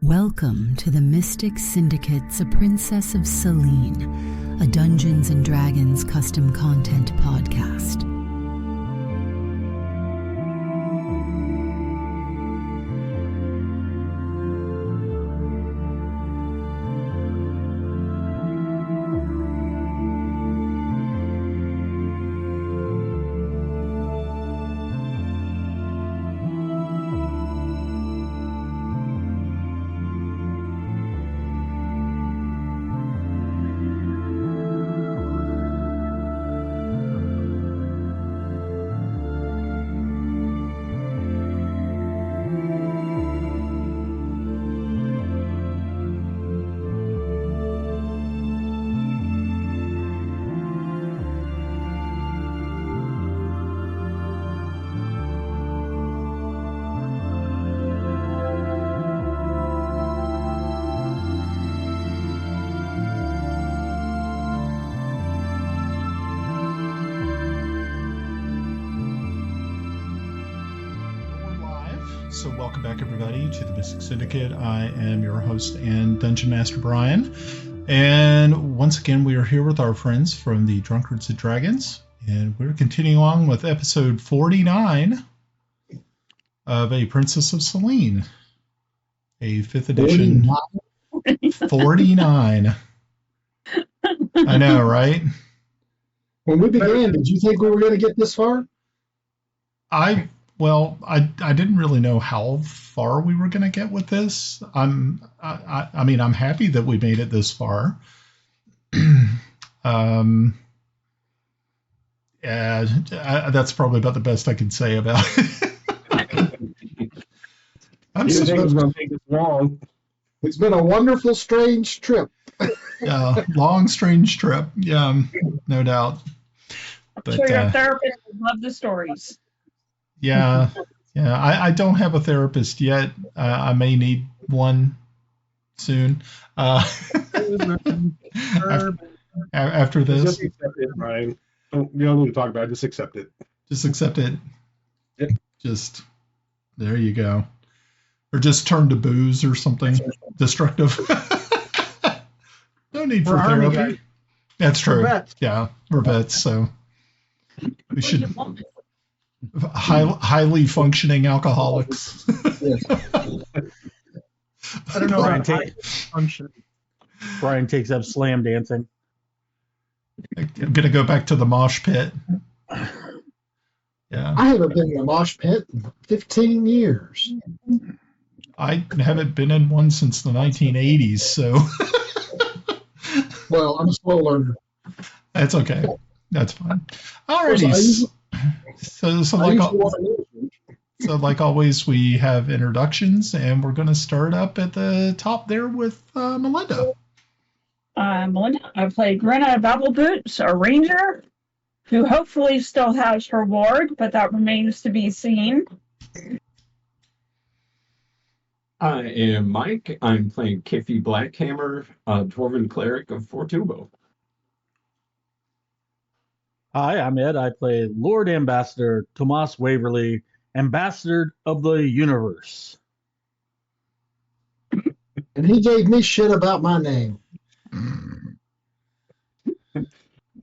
Welcome to the Mystic Syndicate's A Princess of Celene, a Dungeons & Dragons custom content podcast. So welcome back, everybody, to the Mystic Syndicate. I am your host and Dungeon Master, Brian. And once again, we are here with our friends from the Drunkards and Dragons. And we're continuing on with episode 49 of A Princess of Celene. A 5th edition. 49. I know, right? When we began, did you think we were going to get this far? I didn't really know how far we were going to get with this. I'm happy that we made it this far. That's probably about the best I can say about it. It's going to take this long. It's been a wonderful, strange trip. Yeah, long, strange trip. Yeah, no doubt. I'm sure your therapist would love the stories. Yeah. I don't have a therapist yet. I may need one soon. After this. Just accept it, Brian. You don't need to talk about it. Just accept it. Just accept it. Yep. Just, there you go. Or just turn to booze or something destructive. No need for therapy. That's true. Yeah, we're vets, so we should... Highly functioning alcoholics. Yes. I don't know. Brian takes up slam dancing. I'm gonna go back to the mosh pit. Yeah. I haven't been in a mosh pit in 15 years. I haven't been in one since the 1980s, so. Well, I'm a slow learner. That's okay. That's fine. Alrighty. So like always, we have introductions, and we're going to start up at the top there with Melinda. Melinda, I play Grenna Babbleboots, a ranger, who hopefully still has her ward, but that remains to be seen. I am Mike. I'm playing Kiffi Blackhammer, Dwarven Cleric of Fortubo. Hi, I'm Ed. I play Lord Ambassador Tomas Waverly, Ambassador of the Universe. And he gave me shit about my name.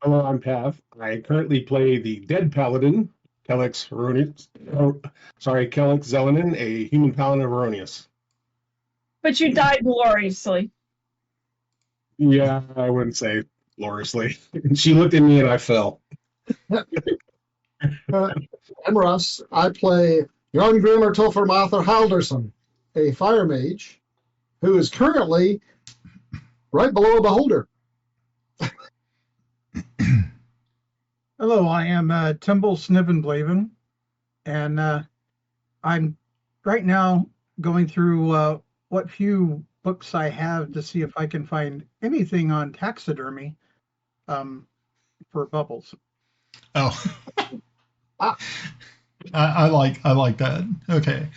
Hello, I'm Pav. I currently play the dead Paladin, Kelex Zelenen, a human Paladin of Heironious. But you died gloriously. Yeah, I wouldn't say gloriously. She looked at me and I fell. I'm Russ. I play Járngrímur töframaður Halldórsson, a fire mage, who is currently right below a beholder. Hello, I am Timble Snivenblaven, and I'm right now going through what few books I have to see if I can find anything on taxidermy for Bubbles. Oh, I like that. Okay.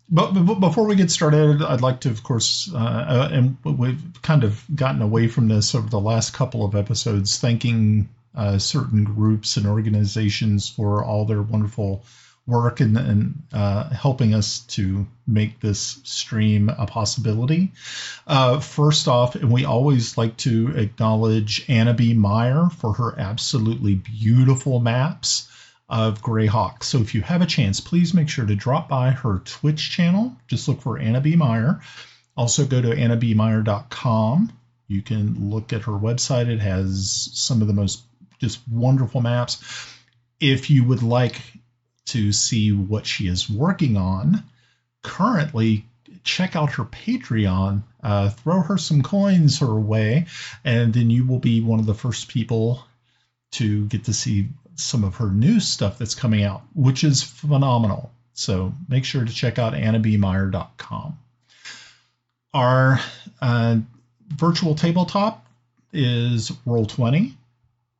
But before we get started, I'd like to, of course, and we've kind of gotten away from this over the last couple of episodes, thanking certain groups and organizations for all their wonderful work and helping us to make this stream a possibility. First off, and we always like to acknowledge Anna B. Meyer for her absolutely beautiful maps of Greyhawk. So if you have a chance, please make sure to drop by her Twitch channel. Just look for Anna B. Meyer. Also go to annabmeyer.com. You can look at her website. It has some of the most just wonderful maps. If you would like to see what she is working on currently, check out her Patreon. Throw her some coins her way, and then you will be one of the first people to get to see some of her new stuff that's coming out, which is phenomenal. So make sure to check out annabmeyer.com. Our virtual tabletop is Roll20.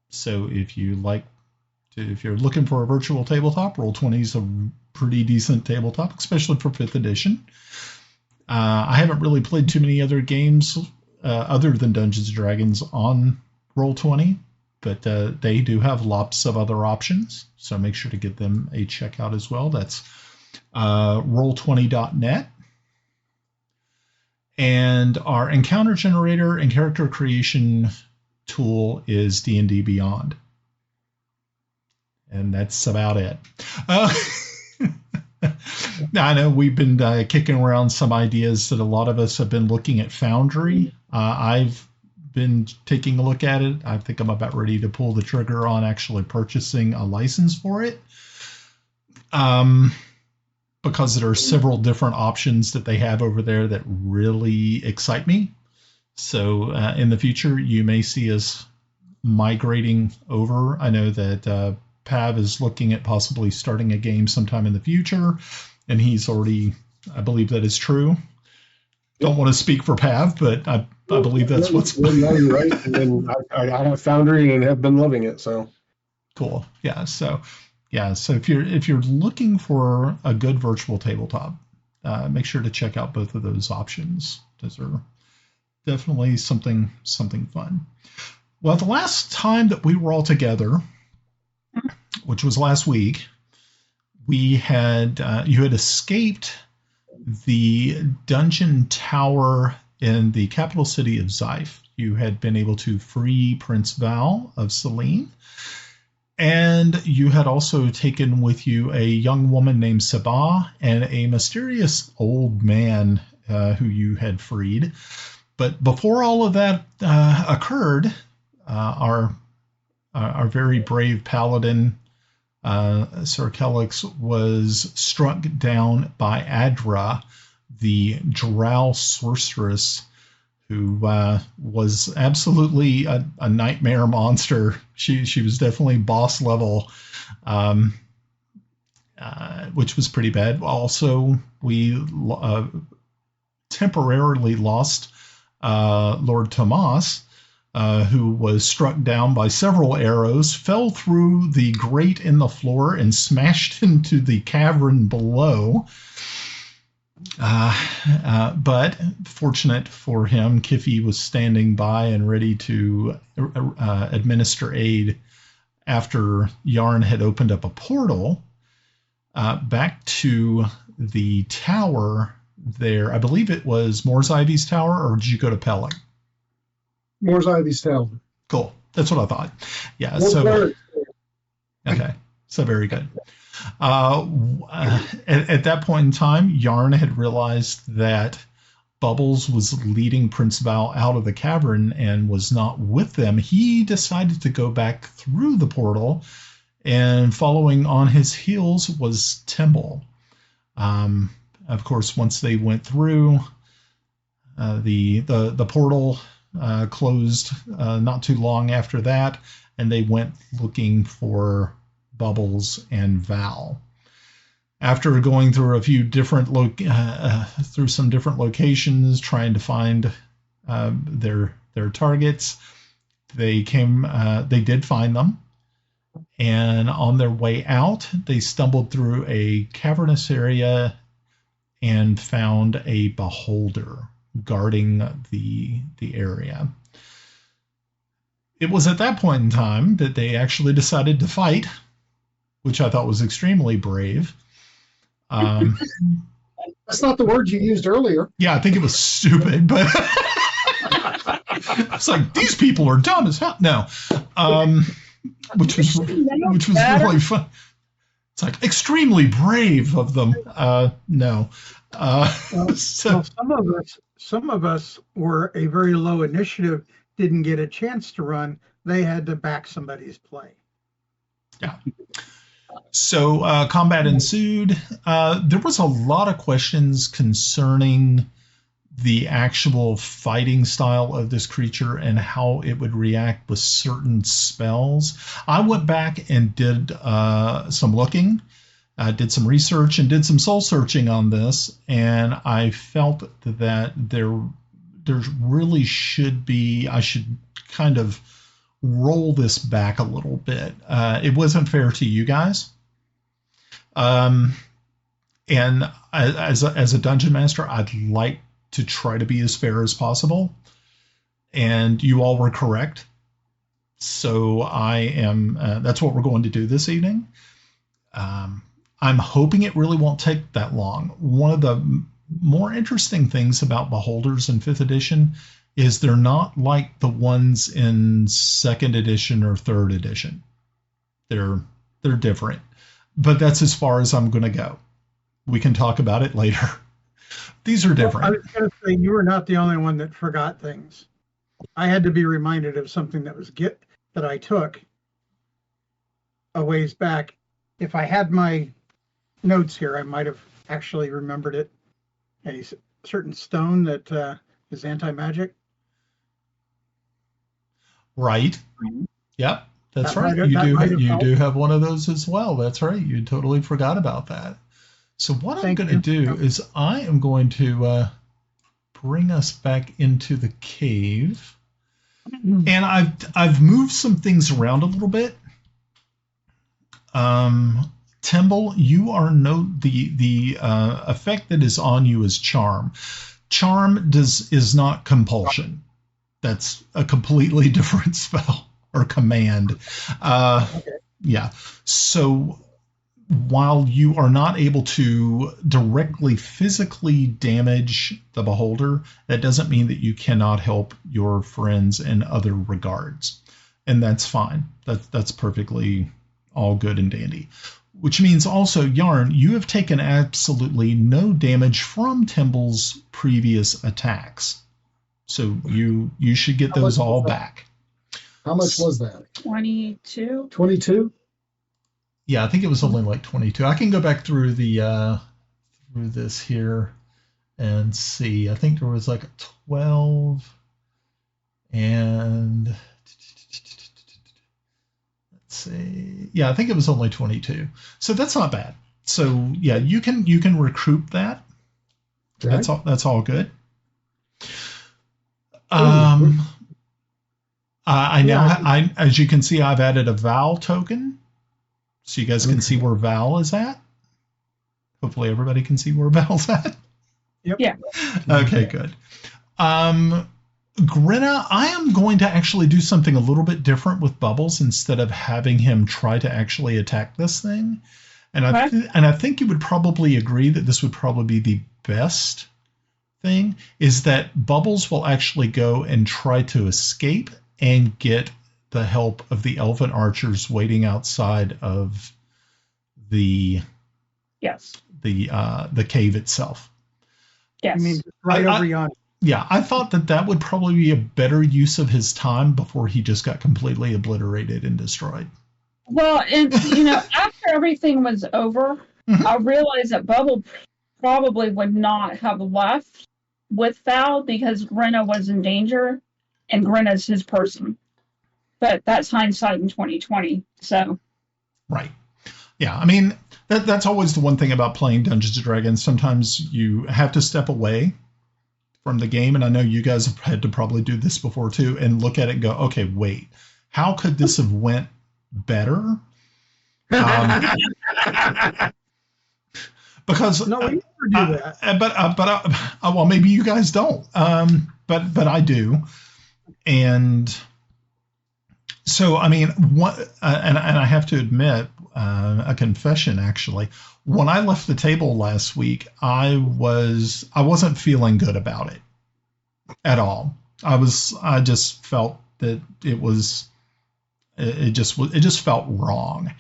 So if you're looking for a virtual tabletop, Roll20 is a pretty decent tabletop, especially for 5th edition. I haven't really played too many other games other than Dungeons & Dragons on Roll20, but they do have lots of other options, so make sure to give them a check out as well. That's roll20.net. And our encounter generator and character creation tool is D&D Beyond. And that's about it. I know we've been kicking around some ideas that a lot of us have been looking at Foundry. I've been taking a look at it. I think I'm about ready to pull the trigger on actually purchasing a license for it. Because there are several different options that they have over there that really excite me. So in the future, you may see us migrating over. I know that Pav is looking at possibly starting a game sometime in the future, and he's already, I believe that is true. Don't want to speak for Pav, but I believe that's what's... You're right. And I have Foundry and have been loving it, so... Cool. Yeah, so if you're looking for a good virtual tabletop, make sure to check out both of those options. Those are definitely something fun. Well, the last time that we were all together, which was last week, we had you had escaped the dungeon tower in the capital city of Zeif. You had been able to free Prince Val of Celene. And you had also taken with you a young woman named Sabah and a mysterious old man who you had freed. But before all of that occurred, our very brave Paladin, Sir Kelex, was struck down by Adra, the drow sorceress, who was absolutely a nightmare monster. She was definitely boss level, which was pretty bad. Also, we temporarily lost Lord Tomas, who was struck down by several arrows, fell through the grate in the floor, and smashed into the cavern below. But fortunate for him, Kiffi was standing by and ready to administer aid after Yarn had opened up a portal back to the tower there. I believe it was Moore's Ivy's tower, or did you go to Peleg? Moore's Ivy's tower. Cool. That's what I thought. Yeah. Okay. So very good. At that point in time, Yarn had realized that Bubbles was leading Prince Val out of the cavern and was not with them. He decided to go back through the portal, and following on his heels was Timble. Of course, once they went through, the portal closed not too long after that, and they went looking for Bubbles and Val. After going through a few different through some different locations trying to find their targets, they did find them, and on their way out they stumbled through a cavernous area and found a beholder guarding the area. It was at that point in time that they actually decided to fight. which I thought was extremely brave. That's not the word you used earlier. Yeah, I think it was stupid, but it's like, these people are dumb as hell. No, which was really fun. It's like extremely brave of them. No. So some of us were a very low initiative, didn't get a chance to run. They had to back somebody's play. Yeah. So combat ensued. There was a lot of questions concerning the actual fighting style of this creature and how it would react with certain spells. I went back and did some looking, did some research, and did some soul searching on this, and I felt that there really should be, I should kind of roll this back a little bit. It wasn't fair to you guys. And as a dungeon master, I'd like to try to be as fair as possible. And you all were correct. So I am, that's what we're going to do this evening. I'm hoping it really won't take that long. One of the more interesting things about Beholders in 5th edition is they're not like the ones in 2nd edition or 3rd edition. They're different. But that's as far as I'm going to go. We can talk about it later. These are different. Well, I was going to say, you were not the only one that forgot things. I had to be reminded of something that I took a ways back. If I had my notes here, I might have actually remembered it. A certain stone that is anti-magic. Right. Yep. That's right. You do have one of those as well. That's right. You totally forgot about that. So what I'm going to do is I am going to bring us back into the cave, and I've moved some things around a little bit. Timble, you are the effect that is on you is charm. Charm is not compulsion. That's a completely different spell or command. Okay. Yeah. So while you are not able to directly physically damage the beholder, that doesn't mean that you cannot help your friends in other regards. And that's fine. That's perfectly all good and dandy. Which means also, Yarn, you have taken absolutely no damage from Timble's previous attacks. So you should get those all back. How much was that? 22. 22? Yeah, I think it was only like 22. I can go back through through this here and see. I think there was like a 12 and let's see. Yeah, I think it was only 22. So that's not bad. So yeah, you can recoup that. Okay. That's all good. As you can see, I've added a Val token. So you guys can see where Val is at. Hopefully everybody can see where Val's at. Yep. Yeah. Okay, good. Grenna, I am going to actually do something a little bit different with Bubbles instead of having him try to actually attack this thing. And I think you would probably agree that this would probably be the best thing, is that Bubbles will actually go and try to escape and get the help of the elven archers waiting outside of the cave itself. Yes. I mean, right over yonder. Yeah, I thought that would probably be a better use of his time before he just got completely obliterated and destroyed. Well, and after everything was over, I realized that Bubble probably would not have left with Val because Grenna was in danger, and Grenna's his person. But that's hindsight in 2020. So. Right. Yeah, I mean that's always the one thing about playing Dungeons and Dragons. Sometimes you have to step away from the game, and I know you guys have had to probably do this before too, and look at it and go, okay, wait, how could this have went better? Because no, we never do that. Well, maybe you guys don't, but I do, and so I mean, and I have to admit, a confession, actually. When I left the table last week, I wasn't feeling good about it at all. I just felt that it just felt wrong.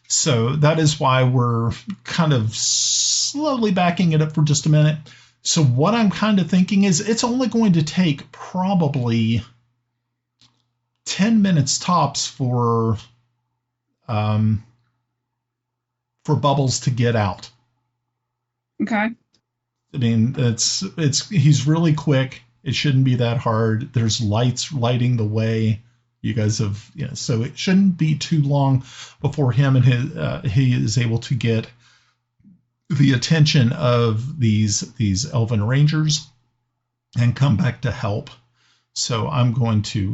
So that is why we're kind of slowly backing it up for just a minute. So what I'm kind of thinking is it's only going to take probably 10 minutes tops for Bubbles to get out. Okay. I mean, he's really quick. It shouldn't be that hard. There's lights lighting the way. You guys have, so it shouldn't be too long before him and he is able to get the attention of these elven rangers and come back to help. So we're going to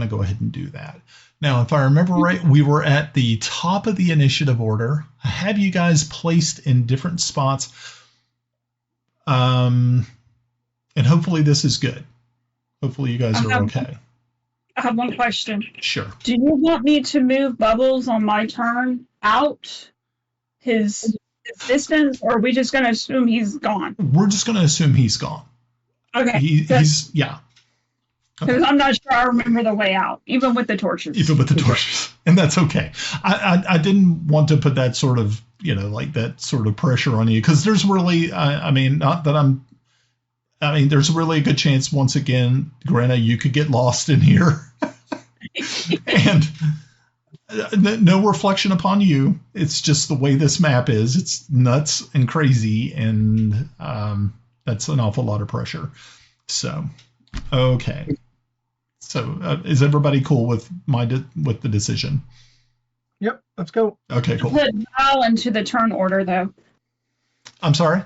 go ahead and do that. Now, if I remember right, we were at the top of the initiative order. I have you guys placed in different spots. And hopefully this is good. Hopefully you guys are okay. I have one question. Sure. Do you want me to move Bubbles on my turn out his distance, or are we just going to assume he's gone? We're just going to assume he's gone. Okay. He's yeah. Because I'm not sure I remember the way out, even with the torches. And that's okay. I didn't want to put that sort of, like that sort of pressure on you, because there's really, there's really a good chance, once again, Grenna, you could get lost in here. And no reflection upon you. It's just the way this map is. It's nuts and crazy, and that's an awful lot of pressure. So, okay. So, is everybody cool with the decision? Yep, let's go. Okay, cool. Put Val into the turn order, though. I'm sorry?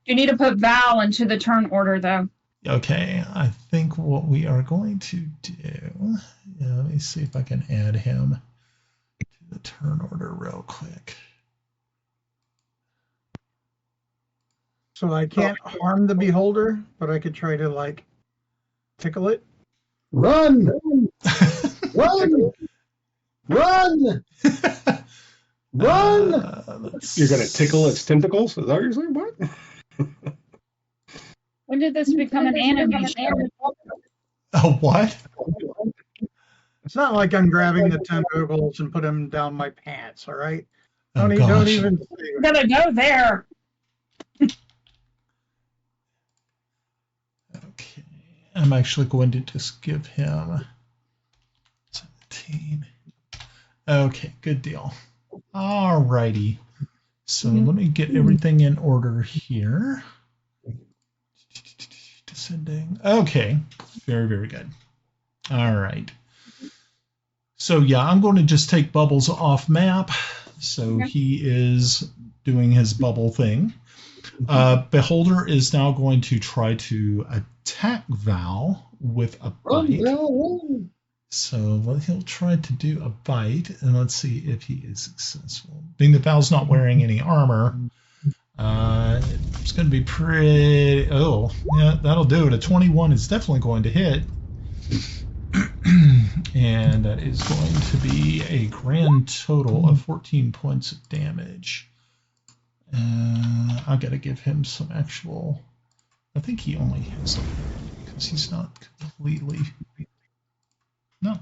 You need to put Val into the turn order, though. Okay, I think what we are going to do, let me see if I can add him to the turn order real quick. So I can't harm the beholder, but I could try to, tickle it. Run! Run! Run! Run! You're going to tickle its tentacles? Is that what you're saying? What? When did this become an anime show? Oh, what? It's not like I'm grabbing the tentacles and put them down my pants, all right? Oh, Don't even... We're going to go there. Okay. I'm actually going to just give him 17. Okay, good deal. All righty. So let me get everything in order here. Descending. Okay. Very, very good. All right. So, yeah, I'm going to just take Bubbles off map. So he is doing his bubble thing. Beholder is now going to try to attack Val with a bite. So he'll try to do a bite, and let's see if he is successful. Being that Val's not wearing any armor, it's going to be pretty... Oh, yeah, that'll do it. A 21 is definitely going to hit. And that is going to be a grand total of 14 points of damage. I've got to give him some actual... I think he only has... because he's not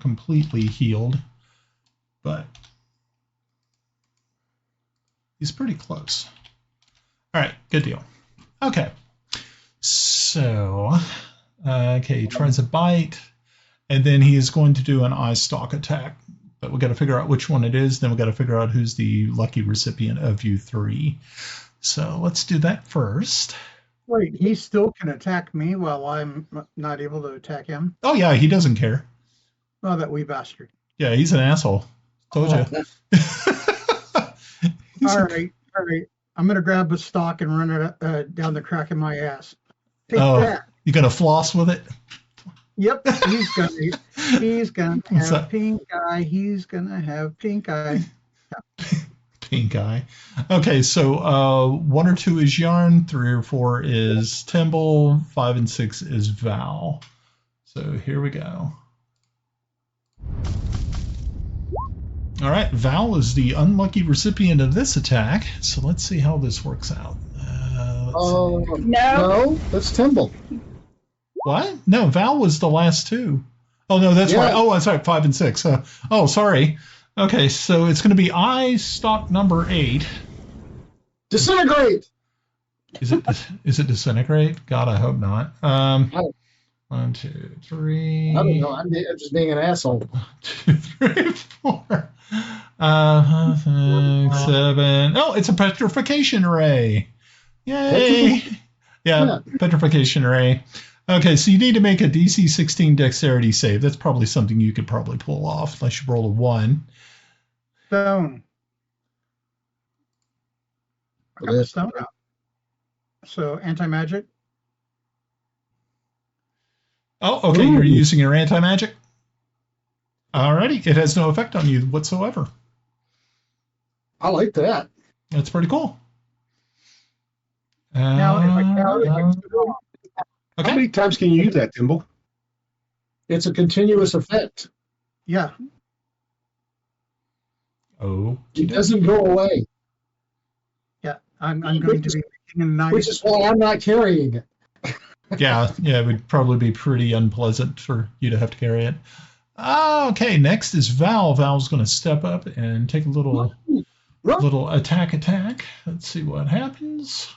completely healed, but he's pretty close. All right, good deal. Okay, so he tries a bite, and then he is going to do an eye stalk attack. But we've got to figure out which one it is. Then we've got to figure out who's the lucky recipient of you three. So let's do that first. Wait, he still can attack me while I'm not able to attack him? Oh yeah, he doesn't care. Oh, that wee bastard. Yeah, he's an asshole. Told you. All right. I'm going to grab a stock and run it down the crack of my ass. Take that. You going to floss with it? Yep. He's gonna have pink eye. He's going to have pink eye. Pink eye. Okay, so 1 or 2 is Yarn, 3 or 4 is Timble, 5 and 6 is Val. So here we go. All right, Val is the unlucky recipient of this attack, so let's see how this works out. No, that's Timble. What? No, Val was the last two. Oh, no, that's right. Oh, I'm sorry, 5 and 6. Oh, sorry. Okay, so it's going to be I stock number 8. Disintegrate! Is it disintegrate? God, I hope not. 1, 2, 3. I don't know. I'm just being an asshole. 2, 3, 4. 5, 6, 7. Oh, it's a petrification ray. Yay! Yeah, petrification ray. Okay, so you need to make a DC 16 dexterity save. That's probably something you could probably pull off, unless you roll a 1. Stone. I got the stone out. So anti-magic. Oh, okay. Ooh. You're using your anti-magic? Alrighty. It has no effect on you whatsoever. I like that. That's pretty cool. Now, okay. How many times can you use that, Timble? It's a continuous effect. Yeah. Oh. It doesn't go away. Yeah, I'm going to be making a nice... Which is why I'm not carrying it. yeah, it would probably be pretty unpleasant for you to have to carry it. Okay, next is Val. Val's going to step up and take a little attack. Let's see what happens.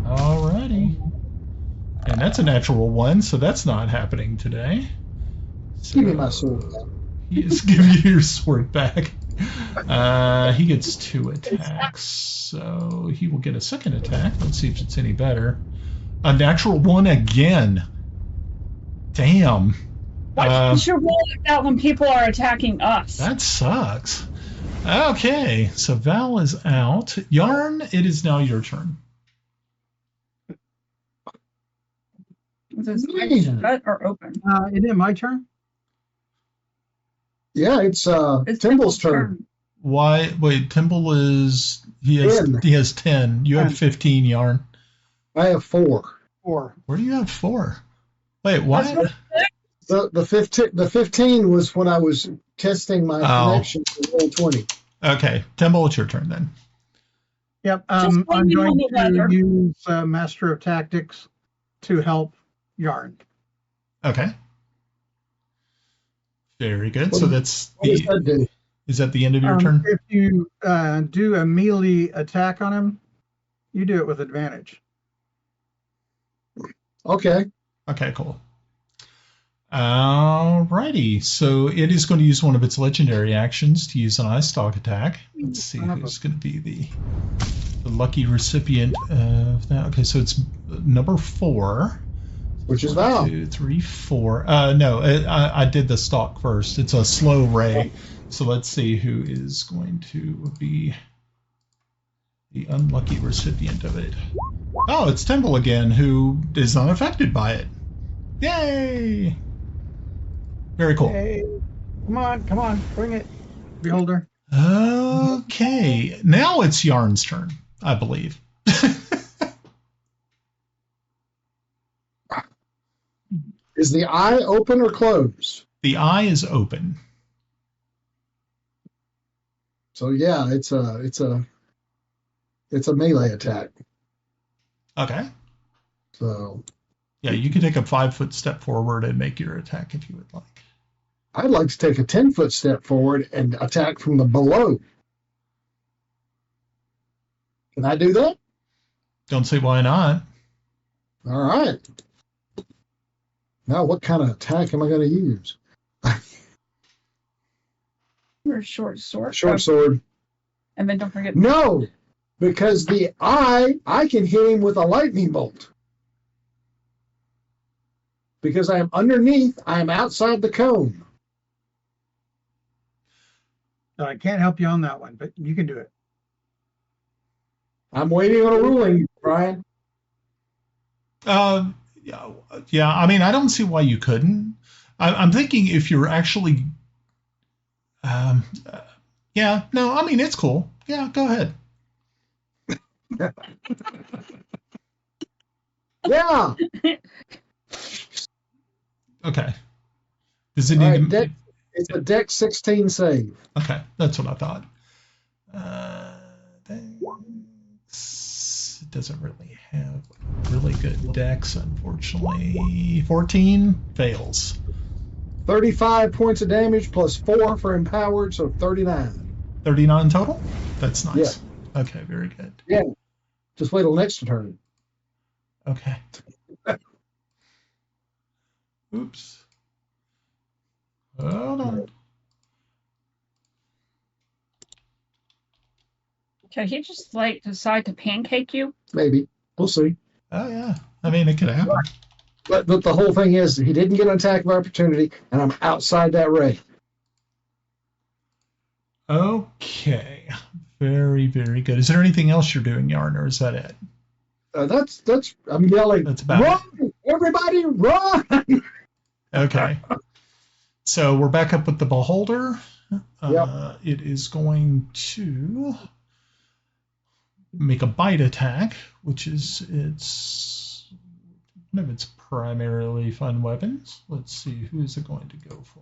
Alrighty. And that's a natural 1, so that's not happening today. So give me my sword back. He is giving you your sword back. He gets 2 attacks, so he will get a second attack. Let's see if it's any better. A natural 1 again. Damn. Why should you roll like that when people are attacking us? That sucks. Okay, so Val is out. Yarn, it is now your turn. Is this shut or open? Is it my turn? Yeah, it's Timble's turn. Why? Wait, Timble is he has 10. You have 15, Yarn. I have 4. 4. Where do you have 4? Wait, what? The 15 was when I was testing my connection to roll 20. Okay, Timble, it's your turn then. Yep, I'm going to use Master of Tactics to help Yarn. Okay. Very good. So that's does that do? Is that the end of your turn? If you do a melee attack on him, you do it with advantage. Okay. Okay, cool. Alrighty. So it is going to use one of its legendary actions to use an eye stalk attack. Let's see who's going to be the lucky recipient of that. Okay, so it's number 4. Which is Val. 1, 2, 3, 4. No, I did the stalk first. It's a slow ray. So let's see who is going to be the unlucky recipient of it. Oh, it's Timble again, who is unaffected by it. Yay! Very cool. Hey, come on, bring it, Beholder. Okay, now it's Yarn's turn, I believe. Is the eye open or closed? The eye is open. So yeah, it's a melee attack. Okay. So yeah, you can take a 5-foot step forward and make your attack if you would like. I'd like to take a 10-foot step forward and attack from the below. Can I do that? Don't see why not. All right. Now, what kind of attack am I going to use? Or a short sword. Short sword. And then don't forget. No, because the eye, I can hit him with a lightning bolt. Because I am underneath, I am outside the cone. I can't help you on that one, but you can do it. I'm waiting on a ruling, Brian. Yeah, I mean, I don't see why you couldn't. I'm thinking if you're actually... yeah, no, I mean, it's cool. Yeah, go ahead. Yeah. Okay. Does it All need right, to... it's a Dex 16 save. Okay, that's what I thought. It doesn't really have really good dex, unfortunately. 14 fails. 35 points of damage plus 4 for empowered, so 39. 39 total? That's nice. Yeah. Okay, very good. Yeah. Just wait till next turn. Okay. Oops. Hold on. Did he just like decide to pancake you? Maybe. We'll see. Oh, yeah. I mean, it could happen. But the whole thing is he didn't get an attack of opportunity, and I'm outside that ray. Okay. Very, very good. Is there anything else you're doing, Yarn, or is that it? That's I'm yelling. That's about run! It. Everybody run! Okay. So we're back up with the beholder. Yep. It is going to make a bite attack, which is one of its primarily fun weapons. Let's see, who is it going to go for?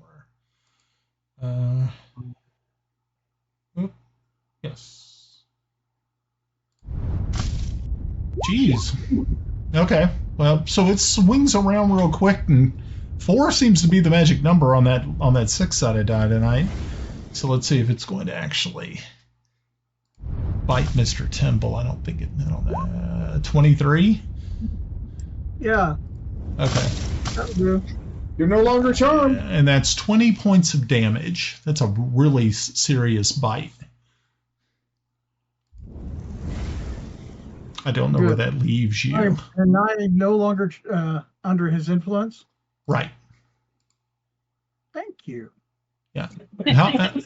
Yes. Jeez. Okay. Well, so it swings around real quick, and 4 seems to be the magic number on that 6-sided die tonight. So let's see if it's going to actually bite Mr. Timble. I don't think it. I don't know. 23. Yeah. Okay. That'll do. You're no longer charmed. And that's 20 points of damage. That's a really serious bite. I don't know where that leaves you. And I'm no longer under his influence? Right. Thank you. Yeah.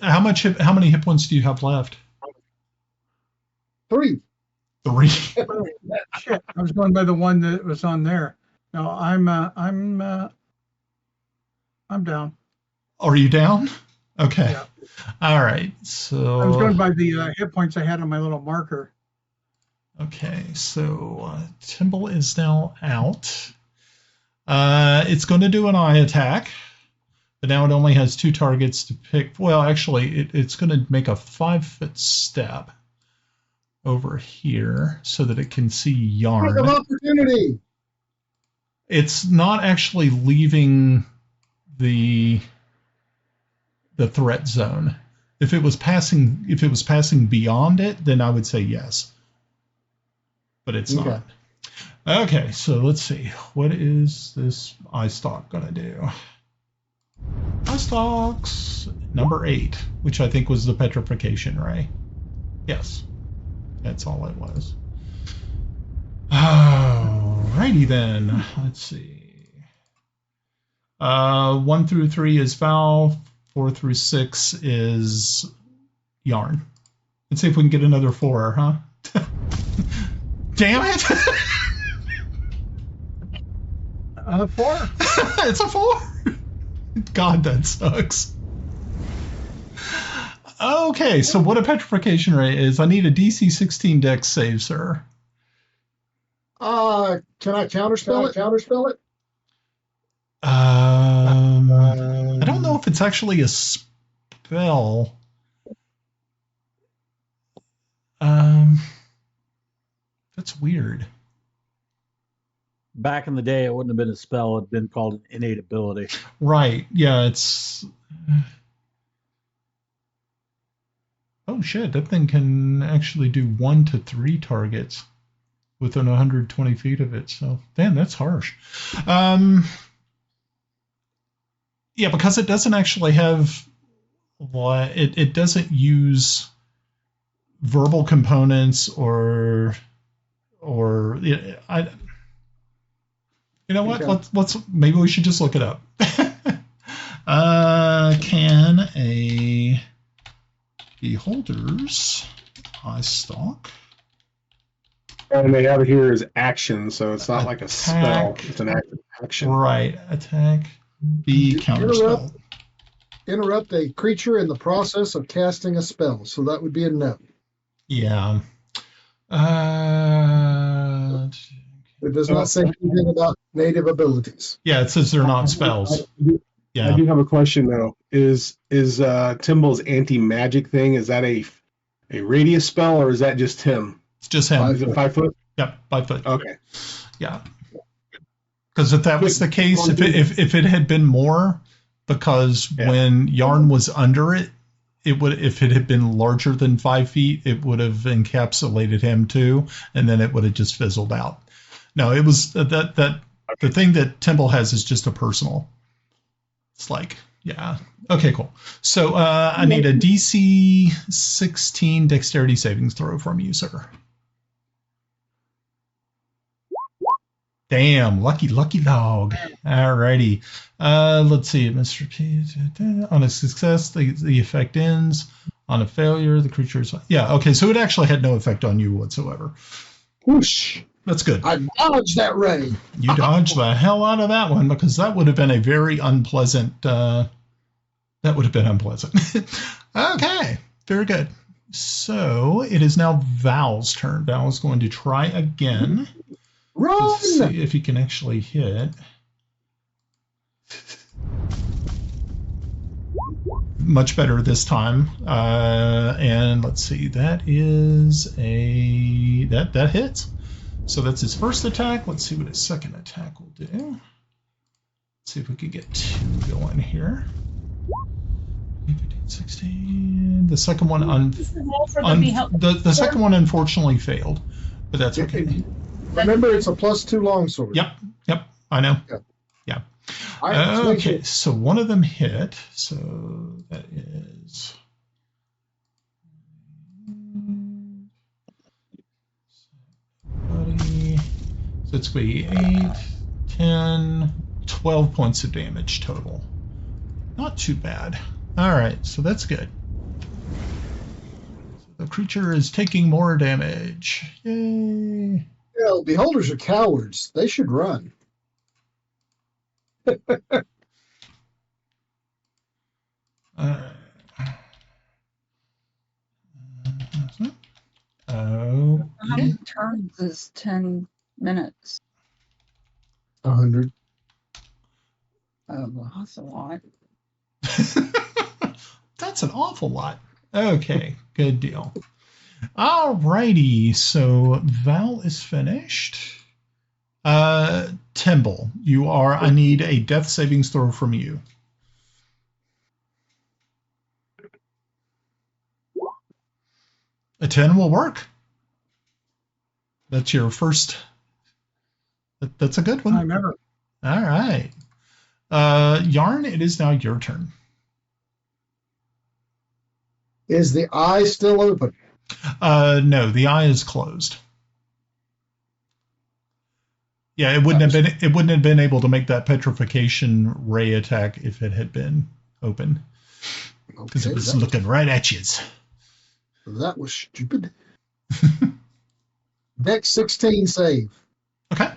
How many hit points do you have left? 3. 3. Shit, I was going by the one that was on there. No, I'm down. Are you down? Okay. Yeah. All right. So I was going by the hit points I had on my little marker. Okay, so Timble is now out. It's going to do an eye attack, but now it only has 2 targets to pick. Well, actually, it's going to make a 5-foot step over here so that it can see Yarn. Of opportunity. It's not actually leaving the threat zone. If it was passing beyond it, then I would say yes. But it's not. Okay, so let's see. What is this eye stalk going to do? Eye stalks number 8, which I think was the petrification ray. Yes, that's all it was. Alrighty then. Let's see. 1 through 3 is Val. 4 through 6 is Yarn. Let's see if we can get another 4, huh? Damn it! 4. It's a 4. God, that sucks. Okay, so what a petrification ray is, I need a DC 16 dex save, sir. Can I counterspell it? I don't know if it's actually a spell. That's weird. Back in the day, it wouldn't have been a spell. It'd been called an innate ability. Right. Yeah, it's... Oh, shit. That thing can actually do 1 to 3 targets within 120 feet of it. So, damn, that's harsh. Yeah, because it doesn't actually have... It doesn't use verbal components or you know what? Okay. Let's maybe we should just look it up. Can a beholder's eye stalk? And they have it here as action, so it's not like a spell. It's an active action. Right. Attack. Be counterspell. Interrupt a creature in the process of casting a spell. So that would be a no. Yeah. It does not say anything about native abilities. Yeah, it says they're not spells. Yeah. I do have a question though. Is Timble's anti-magic thing, is that a radius spell or is that just him? It's just him. Is it 5 foot? Yep, 5 foot. Okay. Yeah. Because if that was the case, if it had been more, because when Yarn was under it, it would, if it had been larger than 5 feet, it would have encapsulated him too, and then it would have just fizzled out. No, it was the thing that Timble has is just a personal. It's like, yeah. Okay, cool. So I need a DC 16 dexterity savings throw from you, sir. Damn, lucky dog. Alrighty. Let's see, Mr. P. On a success, the effect ends. On a failure, the creature is... Yeah, okay, so it actually had no effect on you whatsoever. Whoosh. That's good. I dodged that ray. You dodged the hell out of that one, because that would have been a very unpleasant... that would have been unpleasant. Okay, very good. So it is now Val's turn. Val is going to try again. Run! To see if he can actually hit. Much better this time. And let's see, that is a... That hits. So that's his first attack. Let's see what his second attack will do. Let's see if we can get 2 going here. 15, 16. The second one the second one unfortunately failed, but that's okay. Remember, it's a +2 longsword. Yep, I know. Yeah. Okay, so one of them hit, so that is... So it's going to be 8, 10, 12 points of damage total. Not too bad. All right, so that's good. So the creature is taking more damage. Yay. Well, beholders are cowards. They should run. How many turns is 10 minutes? 100. Oh, well, that's a lot. That's an awful lot. Okay, good deal. All righty, so Val is finished. Timble, I need a death savings throw from you. A 10 will work. That's your first. That's a good one. I remember. All right. Yarn, it is now your turn. Is the eye still open? No, the eye is closed. Yeah, it wouldn't have been able to make that petrification ray attack if it had been open. Because it was looking right at you. That was stupid. Dex 16 save. Okay.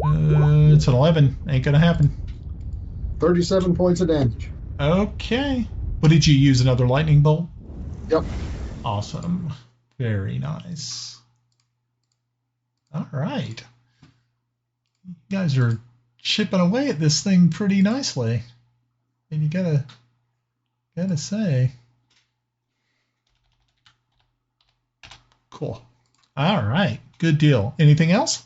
It's an 11. Ain't gonna happen. 37 points of damage. Okay. What did you use? Another lightning bolt? Yep. Awesome. Very nice. All right. You guys are chipping away at this thing pretty nicely. And you gotta say. Cool. All right. Good deal. Anything else?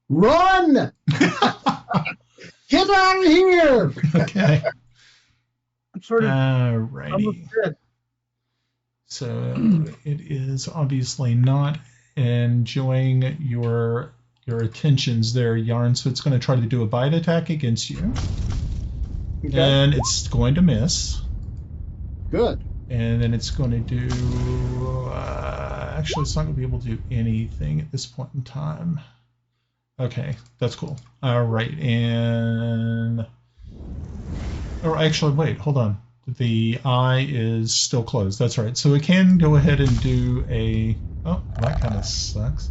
Run! Get out of here! Okay. I'm sort of Alrighty. So it is obviously not enjoying your attentions there, Yarn. So it's going to try to do a bite attack against you, and it's going to miss. Good. And then it's going to do. Actually, it's not going to be able to do anything at this point in time. Okay, that's cool. All right, and or actually, wait, hold on. The eye is still closed. That's right. So it can go ahead and do a. Oh, that kind of sucks.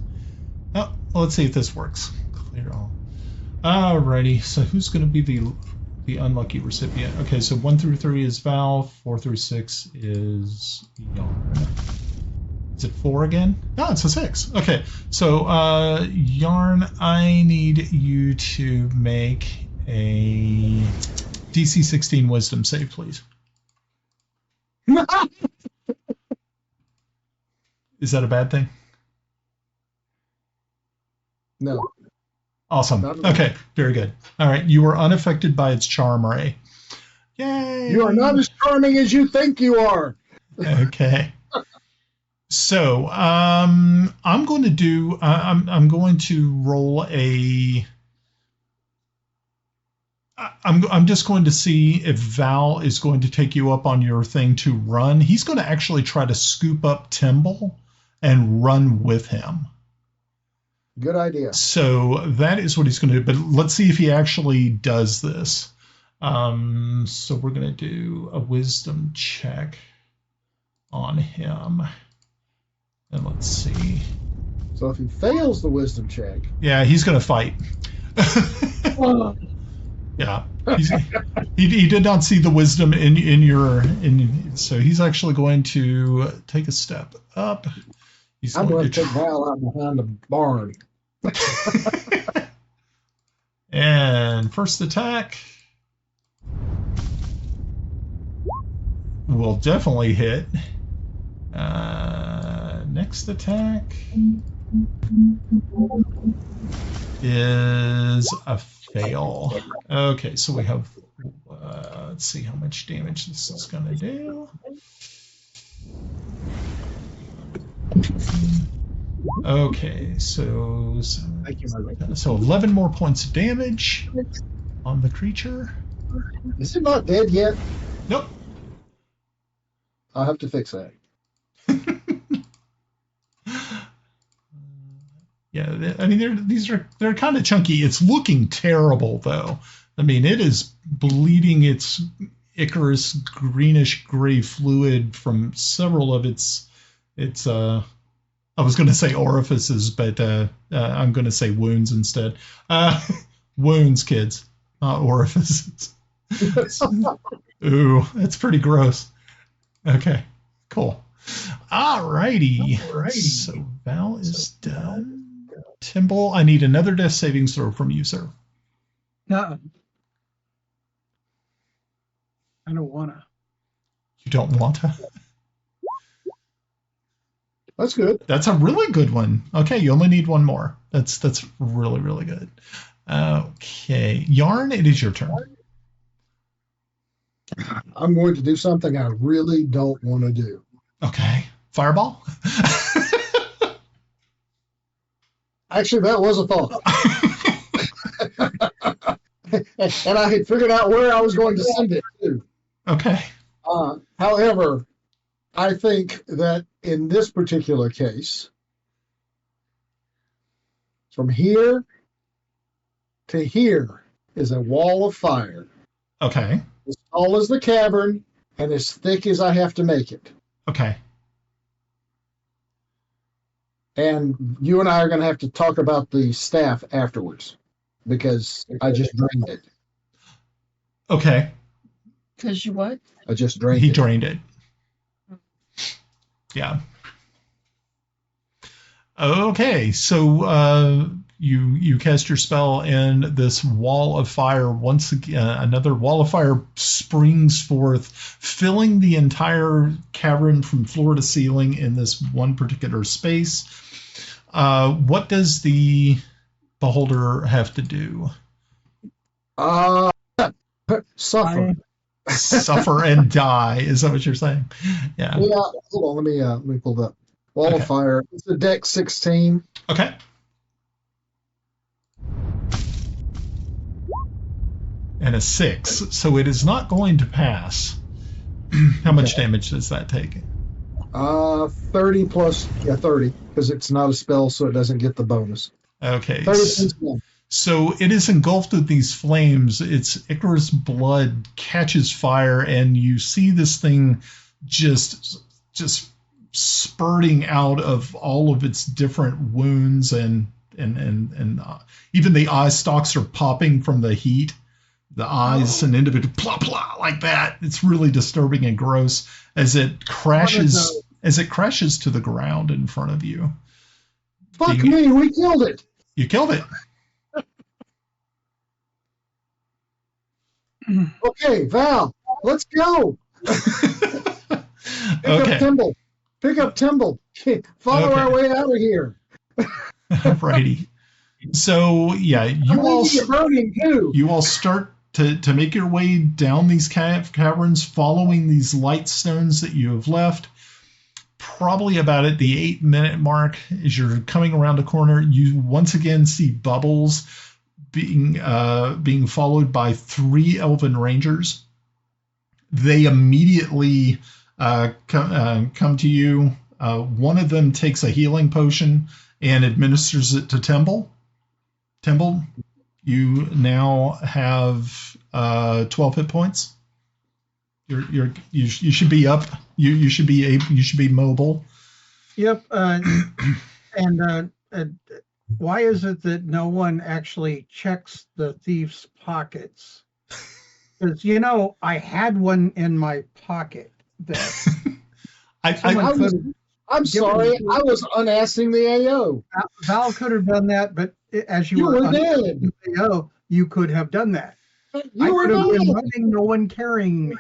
Oh, well, let's see if this works. Clear all. Alrighty. So who's going to be the unlucky recipient? Okay, so 1 through 3 is Val. 4 through 6 is Yarn. Is it 4 again? No, it's a 6. Okay, so Yarn, I need you to make a DC 16 Wisdom save, please. Is that a bad thing? No. Awesome. Okay, very good. All right, you are unaffected by its charm ray. Yay! You are not as charming as you think you are. Okay. So I'm going to do. I'm going to roll a. I'm just going to see if Val is going to take you up on your thing to run. He's going to actually try to scoop up Timble and run with him. Good idea. So that is what he's going to do. But let's see if he actually does this. So we're going to do a wisdom check on him. And let's see. So if he fails the wisdom check. Yeah, he's going to fight. Yeah. He did not see the wisdom in your. So he's actually going to take a step up. I'm going to take Val out behind the barn. And first attack will definitely hit. Next attack is a fail. Okay, so we have. Let's see how much damage this is going to do. Okay, so 11 more points of damage on the creature. Is it not dead yet? Nope. I'll have to fix that. Yeah, I mean they're kind of chunky. It's looking terrible though. I mean it is bleeding its Icarus greenish gray fluid from several of its I was going to say orifices, but I'm going to say wounds instead. Wounds, kids, not orifices. Ooh, that's pretty gross. Okay, cool. Alrighty. So Val is done. Timble, I need another death saving throw from you, sir. No. I don't want to. You don't want to? That's good. That's a really good one. Okay, you only need one more. That's really, really good. Okay. Yarn, it is your turn. I'm going to do something I really don't want to do. Okay. Fireball? Actually, that was a thought. And I had figured out where I was going to send it to. Okay. However, I think that in this particular case, from here to here is a wall of fire. Okay. As tall as the cavern and as thick as I have to make it. Okay. And you and I are going to have to talk about the staff afterwards because I just drained it. Okay. Because you what? I just drained He it. drained it. Yeah. Okay, so you cast your spell, and this wall of fire once again. Another wall of fire springs forth, filling the entire cavern from floor to ceiling in this one particular space. What does the beholder have to do? Suffer. Suffer and die. Is that what you're saying? Yeah. Yeah. Hold on. Let me pull it up. Wall of fire. It's a deck 16. Okay. And a 6. So it is not going to pass. How much damage does that take? 30 plus 30 because it's not a spell, so it doesn't get the bonus. Okay. 30. So it is engulfed with these flames. Its Icarus blood catches fire, and you see this thing just spurting out of all of its different wounds, and even the eye stalks are popping from the heat. The eyes and individual plop plop like that. It's really disturbing and gross as it crashes as it crashes to the ground in front of you. Fuck me, we killed it. You killed it. Okay, Val, let's go. Pick up Timble. Follow our way out of here. Righty. So yeah, you all start to make your way down these caverns, following these light stones that you have left. Probably about at the 8-minute mark, as you're coming around a corner, you once again see Bubbles being followed by 3 elven rangers. They immediately come to you. One of them takes a healing potion and administers it to Timble. Timble, you now have 12 hit points. You should be up. You should be mobile. Yep. And why is it that no one actually checks the thief's pockets? Because I had one in my pocket. I'm sorry, I was unassing the AO. Val could have done that, but as you were dead. The AO, you could have done that. You were could have been running, no one carrying me.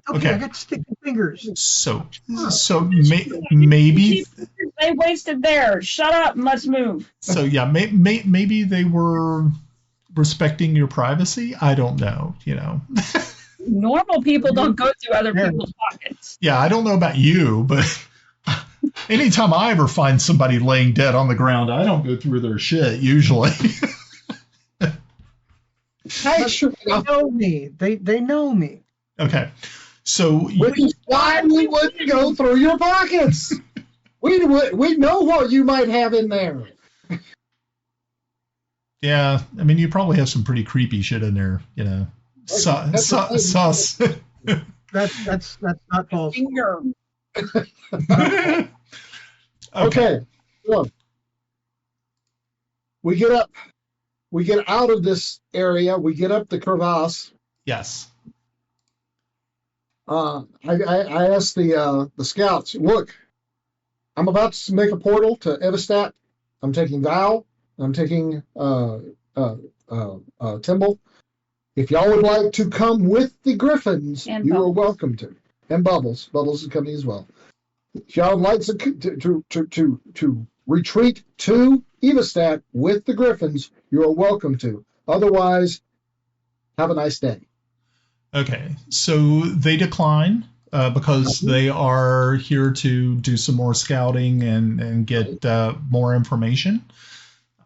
Okay, I got sticky fingers. So maybe they wasted theirs. Shut up, must move. So yeah, maybe they were respecting your privacy. I don't know. Normal people don't go through other people's pockets. Yeah, I don't know about you, but anytime I ever find somebody laying dead on the ground, I don't go through their shit usually. They know me. They know me. Okay. So which is why we wouldn't go through your pockets. We know what you might have in there. Yeah, I mean, you probably have some pretty creepy shit in there, Sus. That's not false. Okay. Look. We get out of this area. We get up the crevasse. Yes. I asked the scouts, look, I'm about to make a portal to Evestat. I'm taking Val. I'm taking Timble. If y'all would like to come with the Griffins, you are welcome to. And Bubbles. Bubbles is coming as well. If y'all would like to retreat to Evestat with the Griffins, you are welcome to. Otherwise, have a nice day. Okay, so they decline because they are here to do some more scouting and get more information.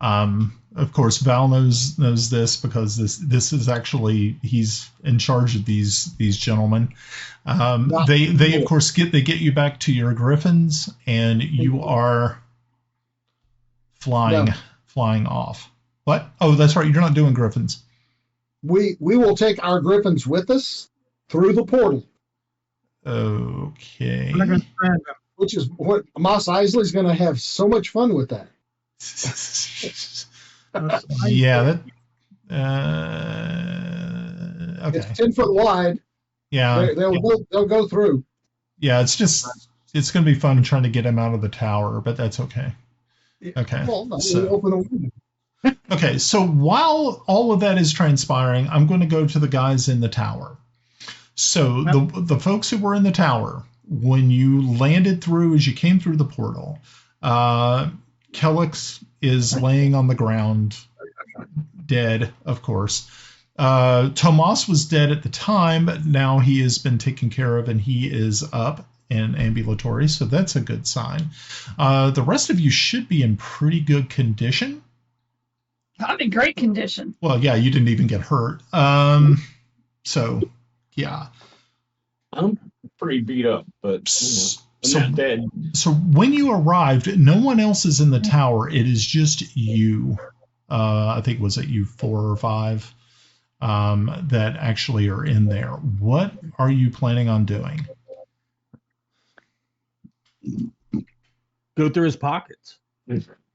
Of course, Val knows this because this is actually, he's in charge of these gentlemen. They of course get you back to your Griffins, and you are flying off. What? Oh, that's right. You're not doing Griffins. We will take our Griffins with us through the portal. Okay. Which is what Moss Isley's going to have so much fun with that. Yeah. Okay. It's 10 foot wide. Yeah. They'll go through. Yeah. It's going to be fun trying to get him out of the tower, but that's okay. Okay. Well, so open a window. Okay, so while all of that is transpiring, I'm going to go to the guys in the tower. So the folks who were in the tower, when you landed through, as you came through the portal, Kelex is laying on the ground, dead, of course. Tomas was dead at the time, but now he has been taken care of and he is up and ambulatory, so that's a good sign. The rest of you should be in pretty good condition. I'm in great condition. Well, yeah, you didn't even get hurt. So, yeah. I'm pretty beat up, but I'm not dead. So when you arrived, no one else is in the tower. It is just you. I think, was it you 4 or 5 that actually are in there. What are you planning on doing? Go through his pockets.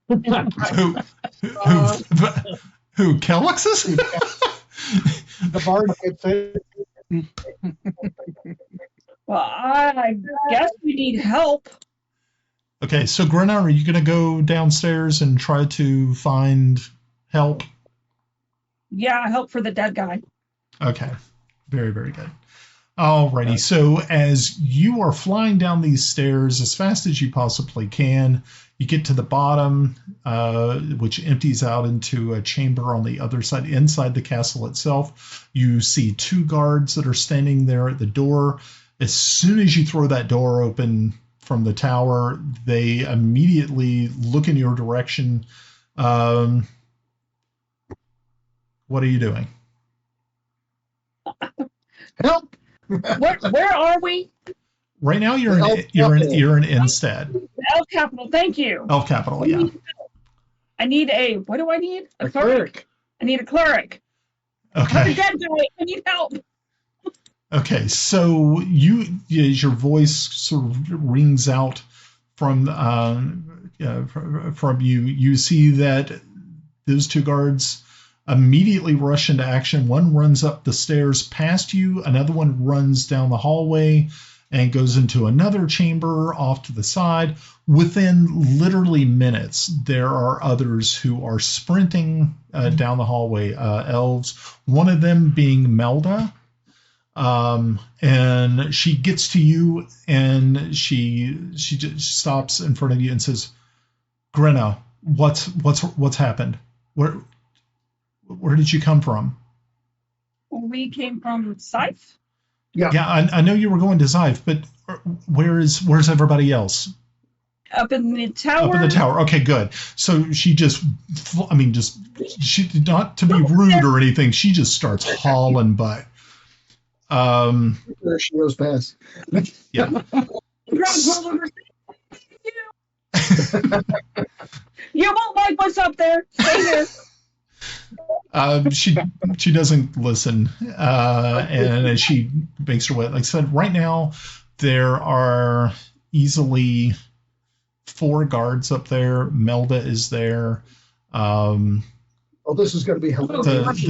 Who Kelex's? The bard gets it. Well, I guess we need help. Okay, so Grenna, are you going to go downstairs and try to find help? Yeah, help for the dead guy. Okay, very, very good. Alrighty, so as you are flying down these stairs as fast as you possibly can, you get to the bottom, which empties out into a chamber on the other side, inside the castle itself. You see 2 guards that are standing there at the door. As soon as you throw that door open from the tower, they immediately look in your direction. What are you doing? Help! Where are we? Right now, you're in Enstad. Elf capital. Thank you. Elf capital, yeah. I need a. What do I need? A cleric. I need a cleric. Okay. I'm a dead guy. I need help. Okay, so as your voice sort of rings out from you, you see that those 2 guards immediately rush into action. One runs up the stairs past you, another one runs down the hallway and goes into another chamber off to the side. Within literally minutes, there are others who are sprinting down the hallway, elves, one of them being Melinda. And she gets to you and she just stops in front of you and says, Grenna, what's happened? Where did you come from? We came from Zeif. Yeah, I know you were going to Zeif, but where's everybody else? Up in the tower. Up in the tower. Okay, good. So she not to be rude or anything, she just starts hauling butt. There she goes past. Yeah. You won't like what's up there. Stay here. She doesn't listen, and as she makes her way, like I said, right now there are easily 4 guards up there. Melda is there. This is going to be hilarious.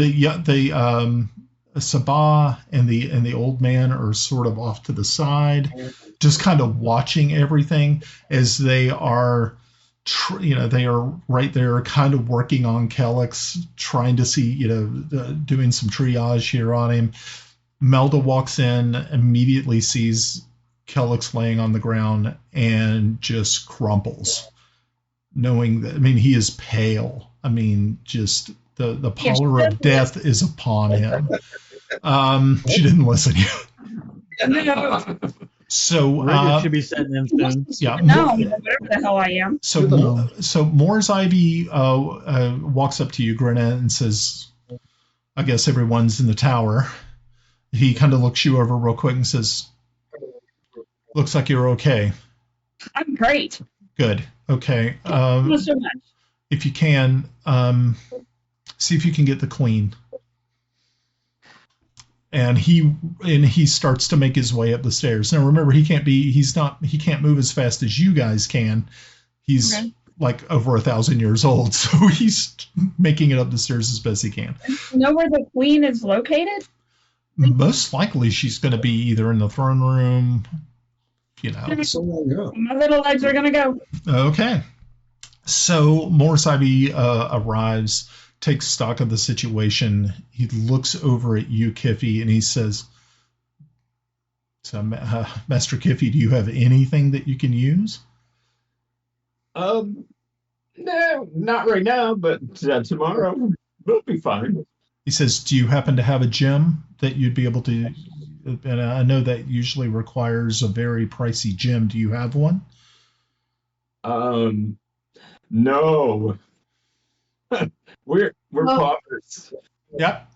The Sabah and the old man are sort of off to the side, just kind of watching everything as they are. They are right there kind of working on Kelex, trying to see, doing some triage here on him. Melda walks in, immediately sees Kelex laying on the ground and just crumples, knowing that, he is pale. Just the pallor of death is upon him. She didn't listen. So should be setting in soon. Yeah, no, whatever the hell I am. So Moore's Ivy walks up to you, Grenna, and says, "I guess everyone's in the tower." He kind of looks you over real quick and says, "Looks like you're okay." I'm great. Good. Okay. Thank you so much. If you can, see if you can get the queen. And he starts to make his way up the stairs. Now remember, he can't move as fast as you guys can. He's like over 1,000 years old, so he's making it up the stairs as best he can. You know where the queen is located? Most likely she's going to be either in the throne room, My little legs are going to go. Okay. So Morris Ivy arrives, takes stock of the situation. He looks over at you, Kiffi, and he says, Master Kiffi, do you have anything that you can use? No, not right now, but tomorrow we'll be fine. He says, do you happen to have a gem that you'd be able to, and I know that usually requires a very pricey gem. Do you have one? No. We're paupers. Yep.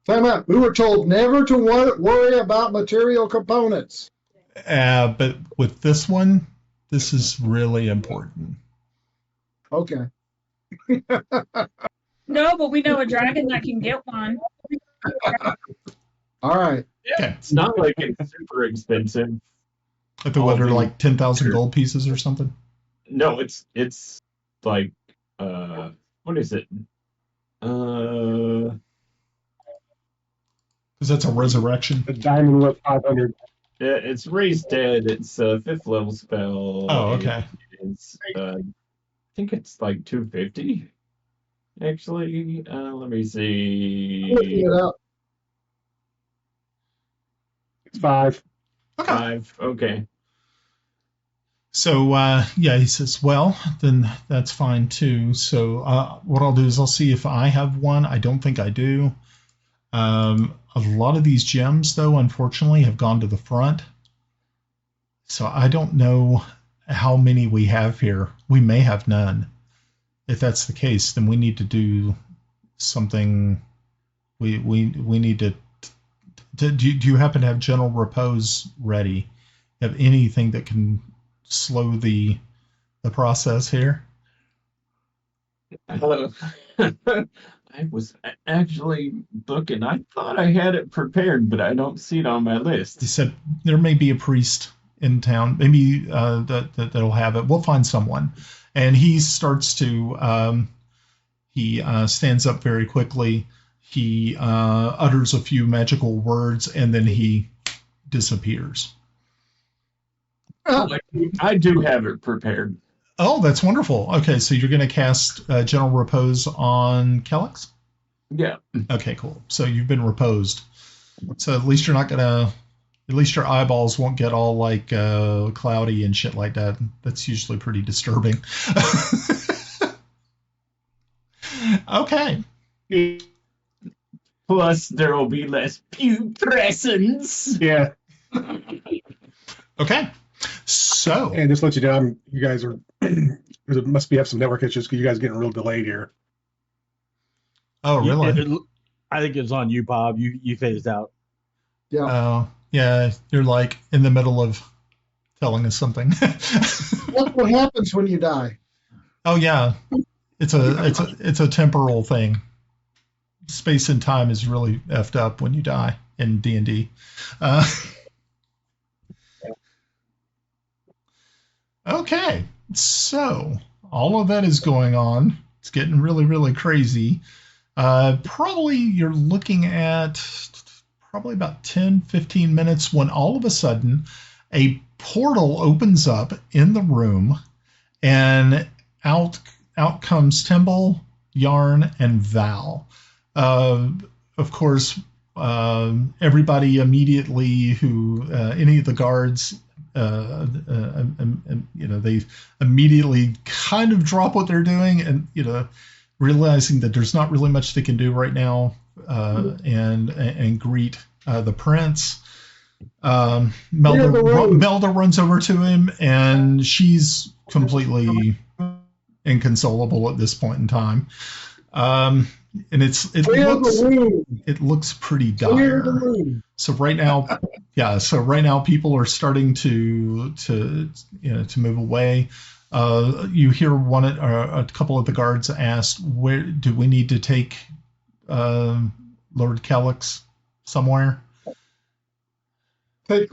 Time out. We were told never to worry about material components. But with this one, this is really important. Okay. No, but we know a dragon that can get one. All right. Yeah, it's not like it's super expensive. If it were like 10,000 gold pieces or something? No, it's like what is it? Because that's a resurrection. The diamond was 500. It's Raised Dead. It's a 5th level spell. Oh, okay. It's I think it's like 250. Actually, let me see. Looking it up. It's 5. Okay. 5. Okay. So, yeah, he says, well, then that's fine too. So what I'll do is I'll see if I have one. I don't think I do. A lot of these gems, though, unfortunately, have gone to the front. So I don't know how many we have here. We may have none. If that's the case, then we need to do something. We need to do you happen to have General Repose ready? Have anything that can slow the process here? I was actually looking. I thought I had it prepared, but I don't see it on my list. He said there may be a priest in town. Maybe that'll have it. We'll find someone. And he starts to. He stands up very quickly. He utters a few magical words, and then he disappears. I do have it prepared. Oh, that's wonderful. Okay, so you're going to cast General Repose on Kelex? Yeah. Okay, cool. So you've been reposed. So at least you're not going to... At least your eyeballs won't get all like cloudy and shit like that. That's usually pretty disturbing. Okay. Plus, there will be less putrescence. Yeah. Okay. So, and just to let you know, you guys are must be have some network issues because you guys are getting real delayed here. Oh, really? I think it's on you, Bob. You phased out. Yeah. Yeah. You're like in the middle of telling us something. What happens when you die? Oh yeah, it's a temporal thing. Space and time is really effed up when you die in D&D. Okay, so all of that is going on. It's getting really, really crazy. Probably you're looking at about 10, 15 minutes when all of a sudden a portal opens up in the room and out comes Timble, Yarn, and Val. Of course, everybody immediately any of the guards they immediately kind of drop what they're doing and, realizing that there's not really much they can do right now, and greet the prince. Melda runs over to him, and she's completely inconsolable at this point in time. And it looks pretty dire. So right now, people are starting to move away. You hear a couple of the guards ask, "Where do we need to take Lord Kelex somewhere?" Get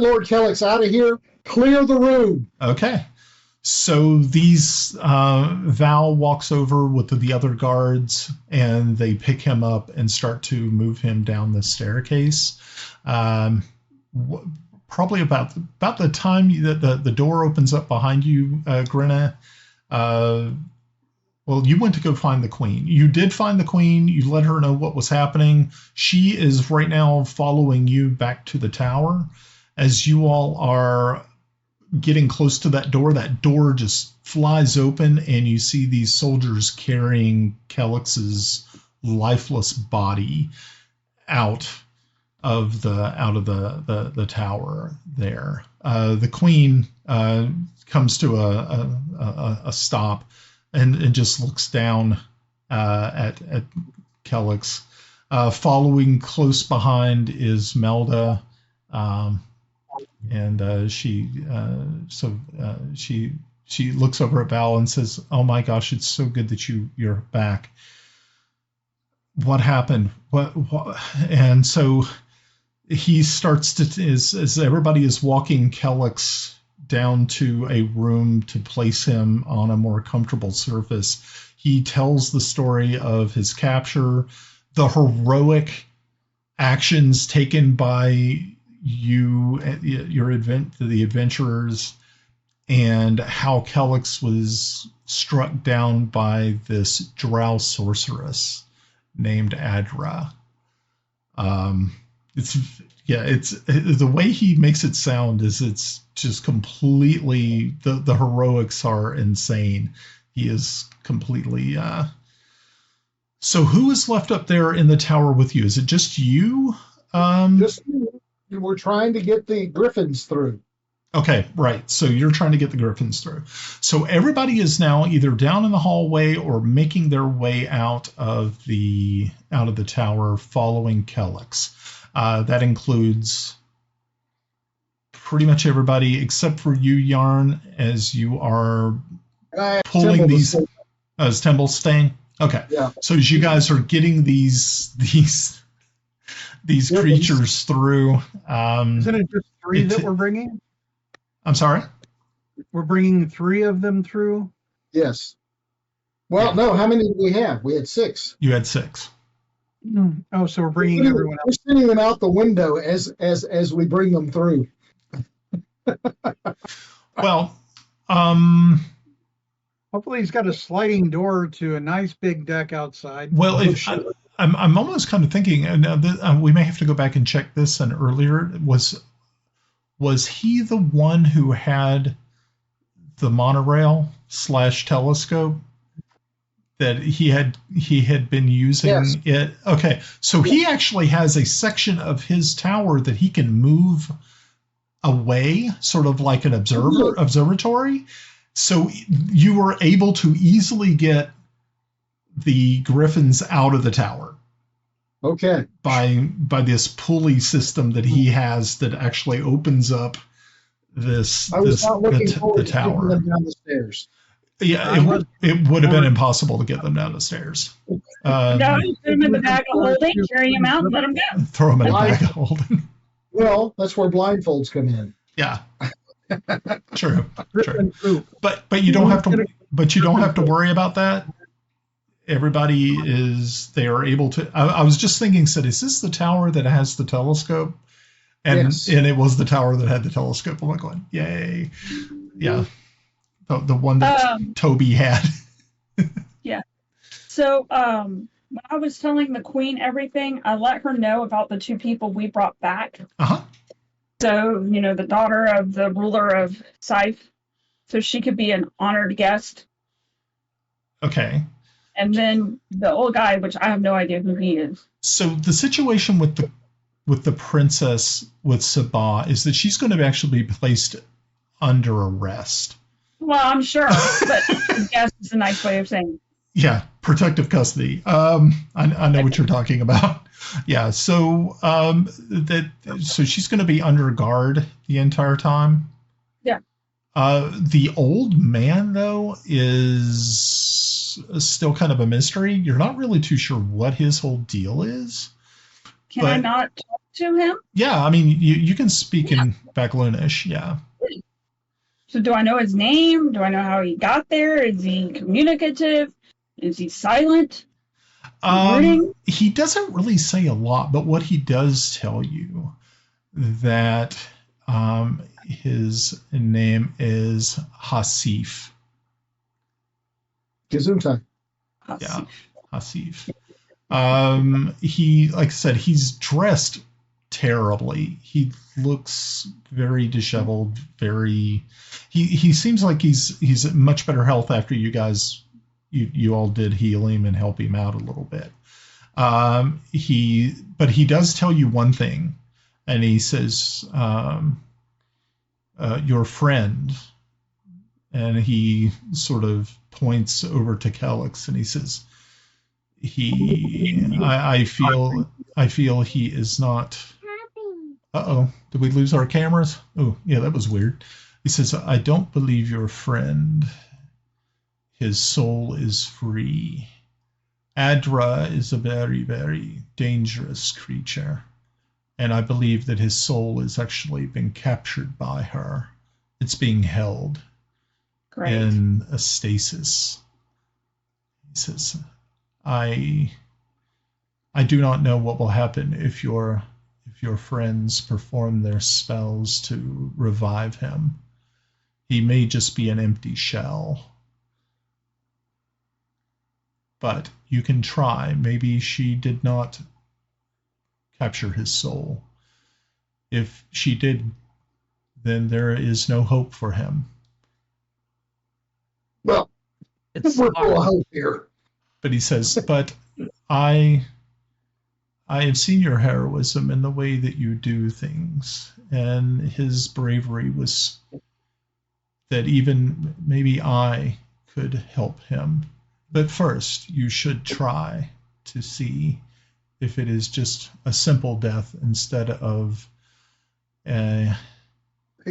Lord Kelex out of here. Clear the room. Okay. So these Val walks over with the other guards, and they pick him up and start to move him down the staircase. Probably about the time that the door opens up behind you, Grenna. Well, you went to go find the queen. You did find the queen. You let her know what was happening. She is right now following you back to the tower. As you all are getting close to that door just flies open, and you see these soldiers carrying Kelex's lifeless body out of the tower there. The queen comes to a stop and just looks down at Kelex. Following close behind is Melda. And she looks over at Val and says, "Oh my gosh, it's so good that you're back. What happened? What?" And so he starts to, as everybody is walking Kelex down to a room to place him on a more comfortable surface, he tells the story of his capture, the heroic actions taken by the adventurers, and how Kelex was struck down by this drow sorceress named Adra. It's the way he makes it sound is it's just completely the heroics are insane. He is completely. So who is left up there in the tower with you? Is it just you? Just we're trying to get the griffins through. Okay, right. So you're trying to get the griffins through. So everybody is now either down in the hallway or making their way out of the tower, following Kelex. That includes pretty much everybody except for you, Yarn, as you are pulling these. Is Timble staying? Okay. Yeah. So as you guys are getting these creatures through, isn't it just three that we're bringing? I'm sorry? We're bringing 3 of them through? Yes. Well, no, how many did we have? We had 6. You had 6. Oh, so we're bringing everyone else. We're sending them out the window as we bring them through. Well, hopefully he's got a sliding door to a nice big deck outside. Well, I'm almost kind of thinking, and we may have to go back and check this. And earlier, was he the one who had the monorail / telescope that he had been using? Yes. It? Okay, so he actually has a section of his tower that he can move away, sort of like an observatory. So you were able to easily get the griffins out of the tower. Okay. By this pulley system that he has that actually opens up the tower. Them down the stairs. Yeah, it would have been impossible to get them down the stairs. No, put them in the bag of holding, carry them out, and let them go. Throw them in the bag of holding. Well, that's where blindfolds come in. Yeah. True. But you don't have to. But you don't have to worry about that. Everybody they are able to. I was just thinking, is this the tower that has the telescope? And yes. And it was the tower that had the telescope. I'm like going, yay. Yeah. The one that Toby had. Yeah. So when I was telling the queen everything, I let her know about the 2 people we brought back. Uh-huh. So, the daughter of the ruler of Zeif, so she could be an honored guest. Okay. And then the old guy, which I have no idea who he is. So the situation with the princess with Sabah is that she's going to actually be placed under arrest. Well, I'm sure, but yes, it's a nice way of saying it. Yeah, protective custody. I know what you're talking about. Yeah, so so she's going to be under guard the entire time. Yeah. The old man though is still kind of a mystery. You're not really too sure what his whole deal is. Can I not talk to him? Yeah, I mean you can speak in Backlunish. Yeah. So do I know his name? Do I know how he got there? Is he communicative? Is he silent? He doesn't really say a lot, but what he does tell you that his name is Hasif. Gesundheit. Yeah, Hasif. He, like I said, he's dressed terribly. He looks very disheveled. He seems like he's in much better health after you guys. You all did heal him and help him out a little bit. But he does tell you one thing, and he says, your friend, and he sort of points over to Kelex, and he says, I feel he is not. Uh-oh, did we lose our cameras? Oh, yeah, that was weird. He says, I don't believe your friend. His soul is free. Adra is a very, very dangerous creature. And I believe that his soul has actually been captured by her. It's being held in a stasis. He says, I do not know what will happen if your if your friends perform their spells to revive him. He may just be an empty shell. But you can try. Maybe she did not capture his soul. If she did, then there is no hope for him. Well, we're full of hope here. But he says, but I have seen your heroism in the way that you do things, and his bravery was that even maybe I could help him. But first, you should try to see if it is just a simple death instead of a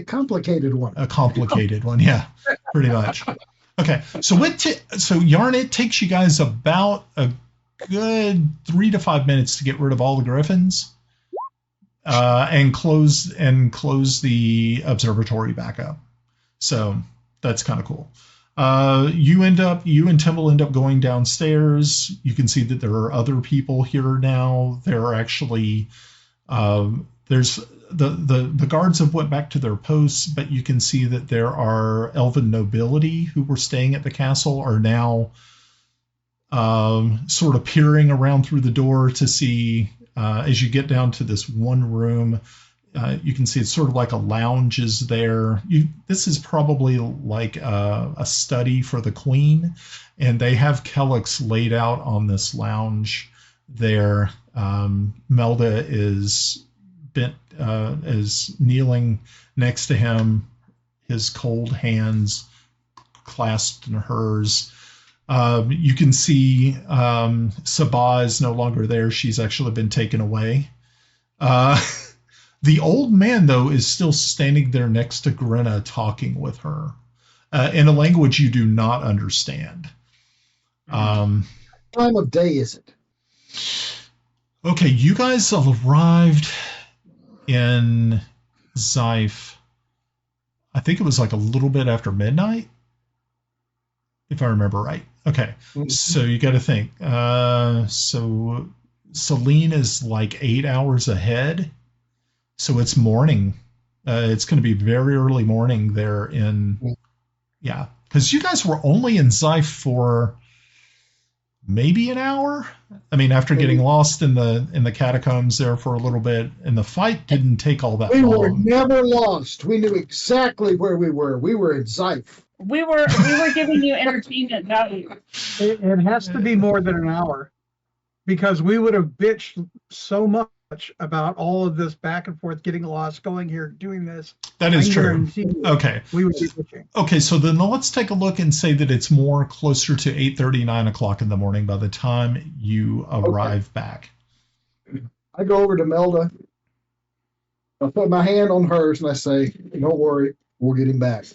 complicated one. A complicated one, yeah, pretty much. Okay, so Yarn, it takes you guys about a good 3 to 5 minutes to get rid of all the griffins, and close the observatory back up. So that's kind of cool. You and Timble end up going downstairs. You can see that there are other people here now. There are actually there's the guards have went back to their posts, but you can see that there are elven nobility who were staying at the castle are now sort of peering around through the door to see as you get down to this one room. You can see it's sort of like a lounge is there. This is probably like a study for the queen, and they have Kelex laid out on this lounge there. Melda is kneeling next to him, his cold hands clasped in hers. You can see Sabah is no longer there. She's actually been taken away. The old man, though, is still standing there next to Grenna talking with her in a language you do not understand. What time of day is it? Okay, you guys have arrived in Zeif. I think it was like a little bit after midnight, if I remember right. Okay, so you got to think. So Celene is like 8 hours ahead. So it's morning. It's going to be very early morning there in, yeah, because you guys were only in Zeif for maybe an hour. I mean, after getting lost in the catacombs there for a little bit, and the fight didn't take all that long. We were never lost. We knew exactly where we were. We were in Zeif. We were giving you entertainment value. It has to be more than an hour, because we would have bitched so much about all of this back and forth, getting lost, going here, doing this. That is true. Okay. We would be bitching. Okay, so then let's take a look and say that it's more closer to 8:30, 9 o'clock in the morning by the time you arrive back. I go over to Melda. I put my hand on hers and I say, "Don't worry, we'll get him back."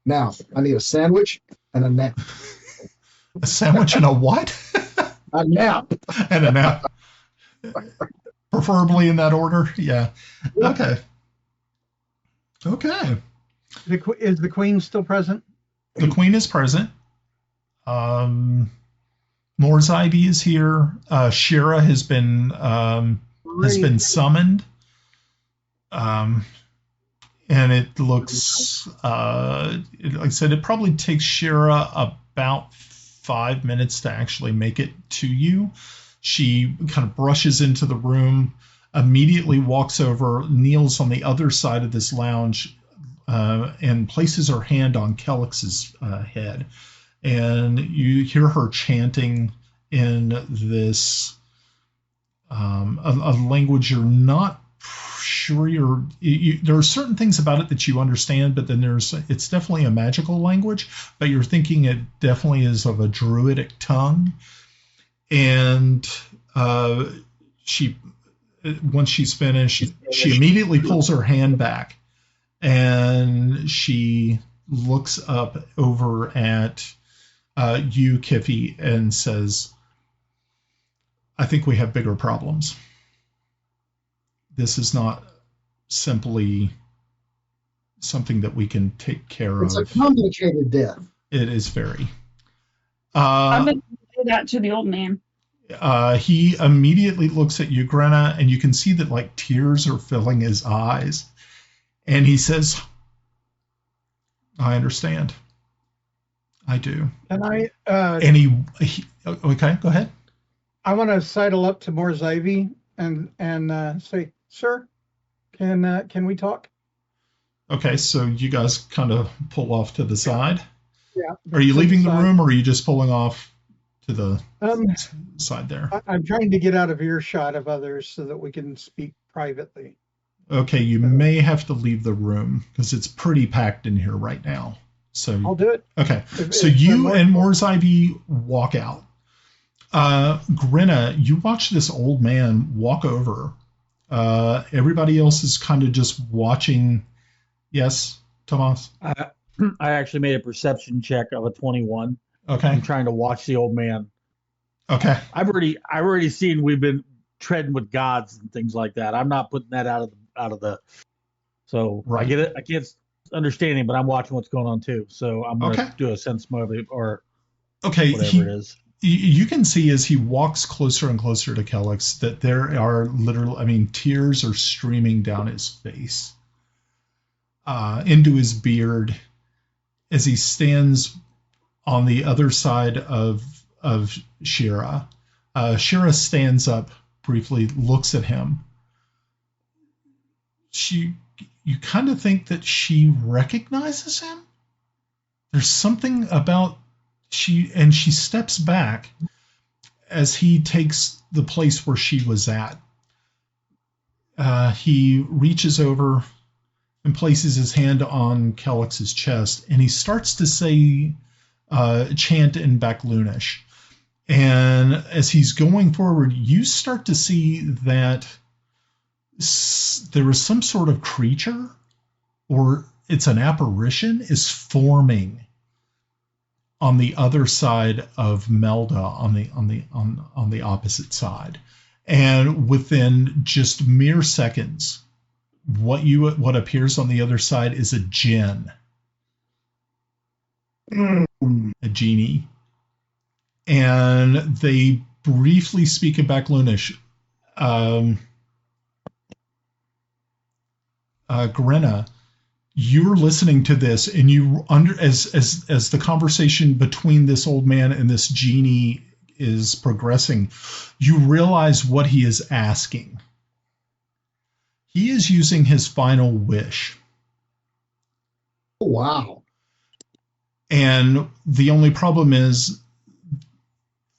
Now, I need a sandwich and a nap. A sandwich and a what? A nap. And a nap. Preferably in that order. Yeah. Okay. Okay. Is the queen still present? The queen is present. Morzaibi is here. Shira has been summoned. And it looks, like I said, it probably takes Shira about 5 minutes to actually make it to you. She kind of brushes into the room, immediately walks over, kneels on the other side of this lounge, and places her hand on Kelex's head. And you hear her chanting in this a language you're not sure there are certain things about it that you understand, but then it's definitely a magical language, but you're thinking it definitely is of a druidic tongue. And once she's finished, she immediately pulls her hand back and she looks up over at you, Kiffi, and says, "I think we have bigger problems. This is not simply something that we can take care of." It's a complicated death. It is very. I'm going to say that to the old man. he immediately looks at you, Grenna, and you can see that like tears are filling his eyes. And he says, I understand. I do. And And he okay, go ahead. I want to sidle up to more Zeif and say, sir, can we talk? Okay, so you guys kind of pull off to the side. Yeah. Are you leaving the room, or are you just pulling off to the side there? I'm trying to get out of earshot of others so that we can speak privately. Okay, you may have to leave the room because it's pretty packed in here right now. So I'll do it. Okay, so you and Zeif walk out. Grenna, you watch this old man walk over. Everybody else is kind of just watching. Yes, Tomas? I actually made a perception check of a 21. Okay. I'm trying to watch the old man. Okay. I've already seen we've been treading with gods and things like that. I'm not putting that out of the. So right. I get it. I can't understand him, but I'm watching what's going on too. So I'm going to do a sense motive or whatever it is. You can see as he walks closer and closer to Kelex that there are literally, tears are streaming down his face, into his beard, as he stands on the other side of Shira. Shira stands up briefly, looks at him. You kind of think that she recognizes him. There's something about she steps back as he takes the place where she was at. He reaches over and places his hand on Kelex's chest, and he starts to say, chant in Backlunish. And as he's going forward, you start to see that there is some sort of creature, or it's an apparition, is forming on the other side of Melda, on the opposite side. And within just mere seconds, what appears on the other side is a djinn, a genie. And they briefly speak in Backlunish. Grenna, you're listening to this, and you as the conversation between this old man and this genie is progressing, you realize what he is asking. He is using his final wish. Oh, wow. And the only problem is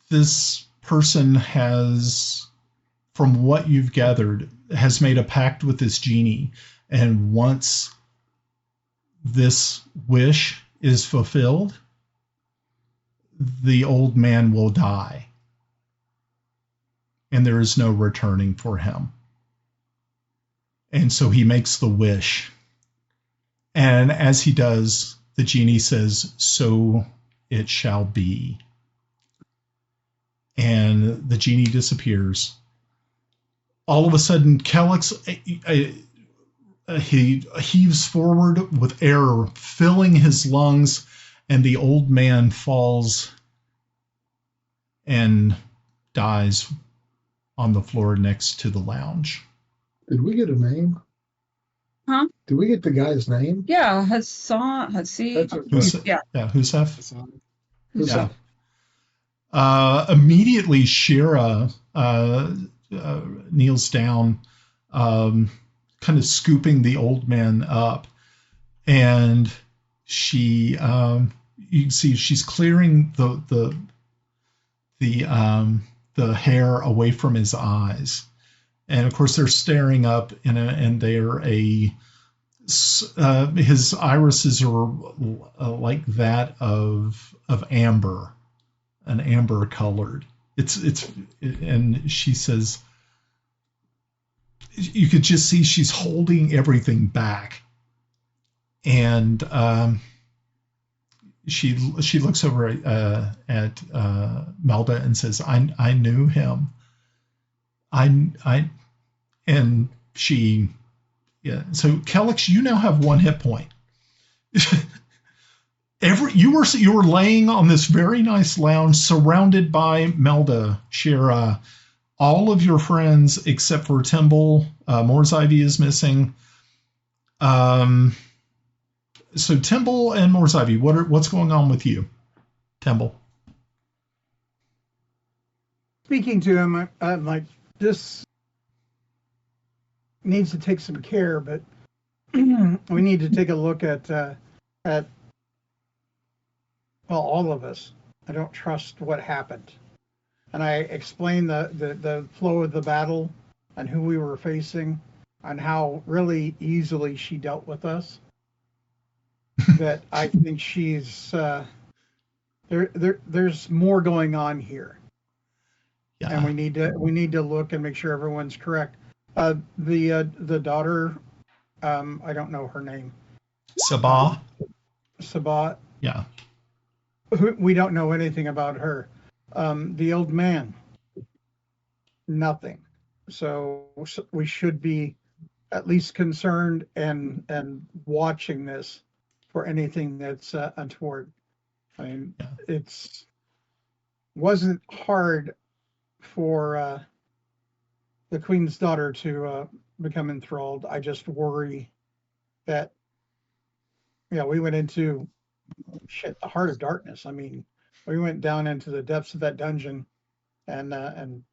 this person has, from what you've gathered, has made a pact with this genie. And once this wish is fulfilled, the old man will die. And there is no returning for him. And so he makes the wish. And as he does, the genie says, "So it shall be." And the genie disappears. All of a sudden, Kelex, he heaves forward with air filling his lungs, and the old man falls and dies on the floor next to the lounge. Did we get a name? Huh? Did we get the guy's name? Yeah, Hassan. Yeah, Husef. Husef. Yeah. Immediately, Shira kneels down, kind of scooping the old man up, and she, you can see she's clearing the hair away from his eyes, and of course they're staring up, and they're his irises are like that of amber, an amber colored. And she says, you could just see she's holding everything back, and she looks over at Melda and says, I knew him. And she, yeah. So Kelex, you now have 1 hit point. You were laying on this very nice lounge, surrounded by Melda, Shira, all of your friends except for Timble. Morzivy is missing. So Timble and Morzivy, what's going on with you, Timble? Speaking to him, I'm like, this needs to take some care, but we need to take a look at all of us. I don't trust what happened. And I explained the flow of the battle and who we were facing and how really easily she dealt with us. That I think she's there's more going on here. Yeah. And we need to look and make sure everyone's correct. The daughter, I don't know her name. Sabah. Yeah. We don't know anything about her. The old man, nothing. So we should be at least concerned and watching this for anything that's untoward. I mean, it's wasn't hard for the Queen's daughter to become enthralled. I just worry that, we went into the heart of darkness. I mean, we went down into the depths of that dungeon, and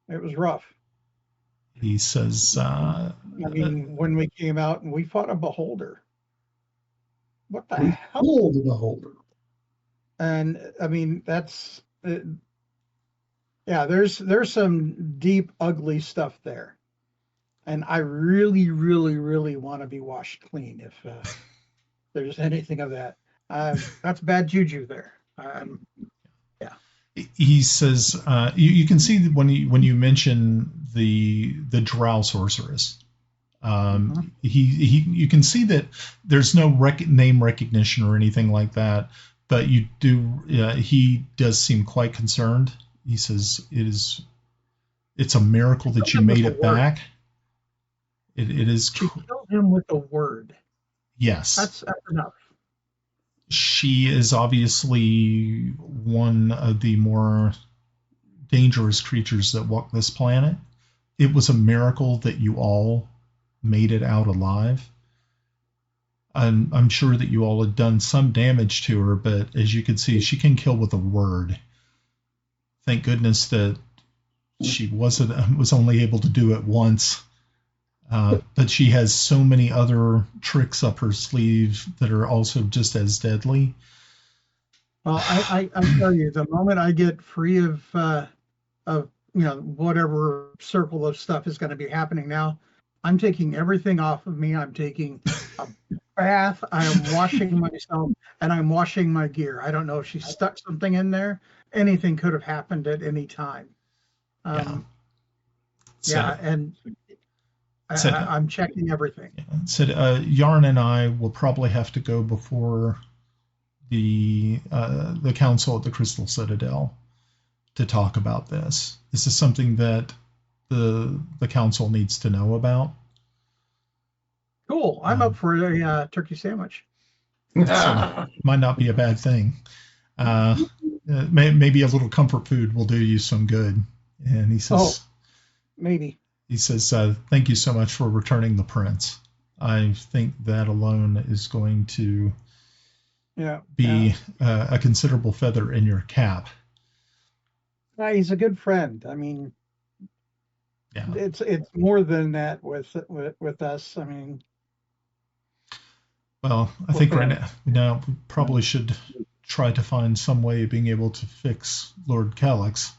it was rough. He says, I mean, when we came out and we fought a beholder. What the hell? The beholder. And I mean, that's there's some deep, ugly stuff there, and I really, really, really want to be washed clean if there's anything of that. That's bad juju there. He says, you can see that when you mention the drow sorceress, you can see that there's no name recognition or anything like that, but you do. He does seem quite concerned. He says it's a miracle that you made it back. It is. She killed him with a word. Yes, that's enough. She is obviously one of the more dangerous creatures that walk this planet. It was a miracle that you all made it out alive. I'm sure that you all had done some damage to her, but as you can see, she can kill with a word. Thank goodness that she was only able to do it once. But she has so many other tricks up her sleeve that are also just as deadly. Well, I tell you, the moment I get free of whatever circle of stuff is going to be happening now, I'm taking everything off of me. I'm taking a bath. I am washing myself, and I'm washing my gear. I don't know if she stuck something in there. Anything could have happened at any time. And I'm checking everything. Said Yarn and I will probably have to go before the council at the Crystal Citadel to talk about this. This is something that the council needs to know about. Cool. I'm up for a turkey sandwich. So might not be a bad thing. Maybe a little comfort food will do you some good. And he says, maybe. He says, thank you so much for returning the prince. I think that alone is going to be a considerable feather in your cap. He's a good friend. I mean, it's more than that with us. I mean, well, I think right now we probably should try to find some way of being able to fix Lord Kelex.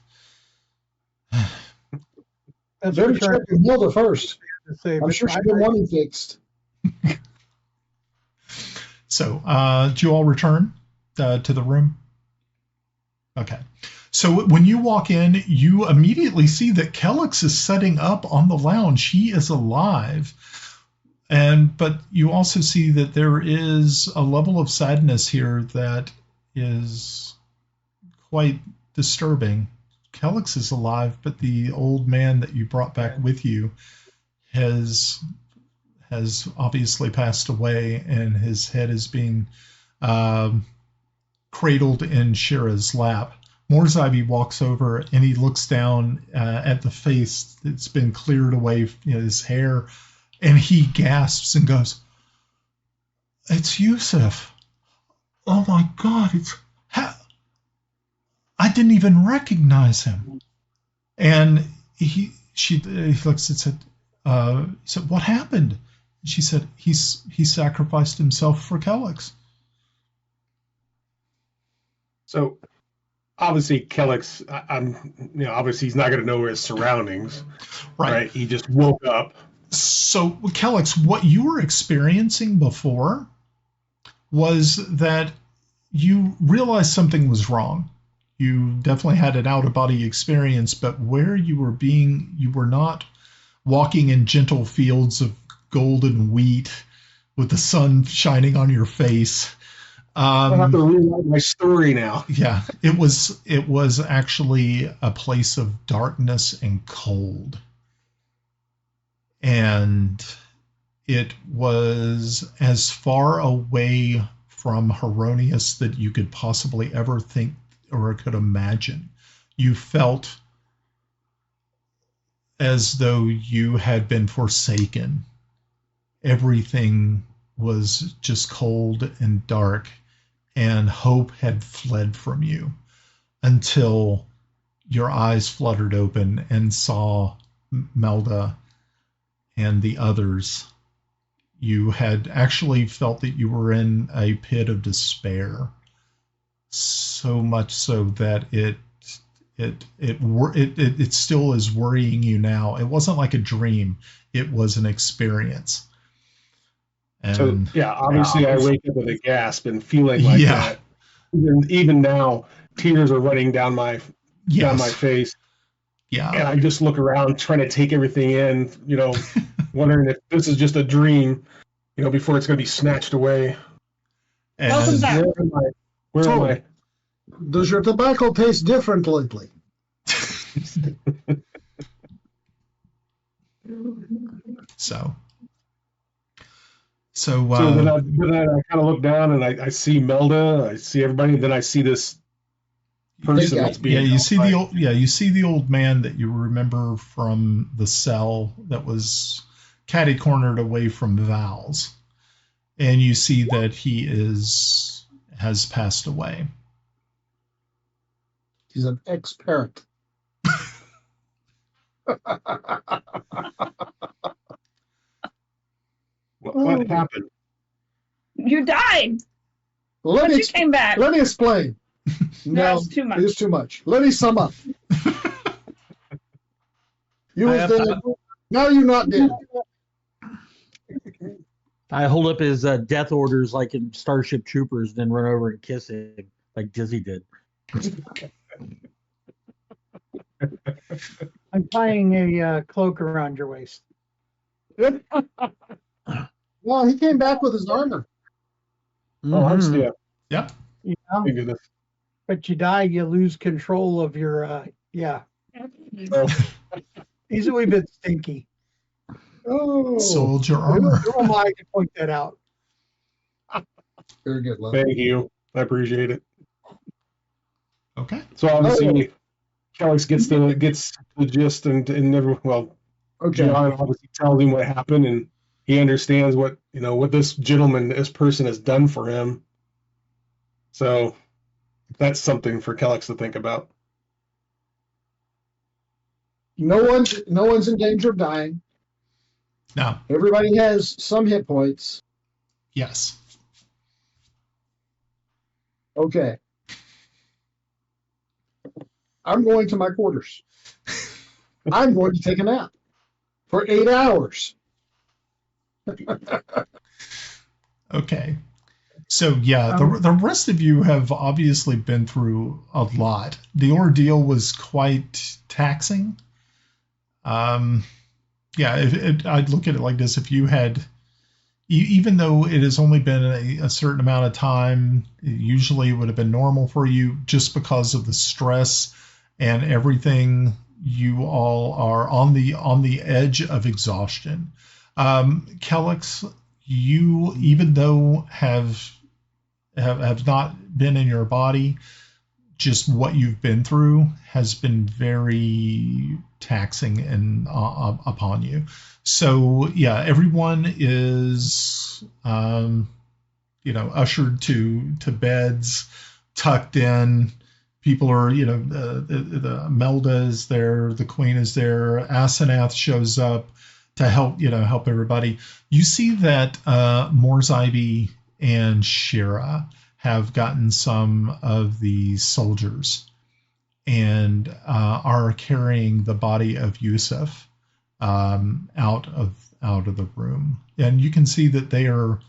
Better check your mother first. I'm sure she didn't want him fixed. So, do you all return to the room? Okay. So when you walk in, you immediately see that Kelex is setting up on the lounge. He is alive. But you also see that there is a level of sadness here that is quite disturbing. Kelex is alive, but the old man that you brought back with you has has obviously passed away, and his head is being cradled in Shira's lap. Morzaibi walks over and he looks down at the face that's been cleared away, his hair, and he gasps and goes, "It's Yusuf. Oh my God, I didn't even recognize him." And he looks and said, he said, "What happened?" And she said, he sacrificed himself for Kelex. So obviously Kelex, obviously he's not going to know his surroundings, right? He just woke up. So Kelex, what you were experiencing before was that you realized something was wrong. You definitely had an out-of-body experience, but where you were not walking in gentle fields of golden wheat with the sun shining on your face. I have to rewrite my story now. Yeah, it was actually a place of darkness and cold. And it was as far away from Heironious that you could possibly ever think or could imagine. You felt as though you had been forsaken. Everything was just cold and dark, and hope had fled from you until your eyes fluttered open and saw Melda and the others. You had actually felt that you were in a pit of despair, so much so that it still is worrying you now. It wasn't like a dream; it was an experience. And, so yeah, obviously I wake up with a gasp and feeling like that. Even now, tears are running down my face. Yeah, and I just look around trying to take everything in, wondering if this is just a dream, before it's going to be snatched away. And where am I? Does your tobacco taste different lately? So then I kind of look down and I see Melda, I see everybody, and then I see this person that's being you see the old man that you remember from the cell that was catty cornered away from Val's, and you see that he has passed away. He's an ex-parent. What happened? You died. But you came back. Let me explain. No, it's too much. It's too much. Let me sum up. You was dead. Now you're not dead. I hold up his death orders like in Starship Troopers, then run over and kiss him like Dizzy did. I'm tying a cloak around your waist. Well, he came back with his armor. Oh, I'm still. Yep. Yeah. But you die, you lose control of your. He's a wee bit stinky. Oh, sold your armor. Who am I to point that out? Very good, love. Thank you. I appreciate it. Okay. So obviously, Kelex gets the gist, and everyone. Well, John obviously tells him what happened, and he understands what this person has done for him. So that's something for Kelex to think about. No one's in danger of dying. No. Everybody has some hit points. Yes. Okay. I'm going to my quarters. I'm going to take a nap for 8 hours. Okay. So the rest of you have obviously been through a lot. The ordeal was quite taxing. I'd look at it like this: if you had, even though it has only been a certain amount of time, usually it would have been normal for you, just because of the stress and everything. You all are on the edge of exhaustion. Kelex, you, even though have not been in your body, just what you've been through has been very taxing and upon you. So yeah, everyone is ushered to beds, tucked in. People are, the Melda is there, the Queen is there, Asenath shows up to help everybody. You see that Morzivy and Shira have gotten some of the soldiers and are carrying the body of Yusuf out of the room, and you can see that they are.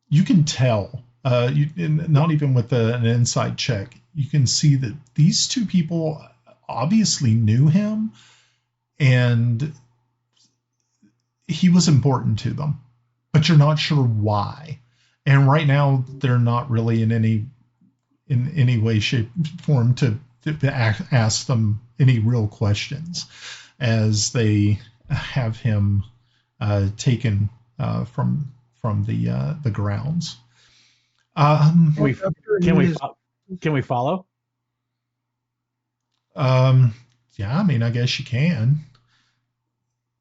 You can tell, not even with an inside check, you can see that these two people obviously knew him, and he was important to them, but you're not sure why. And right now, they're not really in any way, shape, form to ask them any real questions, as they have him taken from the grounds. Can we follow? Yeah, I mean, I guess you can,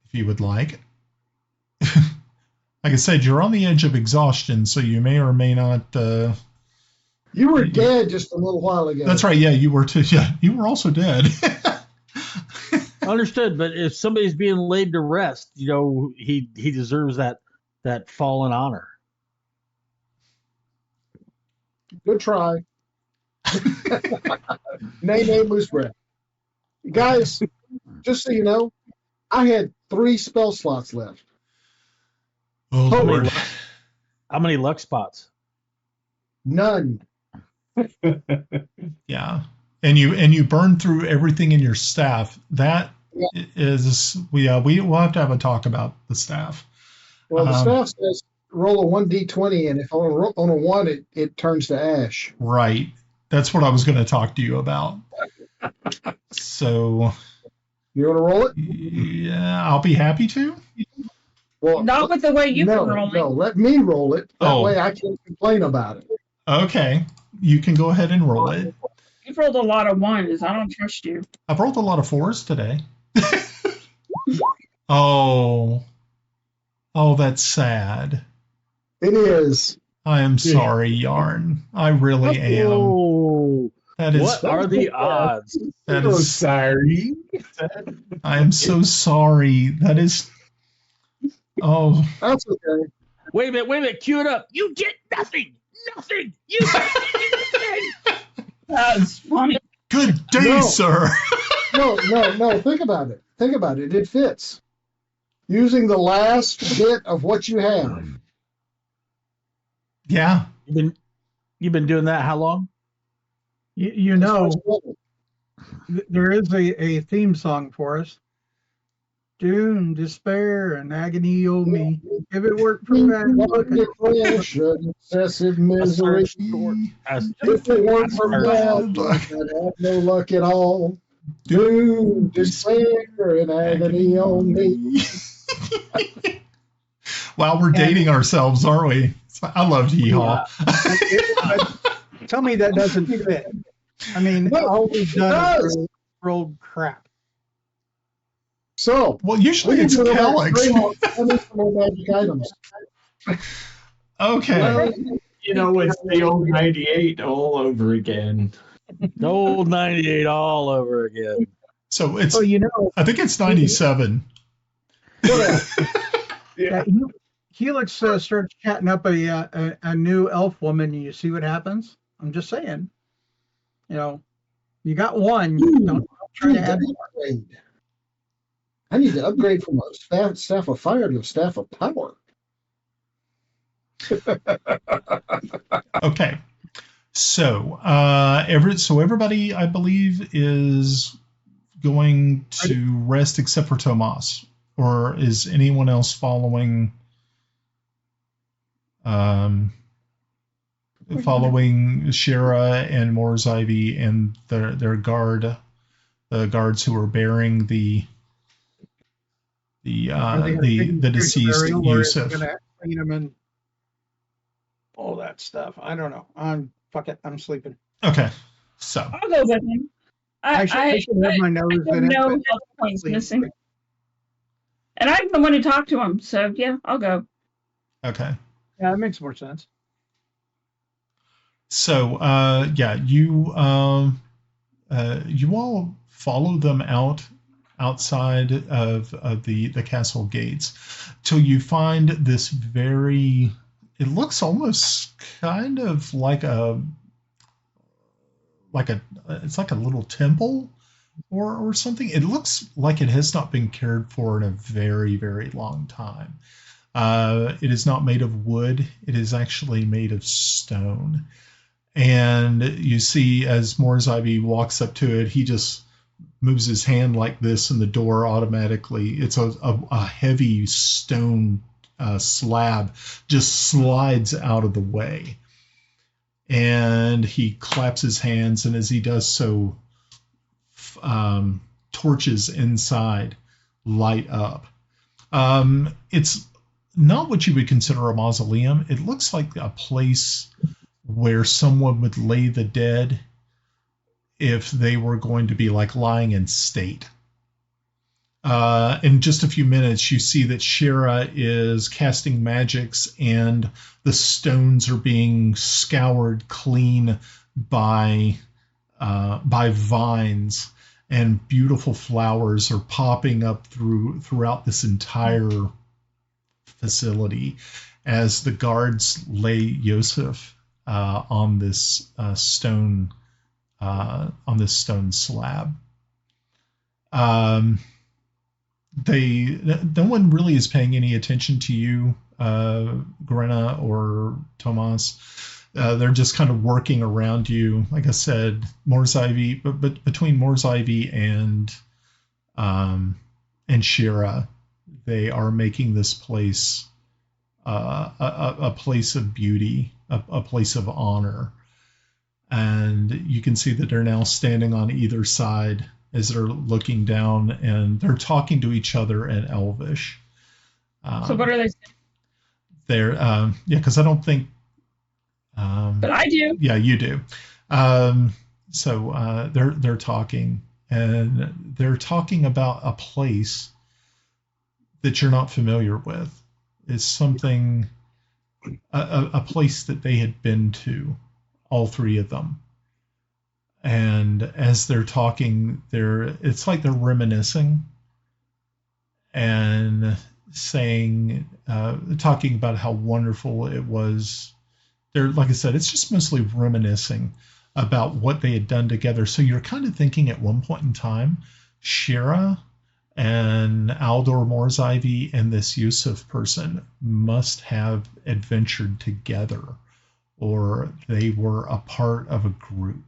if you would like. Like I said, you're on the edge of exhaustion, so you may or may not. You were dead just a little while ago. That's right. Yeah, you were too. Yeah, you were also dead. Understood. But if somebody's being laid to rest, he deserves that fallen honor. Good try. Nay, moose breath. Guys, just so you know, I had 3 spell slots left. Oh, Lord. How many luck spots? None. Yeah, and you burn through everything in your staff. That is, we'll have to have a talk about the staff. Well, the staff says roll a 1d20, and if on a 1, it turns to ash. Right. That's what I was going to talk to you about. So, you want to roll it? Yeah, I'll be happy to. Well, not with the way you can roll it. No, let me roll it. That way I can't complain about it. Okay. You can go ahead and roll it. You've rolled a lot of 1s. I don't trust you. I've rolled a lot of 4s today. Oh, that's sad. It is. I am sorry, Yarn. I really am. Oh, that is. What are the odds? That is sorry. I am so sorry. That is. Oh, that's okay. Wait a minute. Cue it up. You get nothing. You get nothing. That's funny. Good day, sir. No. Think about it. It fits. Using the last bit of what you have. Yeah. You've been doing that how long? There is a theme song for us. Doom, despair, and agony, oh me. If it weren't for bad luck, depression, excessive misery. If it weren't for bad luck, I'd have no luck at all. Doom, despair, and agony, oh me. Wow, we're dating ourselves, aren't we? I love Yeehaw. Tell me that doesn't fit. I mean, all we've done is rolled crap. So, well, usually it's Kelex. More magic items. Okay. Well, it's the old 98 all over again. The old 98 all over again. So it's. I think it's 97. Yeah. Helix starts chatting up a new elf woman, and you see what happens. I'm just saying. You got one. Don't try to add more. I need to upgrade from a staff of fire to a staff of power. Okay. So everybody, I believe, is going to rest except for Tomas. Or is anyone else following Shira and Morzivy and their guard, the guards who are bearing the the deceased Yusuf. Clean them and all that stuff. I don't know. Fuck it. I'm sleeping. Okay, so I'll go with him. I should have my nose in it. No health points missing. And I'm the one who talked to him, so yeah, I'll go. Okay. Yeah, that makes more sense. So, you all follow them outside of the castle gates till you find this very. It looks almost kind of it's like a little temple or something. It looks like it has not been cared for in a very, very long time. It is not made of wood. It is actually made of stone. And you see as Morzaibi walks up to it, he just moves his hand like this and the door automatically, it's a heavy stone slab just slides out of the way. And he claps his hands, and as he does so, torches inside light up. It's not what you would consider a mausoleum. It looks like a place where someone would lay the dead if they were going to be like lying in state. In just a few minutes, you see that Shira is casting magics, and the stones are being scoured clean by vines, and beautiful flowers are popping up throughout this entire facility as the guards lay Yusuf on this stone slab. No one really is paying any attention to you, Grenna or Tomas. They're just kind of working around you. Like I said, Morzaibi, but between Morzaibi and Shira, they are making this place a place of beauty, a place of honor. And you can see that they're now standing on either side as they're looking down, and they're talking to each other in Elvish. So what are they saying? They're because I don't think. But I do. Yeah, you do. So they're talking, and they're talking about a place that you're not familiar with. It's something, a place that they had been to, all three of them. And as they're talking, it's like they're reminiscing and saying, talking about how wonderful it was. They're, like I said, it's just mostly reminiscing about what they had done together. So you're kind of thinking at one point in time, Shira and Aldor Morzaibi and this Yusuf person must have adventured together, or they were a part of a group.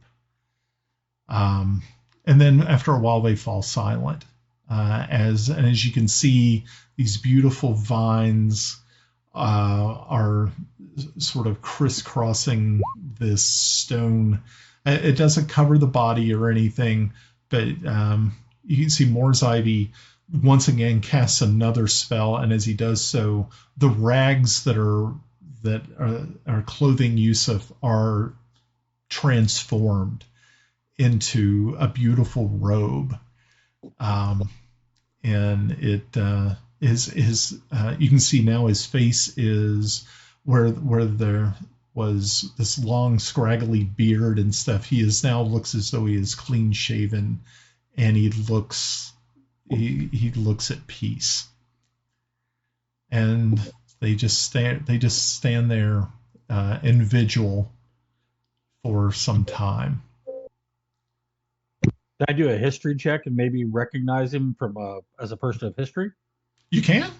And then after a while, they fall silent. As you can see, these beautiful vines are sort of crisscrossing this stone. It doesn't cover the body or anything, but you can see Morzaibi once again casts another spell, and as he does so, the rags that are clothing Yusuf are transformed into a beautiful robe, and it is you can see now his face is where there was this long scraggly beard and stuff. He looks as though he is clean shaven, and he looks at peace. And they just stand there in vigil for some time. Can I do a history check and maybe recognize him from as a person of history? You can.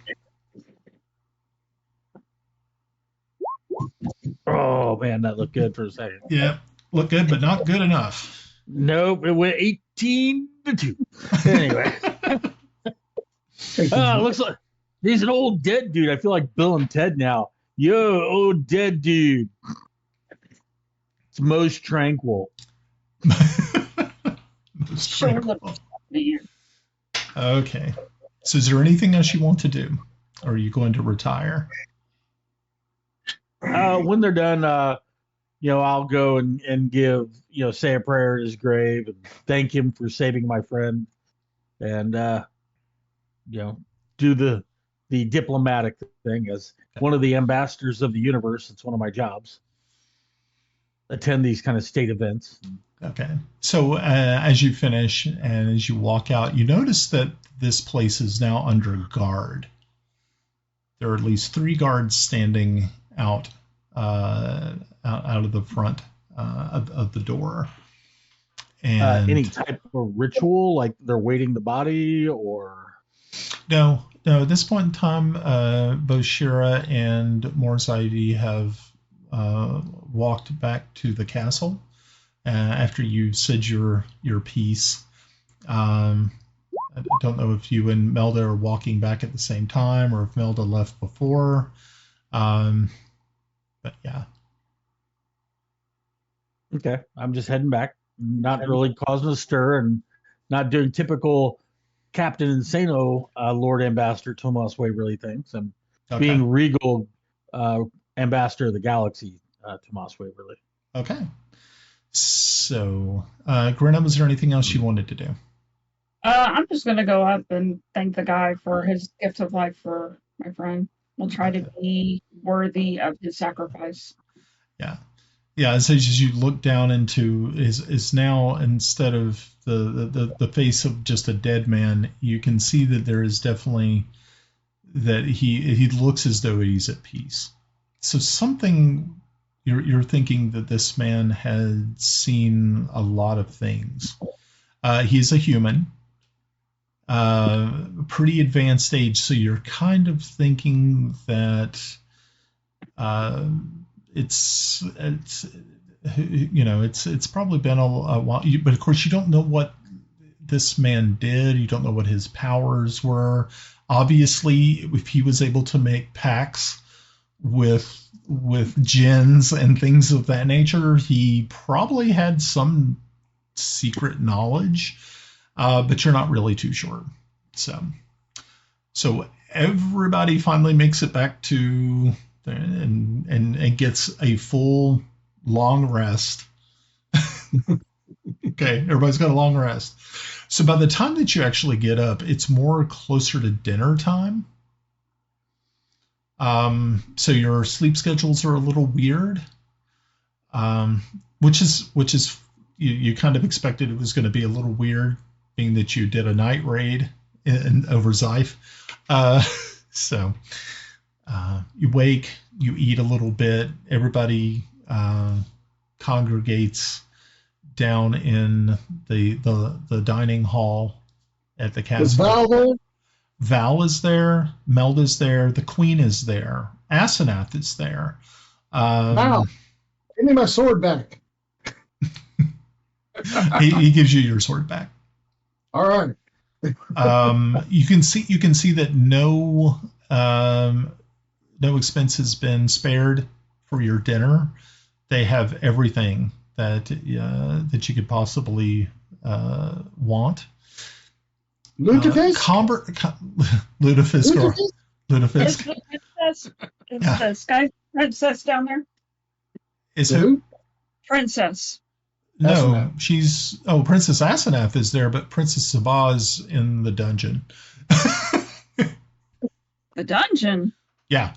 Oh man, that looked good for a second. Yeah, looked good, but not good enough. Nope, it went 18-2. Anyway, looks like he's an old dead dude. I feel like Bill and Ted now. Yo, old dead dude. It's most tranquil. Most tranquil. Okay. So is there anything else you want to do? Or are you going to retire? When they're done, I'll go and give, say a prayer at his grave and thank him for saving my friend, and do the diplomatic thing as one of the ambassadors of the universe. It's one of my jobs. Attend these kind of state events. Okay. So as you finish and as you walk out, you notice that this place is now under guard. There are at least 3 guards standing out of the front of the door. And any type of ritual, like they're waiting the body, or no. At this point in time, both Shira and Morzaidi have walked back to the castle after you said your piece. I don't know if you and Melda are walking back at the same time or if Melda left before. But yeah. Okay, I'm just heading back, not really causing a stir and not doing typical Captain Insano, Lord Ambassador Tomas Waverly things. I'm being regal Ambassador of the Galaxy, Tomas Waverly. Okay. So, Grenna, was there anything else you wanted to do? I'm just going to go up and thank the guy for his gift of life for my friend. We'll try to be worthy of his sacrifice. Yeah. Yeah, as you look down into is now, instead of the face of just a dead man, you can see that there is definitely that he looks as though he's at peace. So something you're thinking that this man had seen a lot of things. He's a human, pretty advanced age, so you're kind of thinking that it's probably been a while, but of course you don't know what this man did. You don't know what his powers were. Obviously, if he was able to make pacts with jinns and things of that nature, he probably had some secret knowledge, but you're not really too sure. So everybody finally makes it back to and gets a full long rest. Okay, everybody's got a long rest. So by the time that you actually get up, it's more closer to dinner time. So your sleep schedules are a little weird, which is you kind of expected it was going to be a little weird, being that you did a night raid over Zeif. So you wake, you eat a little bit. Everybody congregates down in the dining hall at the castle. Is Val there? Val is there. Melda's there. The Queen is there. Asenath is there. Val, give me my sword back. he gives you your sword back. All right. You can see that no expense has been spared for your dinner. They have everything that you could possibly want. Lutefisk? Lutefisk. Is the princess, the Sky Princess down there? Is who? Princess. No, she's Princess Asenath is there, but Princess Sabah is in the dungeon. The dungeon? Yeah.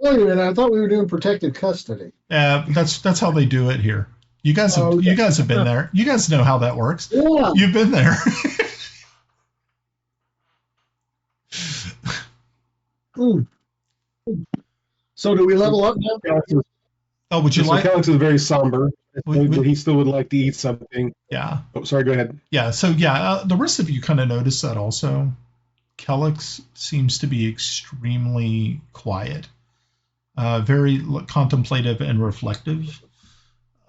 Wait a minute, I thought we were doing protected custody. That's how they do it here. You guys have been there. You guys know how that works. Yeah. You've been there. So do we level up now? Oh, would you like? Kelex is very somber, but he still would like to eat something. Yeah. Oh, sorry. Go ahead. Yeah. So the rest of you kind of notice that also. Kelex seems to be extremely quiet, very contemplative and reflective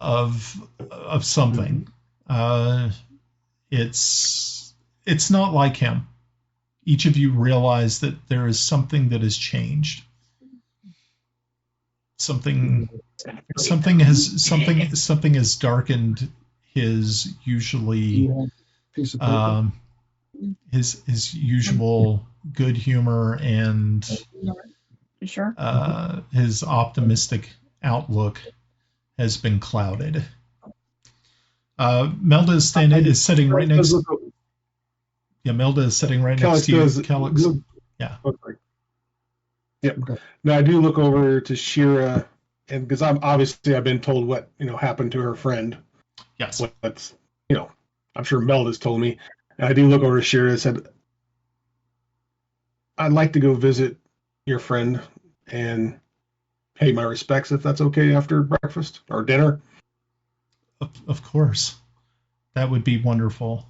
of something. It's not like him. Each of you realize that there is something that has changed. Something has darkened his usually his usual good humor and sure. His optimistic outlook has been clouded. Melda is sitting right next. Yeah, Melda is sitting right next to you, Kelex. Yeah. Okay. Yep. Okay. Now I do look over to Shira, and because I've been told what happened to her friend. Yes. What's I'm sure Melda's told me. And I do look over to Shira and said, I'd like to go visit your friend and pay my respects if that's okay after breakfast or dinner. Of course. That would be wonderful.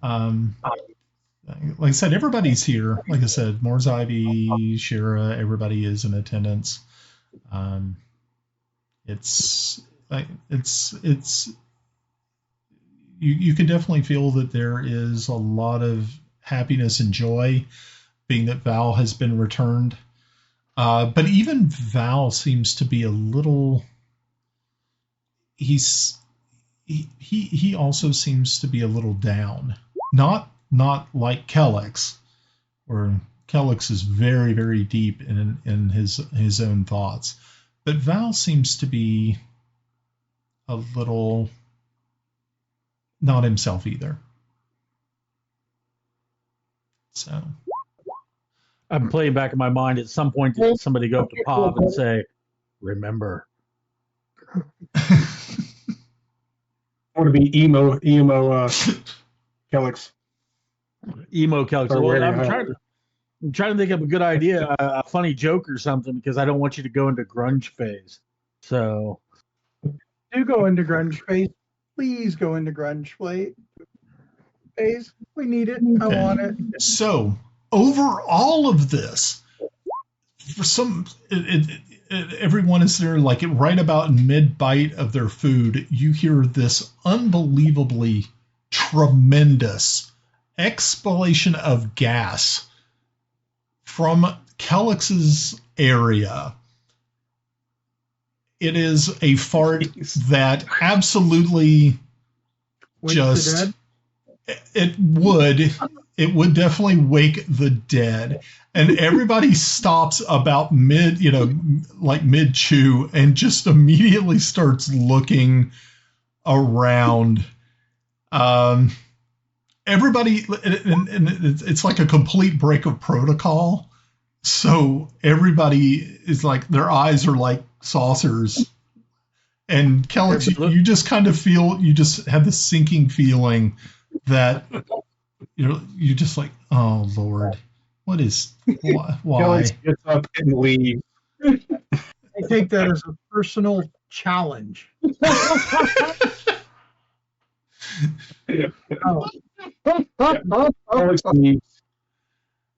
Like I said, everybody's here. Like I said, Morzivy, Shira, everybody is in attendance. You can definitely feel that there is a lot of happiness and joy, being that Val has been returned. But even Val seems to be a little. He also seems to be a little down. Not like Kelex, where Kelex is very, very deep in his own thoughts. But Val seems to be a little not himself either. So I'm playing back in my mind. At some point, did somebody go up to Pop and say, "Remember"? I want to be emo Kelex. Emo Kelex. Well, I'm trying to think of a good idea, a funny joke or something, because I don't want you to go into grunge phase. So, do go into grunge phase. Please go into grunge phase. We need it. Okay. I want it. So, over all of this, for some, everyone is there like right about mid-bite of their food. You hear this unbelievably tremendous exhalation of gas from Kelex's area. It is a fart that absolutely just it would definitely wake the dead. And everybody stops about mid chew and just immediately starts looking around. Everybody, and it's like a complete break of protocol. So everybody is like, their eyes are like saucers. And Kelex, you just kind of feel, you just have this sinking feeling that, you're just like, oh Lord, why? Kelex gets up and leaves. I take that as a personal challenge. Kelex leaves.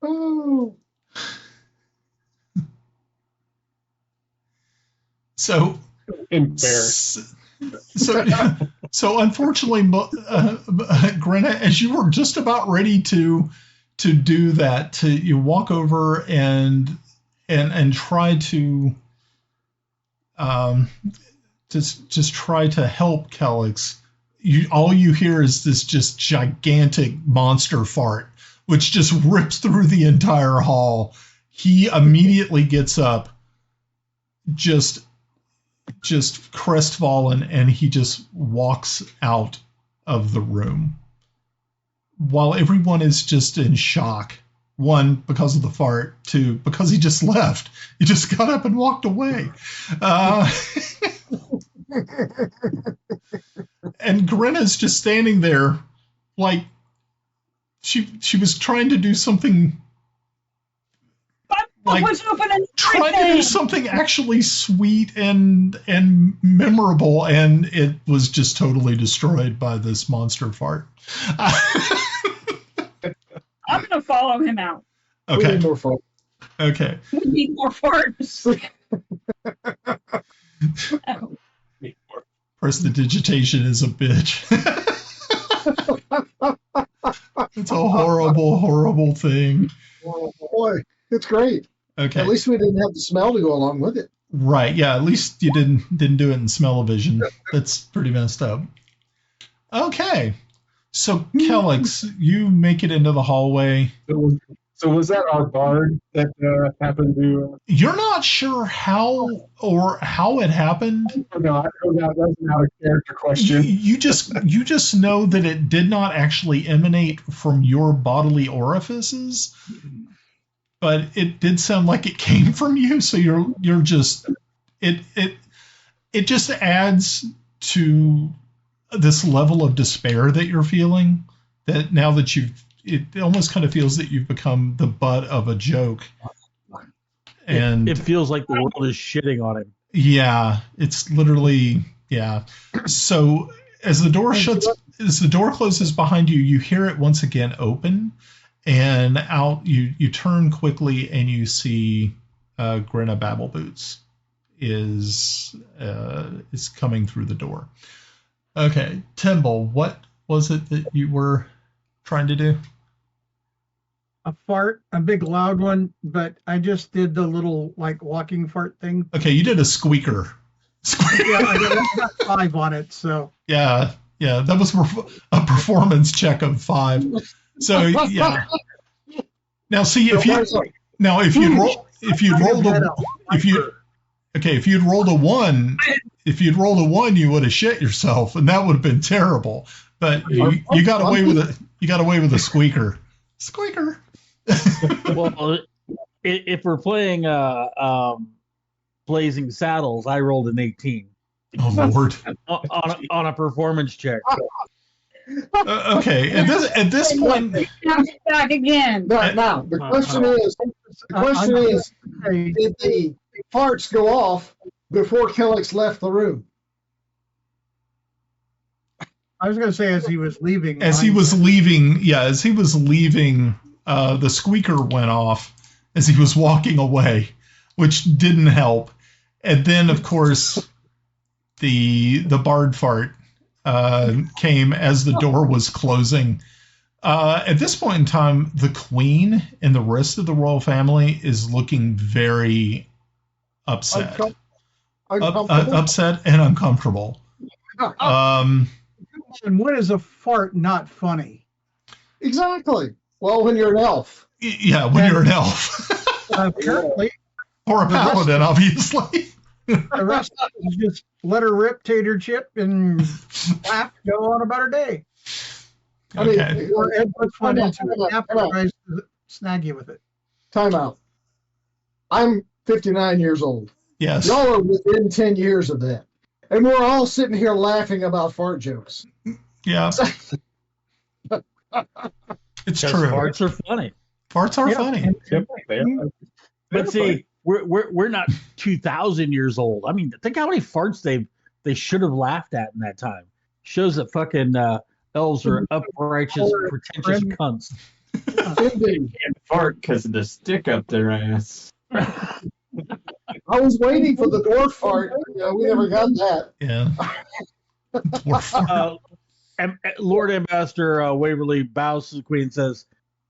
Oh. So embarrassed. So unfortunately, Grenna, as you were just about ready to do that, you walk over and try to just try to help Kelex. All you hear is this just gigantic monster fart, which just rips through the entire hall. He immediately gets up, just crestfallen, and he just walks out of the room while everyone is just in shock. One, because of the fart. Two, because he just left. He just got up and walked away. And Grenna's just standing there like she was trying to do something, like trying to do something actually sweet and memorable, and it was just totally destroyed by this monster fart. I'm going to follow him out. Okay. We need more farts. Okay. We need more farts. Prestidigitation is a bitch. It's a horrible, horrible thing. Oh, boy, it's great. Okay. At least we didn't have the smell to go along with it. Right. Yeah. At least you didn't do it in smell-o-vision. That's pretty messed up. Okay. So Kelex, you make it into the hallway. So was that our bard that happened to? You're not sure how it happened. No, that's not a character question. You just know that it did not actually emanate from your bodily orifices, but it did sound like it came from you. So you're just it just adds to this level of despair that you're feeling. That now that it almost kind of feels that you've become the butt of a joke. And it feels like the world is shitting on him. Yeah, it's literally, yeah. So as the door closes behind you, you hear it once again open, and out you turn quickly and you see Grenna Babbleboots is coming through the door. Okay, Timble, what was it that you were trying to do? A fart, a big loud one, but I just did the little like walking fart thing. Okay, you did a squeaker. Yeah, I got 5 on it, so. Yeah, that was a performance check of 5. So yeah. Now see if you'd rolled a 1, you would have shit yourself, and that would have been terrible. But you got away with it. You got away with a squeaker. Squeaker. Well, if we're playing Blazing Saddles, I rolled an 18. Oh Lord! on a performance check. Okay, at this point, back again. Now the question is, did the farts go off before Kelex left the room? I was going to say as he was leaving. the squeaker went off as he was walking away, which didn't help. And then, of course, the bard fart came as the door was closing. At this point in time, the queen and the rest of the royal family is looking very upset. Upset and uncomfortable. And what is a fart not funny? Exactly. Well, when you're an elf. Yeah, when you're an elf. Apparently. Or a paladin, obviously. The rest is just let her rip, tater chip, and laugh, go on about her day. Okay. I mean, or Ed puts one into an apple, tries to snag you with it. Time out. I'm 59 years old. Yes. Y'all are within 10 years of that. And we're all sitting here laughing about fart jokes. Yeah. It's true. Farts are funny. Farts are funny. But see, we're not 2,000 years old. I mean, think how many farts they should have laughed at in that time. Shows that fucking elves are uprighteous, pretentious cunts. They can't fart because of the stick up their ass. I was waiting for the dwarf fart. We never got that. Yeah. Dwarf fart. Lord Ambassador Waverly bows to the Queen and says,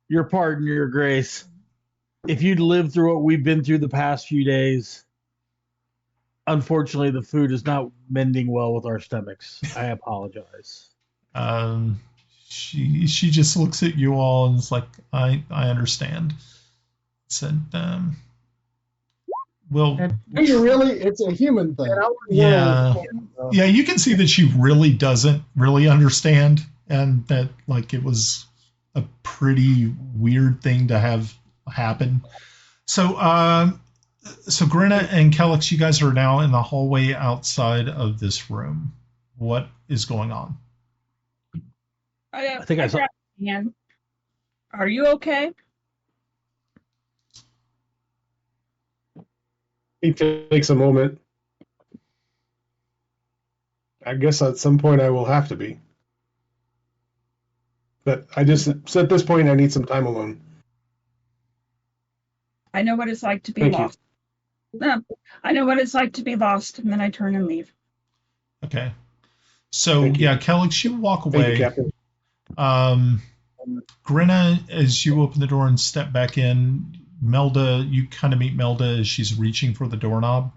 "Your pardon, your grace. If you'd lived through what we've been through the past few days, unfortunately, the food is not mending well with our stomachs. I apologize." She just looks at you all and is like, I understand. Said, well, it's a human thing. Yeah. Yeah, you can see that she really doesn't really understand, and that like it was a pretty weird thing to have happen. So Grenna and Kelex, you guys are now in the hallway outside of this room. What is going on? I think I saw. Are you okay? It takes a moment. I guess at some point I will have to be. But at this point, I need some time alone. I know what it's like to be lost. I know what it's like to be lost, and then I turn and leave. Okay. So, yeah, Kelex, you walk away. Thank you, Captain. Grenna, as you open the door and step back in, Melda, you kind of meet Melda as she's reaching for the doorknob.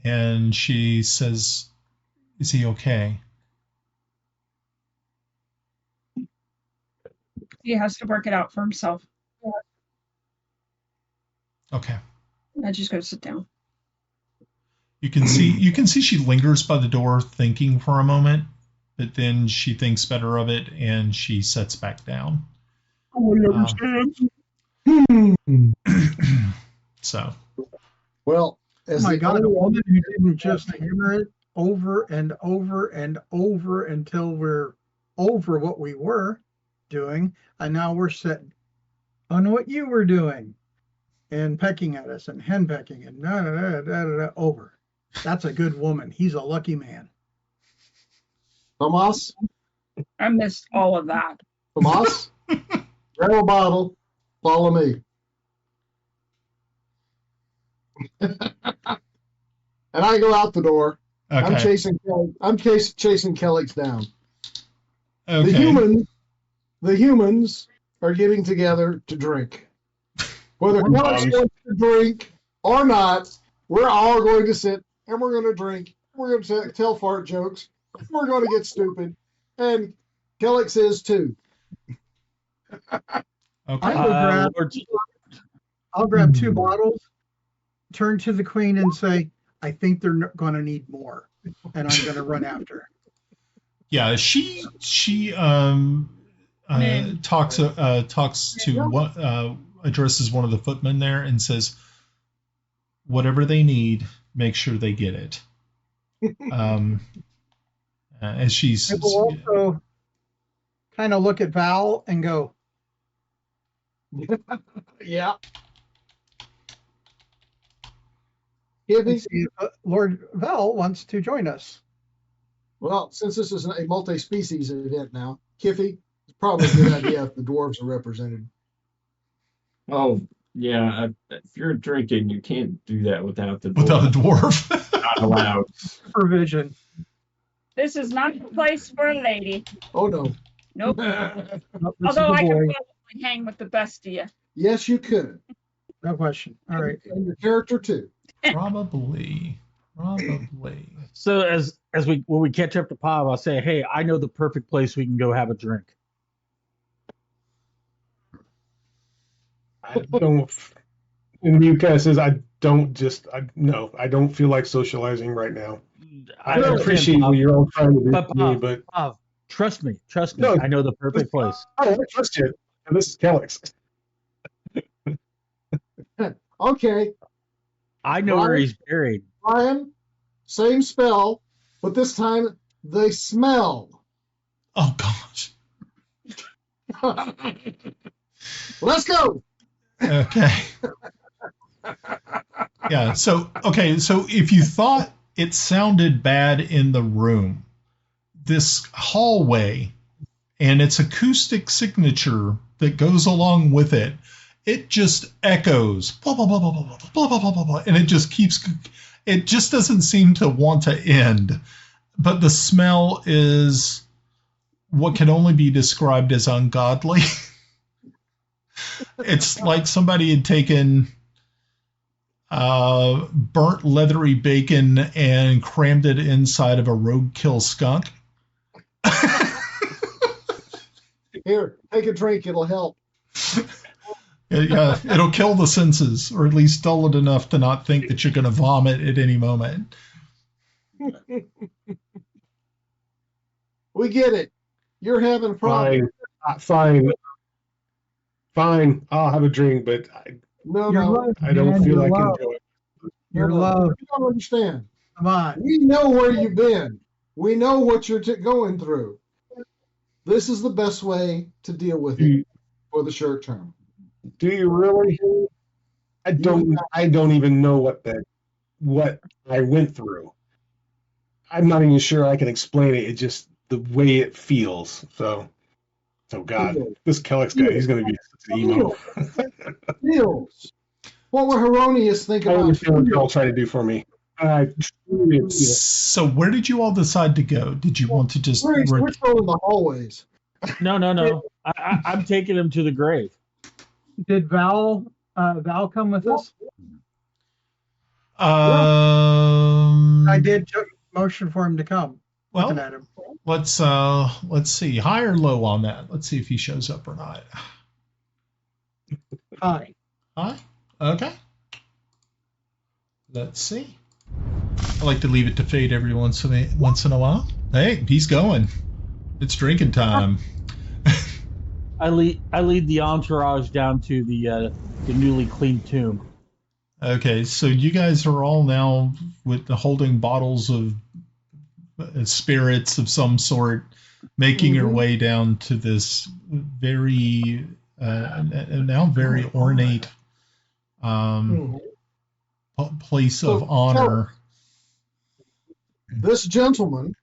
And she says, "Is he okay?" He has to work it out for himself. Okay. I just go sit down. You can see she lingers by the door thinking for a moment, but then she thinks better of it and she sets back down. I understand. So. Well, oh my God, a woman who didn't just hammer it over and over and over until we're over what we were doing, and now we're sitting on what you were doing and pecking at us and henpecking and over. That's a good woman. He's a lucky man. Tomas? I missed all of that. Tomas? Grab a bottle. Follow me. And I go out the door. Okay. I'm chasing Kelex down. Okay. The humans are getting together to drink. Whether Kelex wants to drink or not, we're all going to sit and we're going to drink. We're going to tell fart jokes. We're going to get stupid. And Kelex is too. Okay. I'll grab 2 bottles, turn to the queen and say, I think they're going to need more. And I'm going to run after. Yeah, she talks to addresses one of the footmen there and says, whatever they need, make sure they get it. As she's I will also kind of look at Val and go, yeah. Lord Val wants to join us. Well, since this is a multi-species event now, Kiffi, it's probably a good idea if the dwarves are represented. Oh, yeah. If you're drinking, you can't do that without the dwarf. Without a dwarf. Not allowed. Provision. This is not the place for a lady. Oh, no. Nope. Although I can probably hang with the best of you. Yes, you could. No question. All right. And your character, too. Probably. So when we catch up to Pop, I'll say, hey, I know the perfect place we can go have a drink. I don't. And Yuka says, I don't feel like socializing right now. I appreciate what you're all trying to do for me, but Pop, trust me. No, I know the perfect place. I trust you. And this is Kelex. Okay. I know where he's buried. Brian, same spell, but this time they smell. Oh, gosh. Let's go. Okay. Yeah. So if you thought it sounded bad in the room, this hallway and its acoustic signature that goes along with it, it just echoes, blah, blah, blah, blah, blah, blah, blah, blah, blah, blah, and it just doesn't seem to want to end. But the smell is what can only be described as ungodly. It's like somebody had taken burnt leathery bacon and crammed it inside of a roadkill skunk. Here, take a drink. It'll help. Yeah, it'll kill the senses, or at least dull it enough to not think that you're going to vomit at any moment. We get it. You're having problems. Fine. I'll have a drink, but I don't feel like enjoying it. Your love. You don't understand. Come on. We know where you've been. We know what you're going through. This is the best way to deal with it for the short term. Do you really? I don't even know what I went through. I'm not even sure I can explain it. It's just the way it feels. So God, this Kelex guy, he's going to be such an emo. Feels. What would Heironious think about? I understand what you're all trying to do for me. So where did you all decide to go? Did you want to just... We're still in the hallways. No. I'm taking him to the grave. Did Val come with us? I did motion for him to come. Well, looking at him. Let's see. High or low on that? Let's see if he shows up or not. High. High? Okay. Let's see. I like to leave it to fate every once in a while. Hey, he's going. It's drinking time. I lead the entourage down to the newly cleaned tomb. Okay, so you guys are all now holding bottles of spirits of some sort, making your way down to this very now very ornate place of honor. This gentleman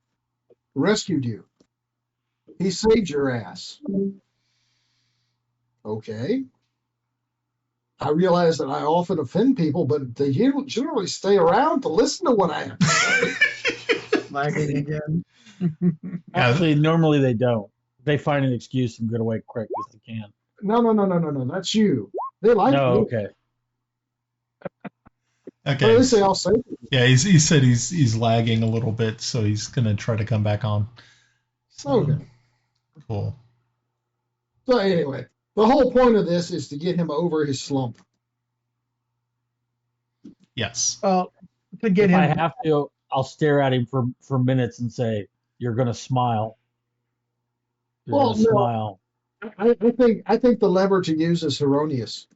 rescued you. He saved your ass. Okay. I realize that I often offend people, but they generally stay around to listen to what I have to say. Lagging again. Actually, normally they don't. They find an excuse and get away quick as they can. No. That's you. They like you. Okay. Okay. Well, they say I'll say it. Yeah, he said he's lagging a little bit, so he's gonna try to come back on. So, Okay. Cool. So anyway, the whole point of this is to get him over his slump. Yes. Well, to get If him. I have to, I'll stare at him for minutes and say, "You're gonna smile." Well, no. Smile. I think the lever to use is Heironious.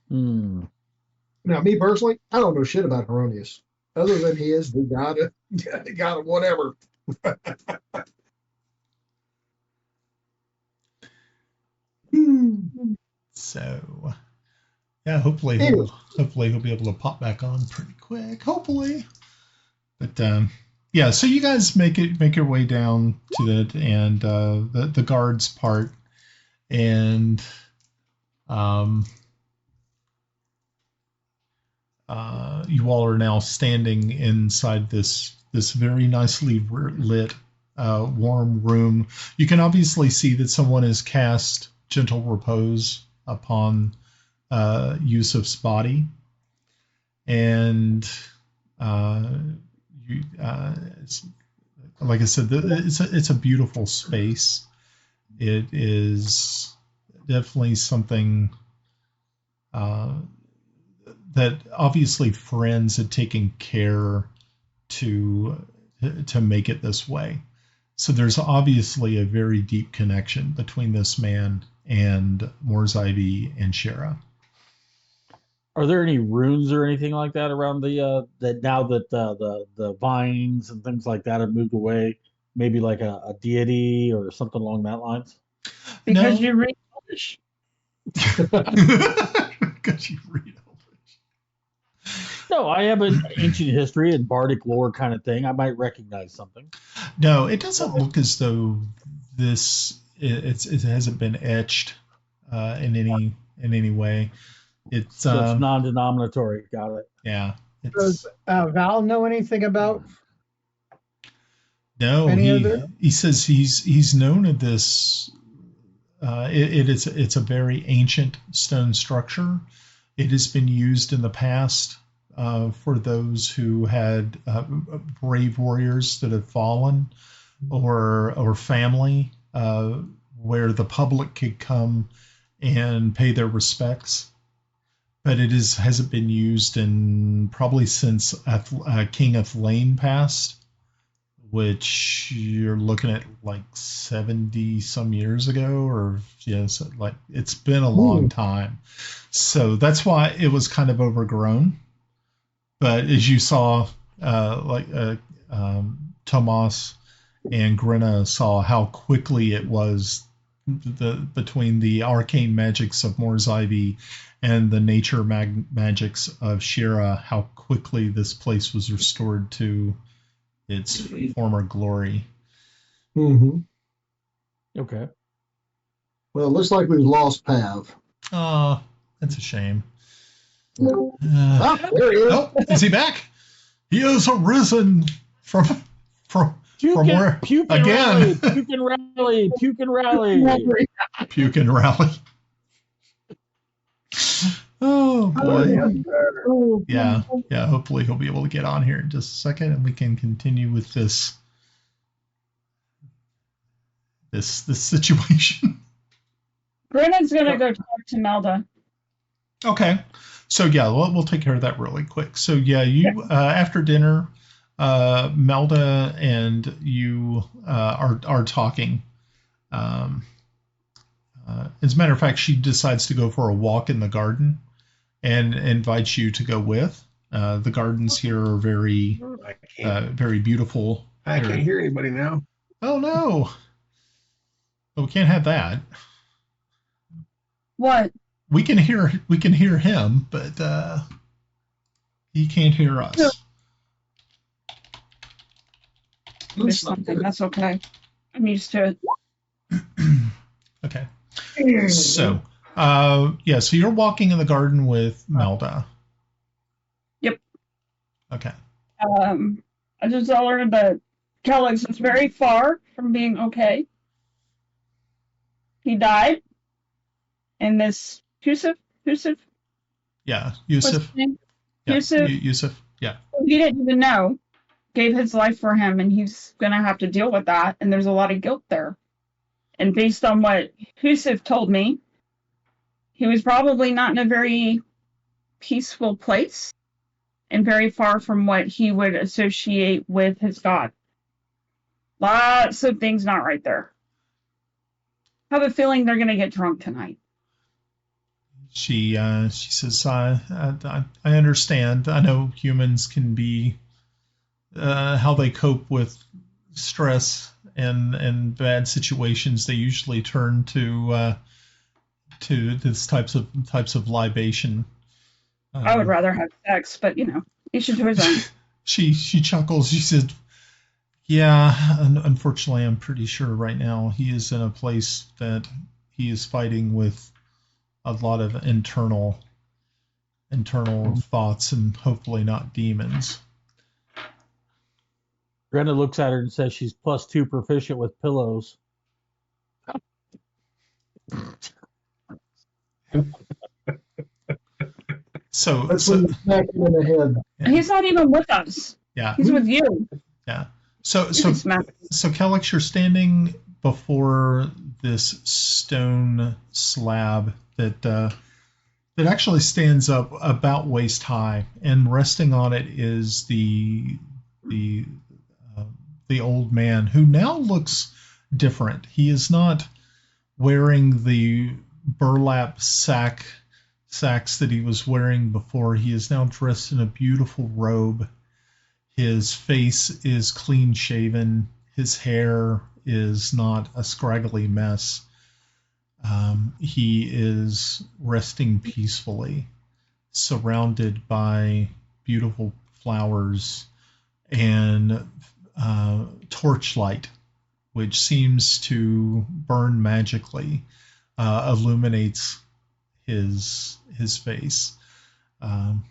Now, me personally, I don't know shit about Heironious, other than he is the god of whatever. So, yeah, hopefully he'll be able to pop back on pretty quick. Hopefully, but yeah. So you guys make your way down to it, and the guards part, and you all are now standing inside this very nicely lit, warm room. You can obviously see that someone has cast Gentle Repose upon Yusuf's body, and like I said, it's a beautiful space. It is definitely something that obviously friends had taken care to make it this way. So there's obviously a very deep connection between this man and Morzaivi and Shira. Are there any runes or anything like that around that now that the vines and things like that have moved away? Maybe like a deity or something along that lines? Because you read Elvish. Because you read Elvish. No, I have an ancient history and bardic lore kind of thing. I might recognize something. No, it doesn't look as though it hasn't been etched in any way. It's non-denominatory. Got it. Yeah. Does Val know anything about? No, he says he's known of this. It's a very ancient stone structure. It has been used in the past for those who had brave warriors that have fallen, or family, where the public could come and pay their respects. But it hasn't been used in probably since King Zelenen passed, which you're looking at like 70 some years ago, or yes, like it's been a long time. So that's why it was kind of overgrown. But as you saw, Tomas and Grenna saw how quickly it was between the arcane magics of Morzaivi and the nature magics of Shira, how quickly this place was restored to its former glory. Mm-hmm. Okay. Well, it looks like we've lost Pav. Oh, that's a shame. There he is. Oh, is he back? He has arisen from where? Puke and again. Rally, puke and rally, puke and rally. Puke and rally. Oh boy. Yeah. Hopefully he'll be able to get on here in just a second, and we can continue with this situation. Grenna's gonna go talk to Melda. Okay. So yeah, we'll take care of that really quick. So yeah, you after dinner, Melda and you are talking. As a matter of fact, she decides to go for a walk in the garden and invites you to go with. The gardens here are very beautiful. I can't hear anybody now. Oh no! Well, we can't have that. What? We can hear him, but he can't hear us. There's something. That's okay. I'm used to it. Okay. So, so you're walking in the garden with Melda. Yep. Okay. I just tell her that Kelex is very far from being okay. He died. And this Yusuf? Yeah, Yusuf. What's his name? Yeah, Yusuf. Yusuf. Yeah. He didn't even know. Gave his life for him, and he's going to have to deal with that. And there's a lot of guilt there. And based on what Yusuf told me, he was probably not in a very peaceful place and very far from what he would associate with his God. Lots of things not right there. I have a feeling they're going to get drunk tonight. She says, I understand. I know humans can be how they cope with stress and bad situations. They usually turn to this types of libation. I would rather have sex, but each to his own. She chuckles. She said, "Yeah, unfortunately, I'm pretty sure right now he is in a place that he is fighting with a lot of internal thoughts and hopefully not demons." Grenna looks at her and says she's +2 proficient with pillows. So that's when you smack him in the head. Yeah. He's not even with us. Yeah, he's with you. Yeah. So Kelex, you're standing before this stone slab that actually stands up about waist high, and resting on it is the old man, who now looks different. He is not wearing the burlap sacks that he was wearing before. He is now dressed in a beautiful robe. His face is clean shaven. His hair is not a scraggly mess. He is resting peacefully, surrounded by beautiful flowers and torchlight, which seems to burn magically, illuminates his face. And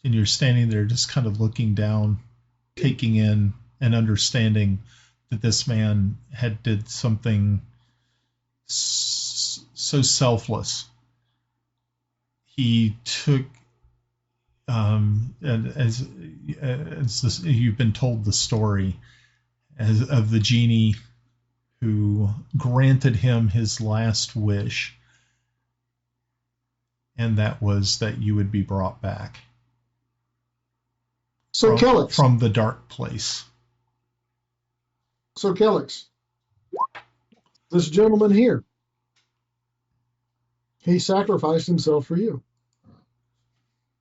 you're standing there just kind of looking down, taking in and understanding that this man did something so selfless. He took, and as you've been told the story of the genie who granted him his last wish, and that was that you would be brought back. So Kelex, from the dark place. So Kelex, this gentleman here, he sacrificed himself for you.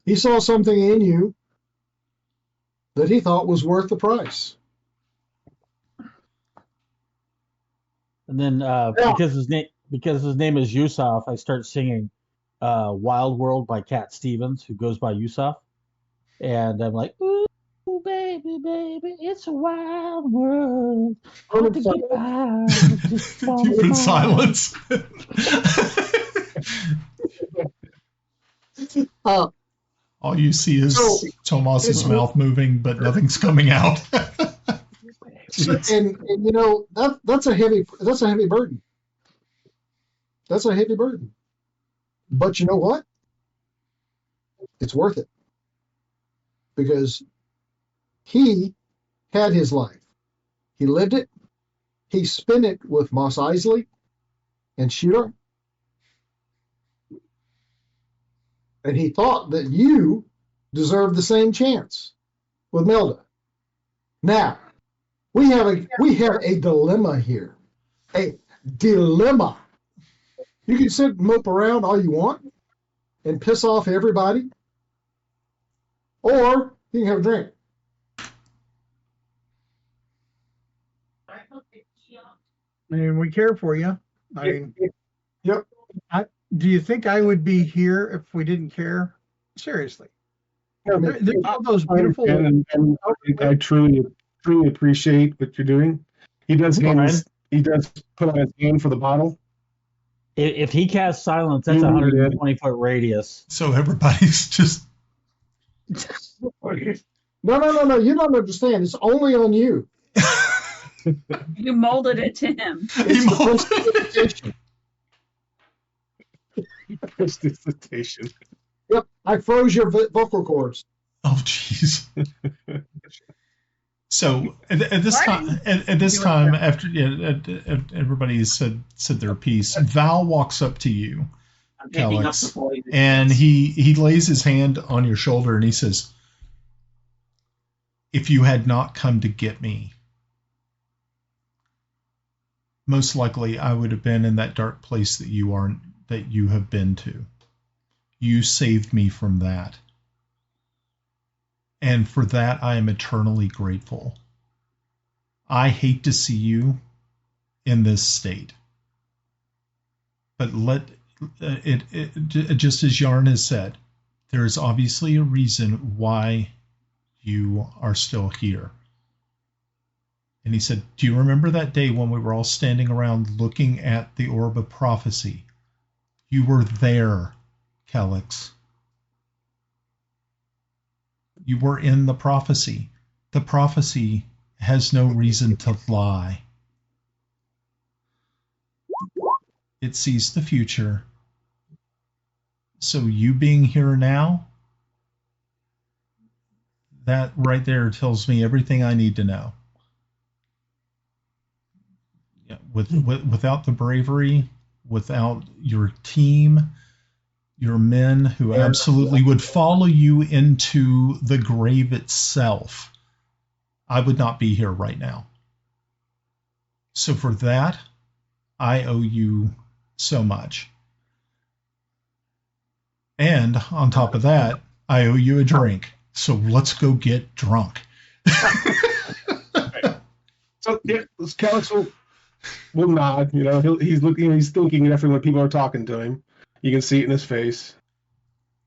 He saw something in you that he thought was worth the price. And then because his name is Yusuf, I start singing "Wild World" by Cat Stevens, who goes by Yusuf, and I'm like, "Ooh, baby, baby, it's a wild world." Deep in silence. All you see is Tomas's mouth moving, but nothing's coming out. and that's a heavy burden. That's a heavy burden. But you know what? It's worth it. Because he had his life. He lived it. He spent it with Mos Eisley and Shira. And he thought that you deserved the same chance with Melinda. Now, we have a dilemma here. A dilemma. You can sit and mope around all you want and piss off everybody, or you can have a drink. And we care for you. I mean, yep. Do you think I would be here if we didn't care? Seriously. There's all those beautiful. And I truly appreciate what you're doing. He does put on his hand for the bottle. If he casts silence, that's a 120-foot radius. So everybody's just. No. You don't understand. It's only on you. You molded it to him. Prestidigitation. Yep, I froze your vocal cords. Oh, jeez. So at this time, after everybody has said their piece, Val walks up to you, Kelex, and he lays his hand on your shoulder and he says, "If you had not come to get me, most likely I would have been in that dark place that you have been to. You saved me from that. And for that, I am eternally grateful. I hate to see you in this state. But just as Járn has said, there is obviously a reason why you are still here." And he said, "Do you remember that day when we were all standing around looking at the Orb of Prophecy? You were there, Kelex. You were in the prophecy. The prophecy has no reason to lie. It sees the future. So you being here now, that right there tells me everything I need to know. Yeah, without the bravery, without your team, your men who absolutely would follow you into the grave itself, I would not be here right now. So for that, I owe you so much. And on top of that, I owe you a drink. So let's go get drunk." So yeah, Kelex will nod. You know, he's looking, he's thinking definitely when people are talking to him. You can see it in his face.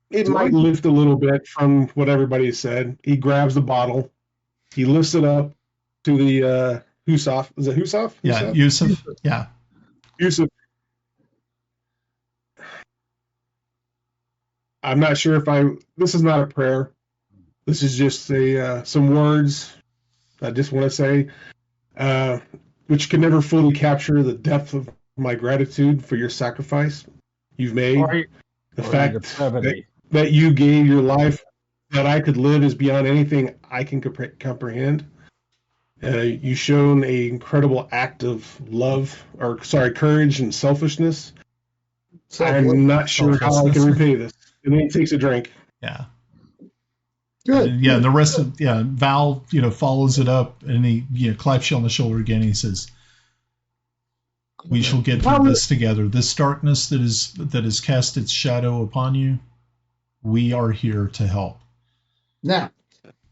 It might lift a little bit from what everybody said. He grabs the bottle. He lifts it up to the Husaf. Is it Husaf? Yeah, Yusuf. Yeah. Yusuf. I'm not sure if this is not a prayer. This is just some words I just want to say, which can never fully capture the depth of my gratitude for your sacrifice you've made. The fact that you gave your life that I could live is beyond anything I can comprehend. You've shown an incredible act of courage and selfishness. I'm not sure how I can repay this. And then he takes a drink. Yeah. Good. And the rest of Val, follows it up and he claps you on the shoulder again. And he says, "We shall get through this together. This darkness that has cast its shadow upon you, we are here to help." Now,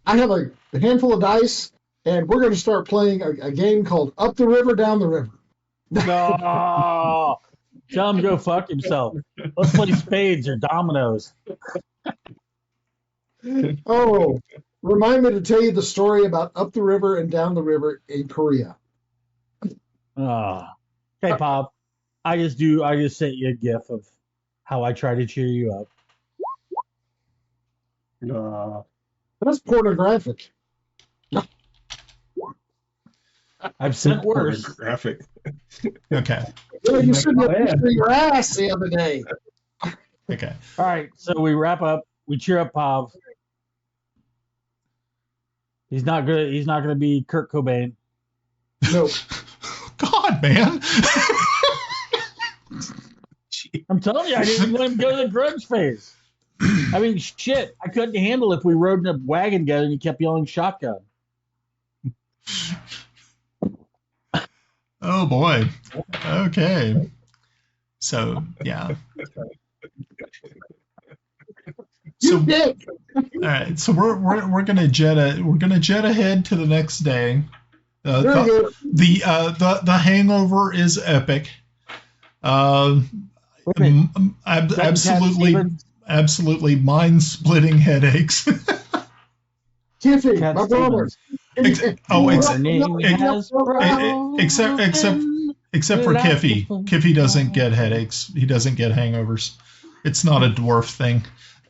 I have a handful of dice, and we're going to start playing a game called Up the River, Down the River. No, tell him to go fuck himself. Let's play spades or dominoes. Oh, remind me to tell you the story about Up the River and Down the River in Korea. Okay, Pop. I just sent you a gif of how I try to cheer you up. That's pornographic. I've sent worse. Pornographic. Okay. Yeah, you sent me a picture of your ass the other day. Okay. All right, so we wrap up. We cheer up Pav. He's not gonna be Kurt Cobain. No. God, man. I'm telling you, I didn't let him go to the grunge phase. I mean, shit, I couldn't handle if we rode in a wagon together and you kept yelling shotgun. Oh boy. Okay. So yeah. So, all right. So we're gonna jet ahead to the next day. The hangover is epic. Absolutely mind-splitting headaches. Kiffi, my brother. Except for Kiffi. Kiffi doesn't get headaches. He doesn't get hangovers. It's not a dwarf thing.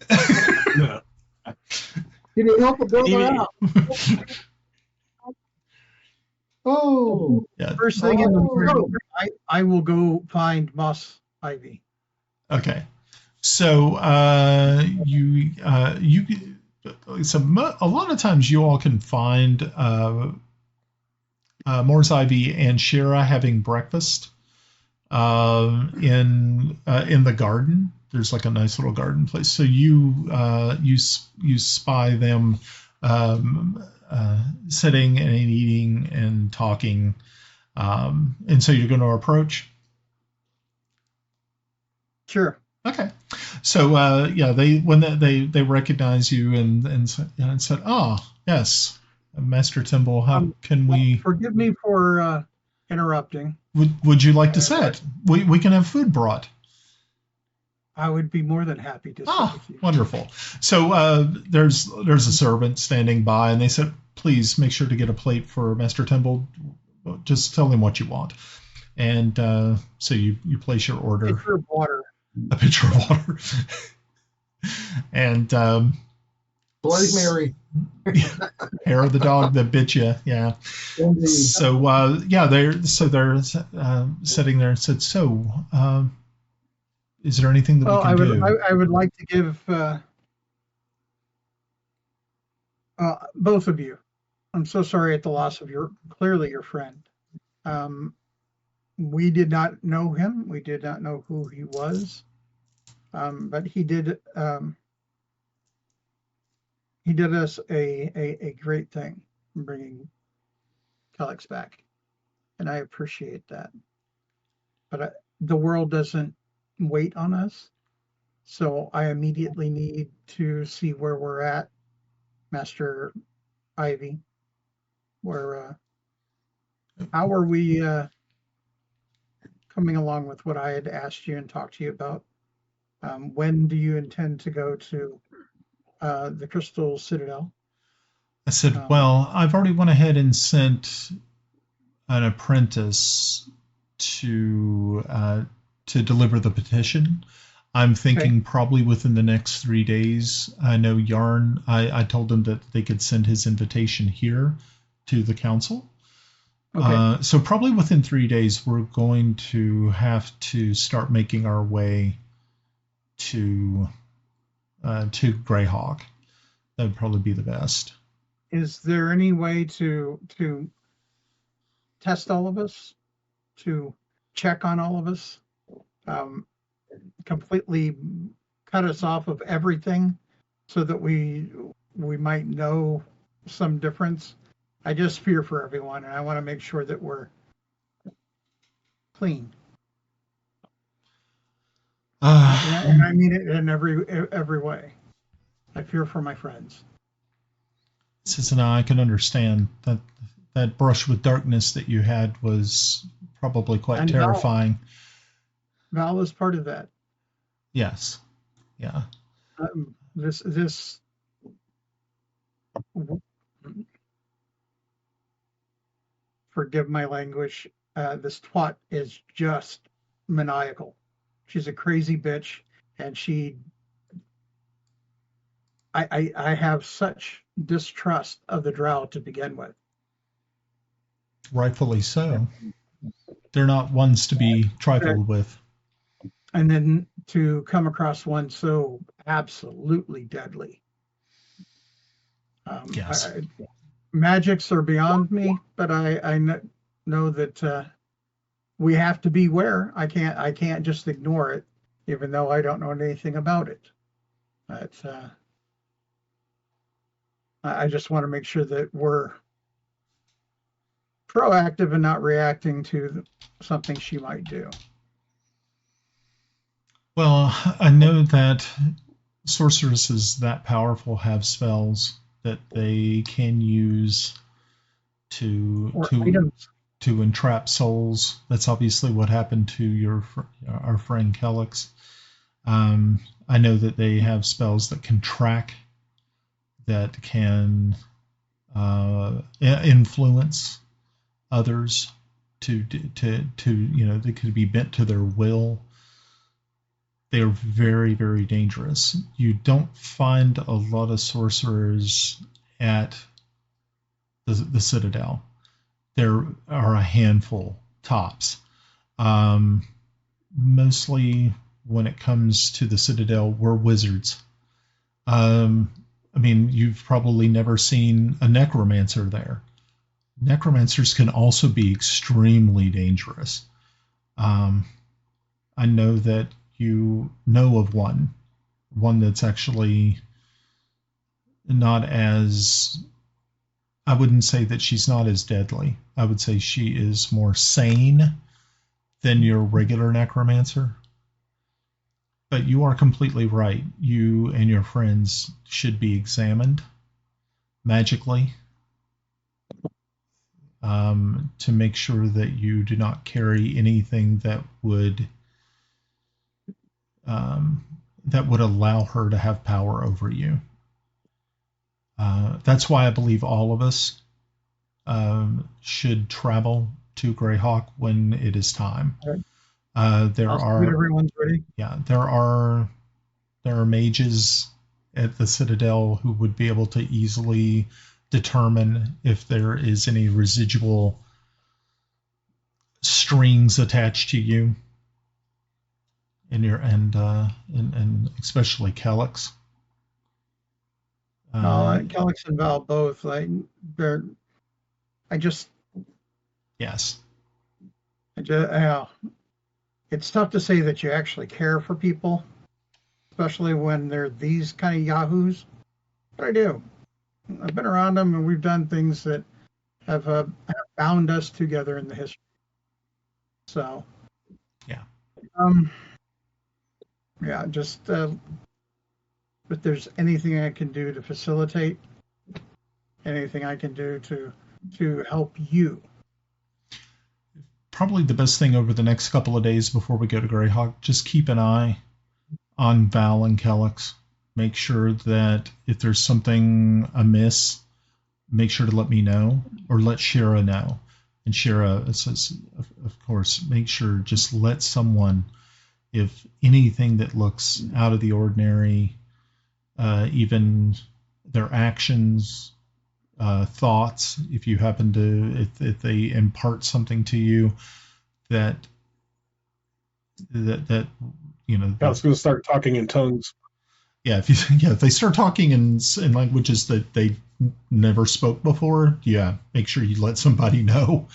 Can you help a brother out? Oh, yeah. First thing in the morning, I will go find Moss Ivy. Okay. So a lot of times you all can find Morse Ivy and Shira having breakfast in the garden. There's like a nice little garden place. So you spy them sitting and eating and talking, and so you're going to approach. Sure. Okay. So they recognize you and said, "Ah, yes, Master Timble. How can we?" Forgive me for interrupting. Would you like to sit? We can have food brought. I would be more than happy to sit with you. Wonderful. So there's a servant standing by, and they said, "Please make sure to get a plate for Master Timble. Just tell him what you want." And so you place your order. A pitcher of water. A pitcher of water. And Bloody Mary. Hair of the dog that bit you. Yeah. Indeed. So they're sitting there and said, "So, is there anything that we can do?" I would like to give both of you. I'm so sorry at the loss of your friend. We did not know him. We did not know who he was. But he did us a great thing in bringing Kelex back. And I appreciate that. But the world doesn't wait on us. So I immediately need to see where we're at, Master Ivy. How are we coming along with what I had asked you and talked to you about? When do you intend to go to the Crystal Citadel? I said, well, I've already went ahead and sent an apprentice to deliver the petition. I'm thinking probably within the next 3 days. I know Yarn, I told him that they could send his invitation here to the council. Okay. So probably within 3 days, we're going to have to start making our way to Greyhawk. That would probably be the best. Is there any way to test all of us, to check on all of us, completely cut us off of everything, so that we might know some difference? I just fear for everyone, and I want to make sure that we're clean. And I mean it in every way. I fear for my friends. Since now I can understand that brush with darkness that you had was probably quite terrifying. Val is part of that. Yes. Yeah. This forgive my language, this twat is just maniacal. She's a crazy bitch, and I have such distrust of the Drow to begin with. Rightfully so. They're not ones to be trifled with. And then to come across one so absolutely deadly. Yes. Magics are beyond me, but I know that we have to beware. I can't just ignore it, even though I don't know anything about it. But I just want to make sure that we're proactive and not reacting to something she might do. Well, I know that sorceresses that powerful have spells that they can use to entrap souls. That's obviously what happened to our friend Kelex. I know that they have spells that can track, that can influence others to they could be bent to their will. They are very, very dangerous. You don't find a lot of sorcerers at the Citadel. There are a handful, tops. Mostly when it comes to the Citadel, we're wizards. You've probably never seen a necromancer there. Necromancers can also be extremely dangerous. I know that you know of one that's actually not as, I wouldn't say that she's not as deadly. I would say she is more sane than your regular necromancer. But you are completely right. You and your friends should be examined magically to make sure that you do not carry anything that would allow her to have power over you. That's why I believe all of us should travel to Greyhawk when it is time. Everyone's ready. Yeah, there are mages at the Citadel who would be able to easily determine if there is any residual strings attached to you, and especially Kelex. Kelex and Val both. Yes. It's tough to say that you actually care for people, especially when they're these kind of yahoos. But I do. I've been around them, and we've done things that have bound us together in the history. So, yeah. Just if there's anything I can do to facilitate, anything I can do to help you. Probably the best thing over the next couple of days before we go to Greyhawk, just keep an eye on Val and Kelex. Make sure that if there's something amiss, make sure to let me know or let Shira know. And Shira says, of course, make sure just let someone, if anything that looks out of the ordinary, even their actions, thoughts, if you happen to, if they impart something to you that I was going to start talking in tongues. Yeah, if they start talking in languages that they never spoke before, make sure you let somebody know.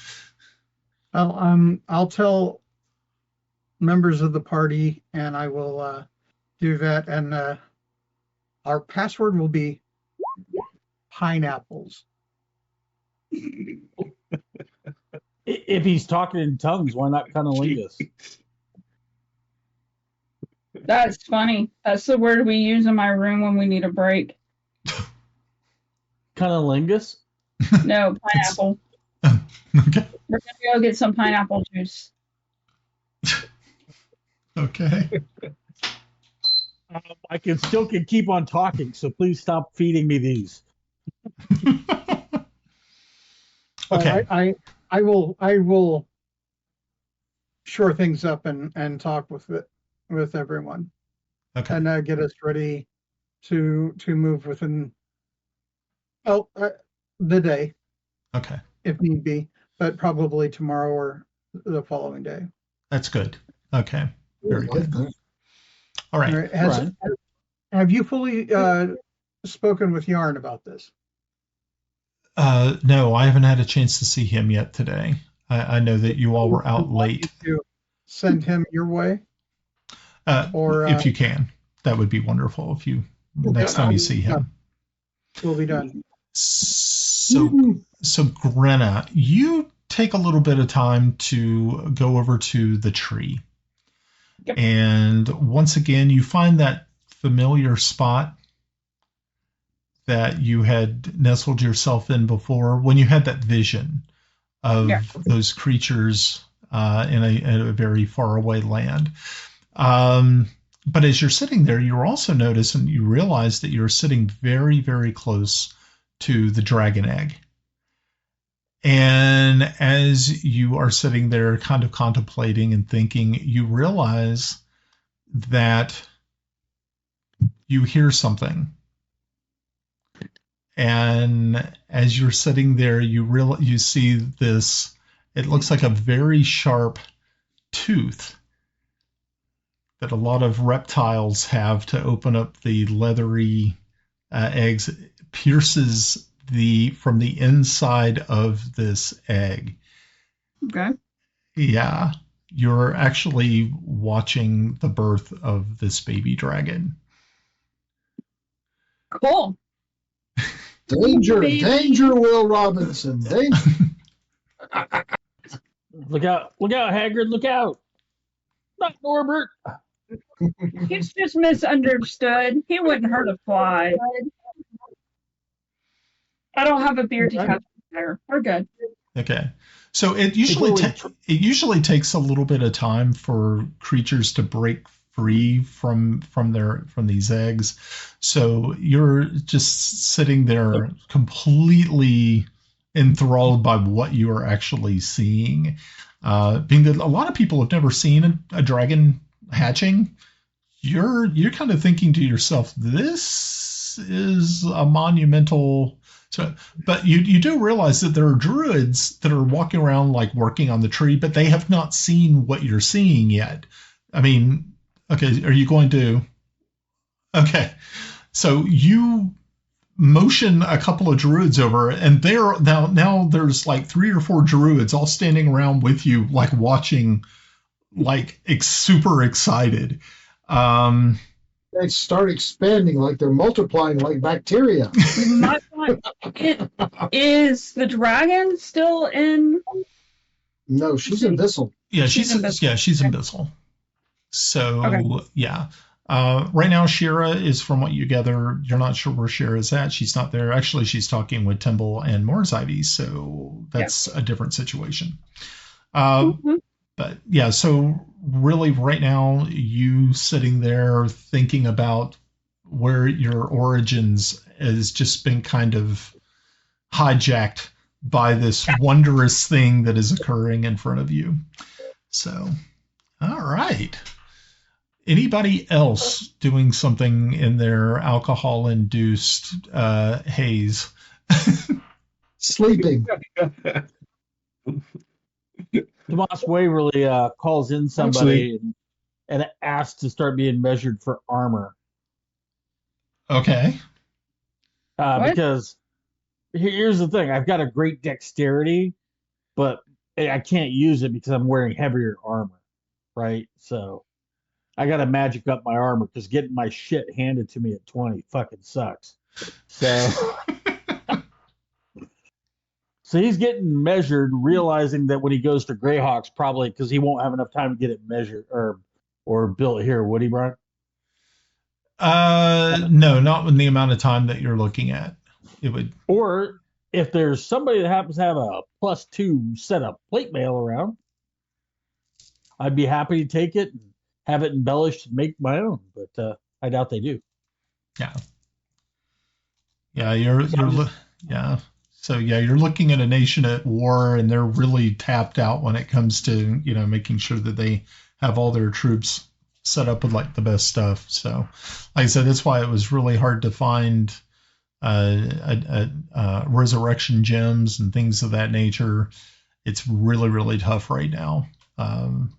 I'll tell members of the party, and I will do that. And our password will be pineapples. If he's talking in tongues, why not cunnilingus? That's funny. That's the word we use in my room when we need a break. Cunnilingus? No, pineapple. Okay. We're going to go get some pineapple juice. Okay. I can keep on talking, so please stop feeding me these. Okay. I will shore things up and talk with everyone. Okay. And get us ready to move within the day. Okay. If need be, but probably tomorrow or the following day. That's good. Okay. Very good. All right. Have you fully spoken with Yarn about this? No, I haven't had a chance to see him yet today. I know that you all were out late. To send him your way? Or if you can, that would be wonderful. If you next time you see him. We'll be done. So Grenna, you take a little bit of time to go over to the tree. Yep. And once again, you find that familiar spot that you had nestled yourself in before when you had that vision of those creatures in a very far away land. But as you're sitting there, you also notice and you realize that you're sitting very, very close to the dragon egg. And as you are sitting there kind of contemplating and thinking, you realize that you hear something. And as you're sitting there, you see this, it looks like a very sharp tooth that a lot of reptiles have to open up the leathery eggs. It pierces from the inside of this egg. Okay. Yeah. You're actually watching the birth of this baby dragon. Cool. Danger, Will Robinson. Danger. Look out, Hagrid, look out. Not Norbert. He's just misunderstood. He wouldn't hurt a fly. I don't have a beard to catch there. We're good. Okay. So it usually takes a little bit of time for creatures to break free from these eggs. So you're just sitting there completely enthralled by what you are actually seeing. Being that a lot of people have never seen a dragon hatching, you're kind of thinking to yourself, this is a monumental. So, but you do realize that there are druids that are walking around like working on the tree, but they have not seen what you're seeing yet. I mean, okay, are you going to? Okay, so you motion a couple of druids over, and they're now there's like 3 or 4 druids all standing around with you, like watching, like super excited. They start expanding like they're multiplying like bacteria. Is the dragon still in? No, she's in Bissell. Yeah, she's in Bissell. So yeah. Right now, Shira is, from what you gather, you're not sure where Shira is at. She's not there. Actually, she's talking with Timble and Morzivy, so that's a different situation. But yeah, so really right now, you sitting there thinking about where your origins has just been kind of hijacked by this wondrous thing that is occurring in front of you. So, all right. Anybody else doing something in their alcohol-induced haze? Sleeping. Tomas Waverly calls in somebody and asks to start being measured for armor. Okay. Because here's the thing. I've got a great dexterity, but I can't use it because I'm wearing heavier armor, right? So I got to magic up my armor because getting my shit handed to me at 20 fucking sucks. So... So he's getting measured, realizing that when he goes to Greyhawks, probably because he won't have enough time to get it measured or built here. Would he, Brian? No, not in the amount of time that you're looking at. It would. Or if there's somebody that happens to have a +2 set of plate mail around, I'd be happy to take it and have it embellished and make my own. But I doubt they do. Yeah. Yeah, yeah. So yeah, you're looking at a nation at war, and they're really tapped out when it comes to making sure that they have all their troops set up with like the best stuff. So, like I said, that's why it was really hard to find resurrection gems and things of that nature. It's really, really tough right now.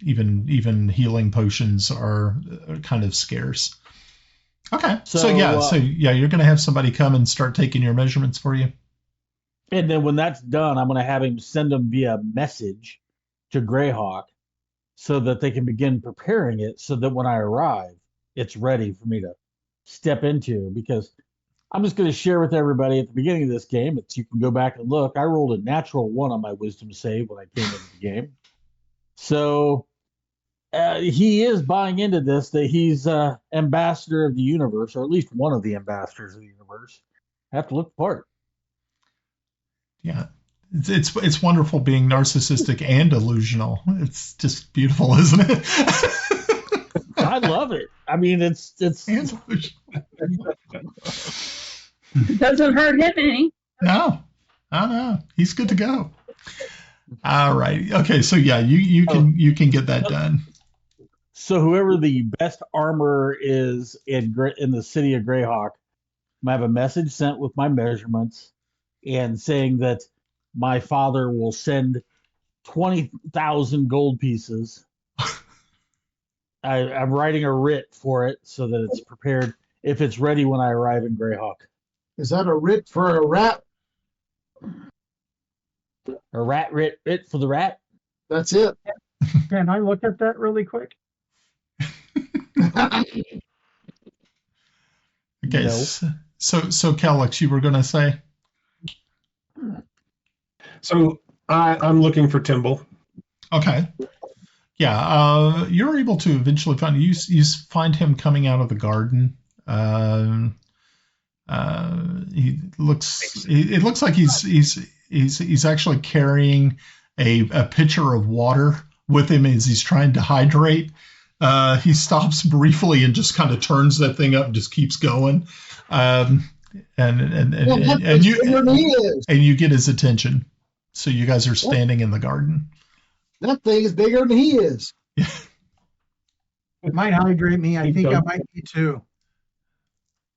Even healing potions are kind of scarce. Okay, so you're gonna have somebody come and start taking your measurements for you. And then when that's done, I'm going to have him send them via message to Greyhawk so that they can begin preparing it so that when I arrive, it's ready for me to step into, because I'm just going to share with everybody at the beginning of this game. You can go back and look. I rolled a natural 1 on my wisdom save when I came into the game. So he is buying into this, that he's ambassador of the universe, or at least one of the ambassadors of the universe. I have to look the part. Yeah. It's wonderful being narcissistic and delusional. It's just beautiful, isn't it? I love it. I mean, it's and delusional. It doesn't hurt him any. No. He's good to go. All right. Okay, so yeah, you can get that done. So whoever the best armor is in the city of Greyhawk, I have a message sent with my measurements and saying that my father will send 20,000 gold pieces. I'm writing a writ for it so that it's prepared if it's ready when I arrive in Greyhawk. Is that a writ for a rat? A rat writ for the rat? That's it. Can I look at that really quick? Okay. No. So Kelex, you were going to say? So I'm looking for Timble. Okay. Yeah, you're able to eventually find you find him coming out of the garden. It looks like he's actually carrying a pitcher of water with him as he's trying to hydrate. He stops briefly and just kind of turns that thing up and just keeps going. And you get his attention. So you guys are standing in the garden. That thing is bigger than he is. It might hydrate me. I think I might be too.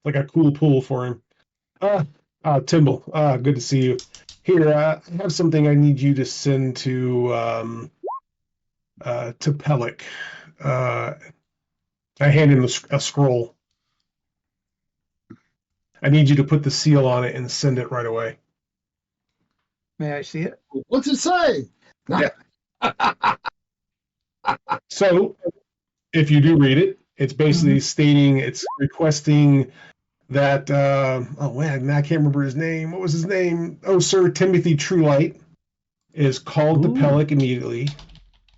Like a cool pool for him. Timble, good to see you. Here, I have something I need you to send to Pelic. I hand him a scroll. I need you to put the seal on it and send it right away. May I see it? What's it say? Yeah. So, if you do read it, it's basically stating, it's requesting that, oh man, I can't remember his name. What was his name? Oh, Sir Timothy Truelight is called to Pelic immediately,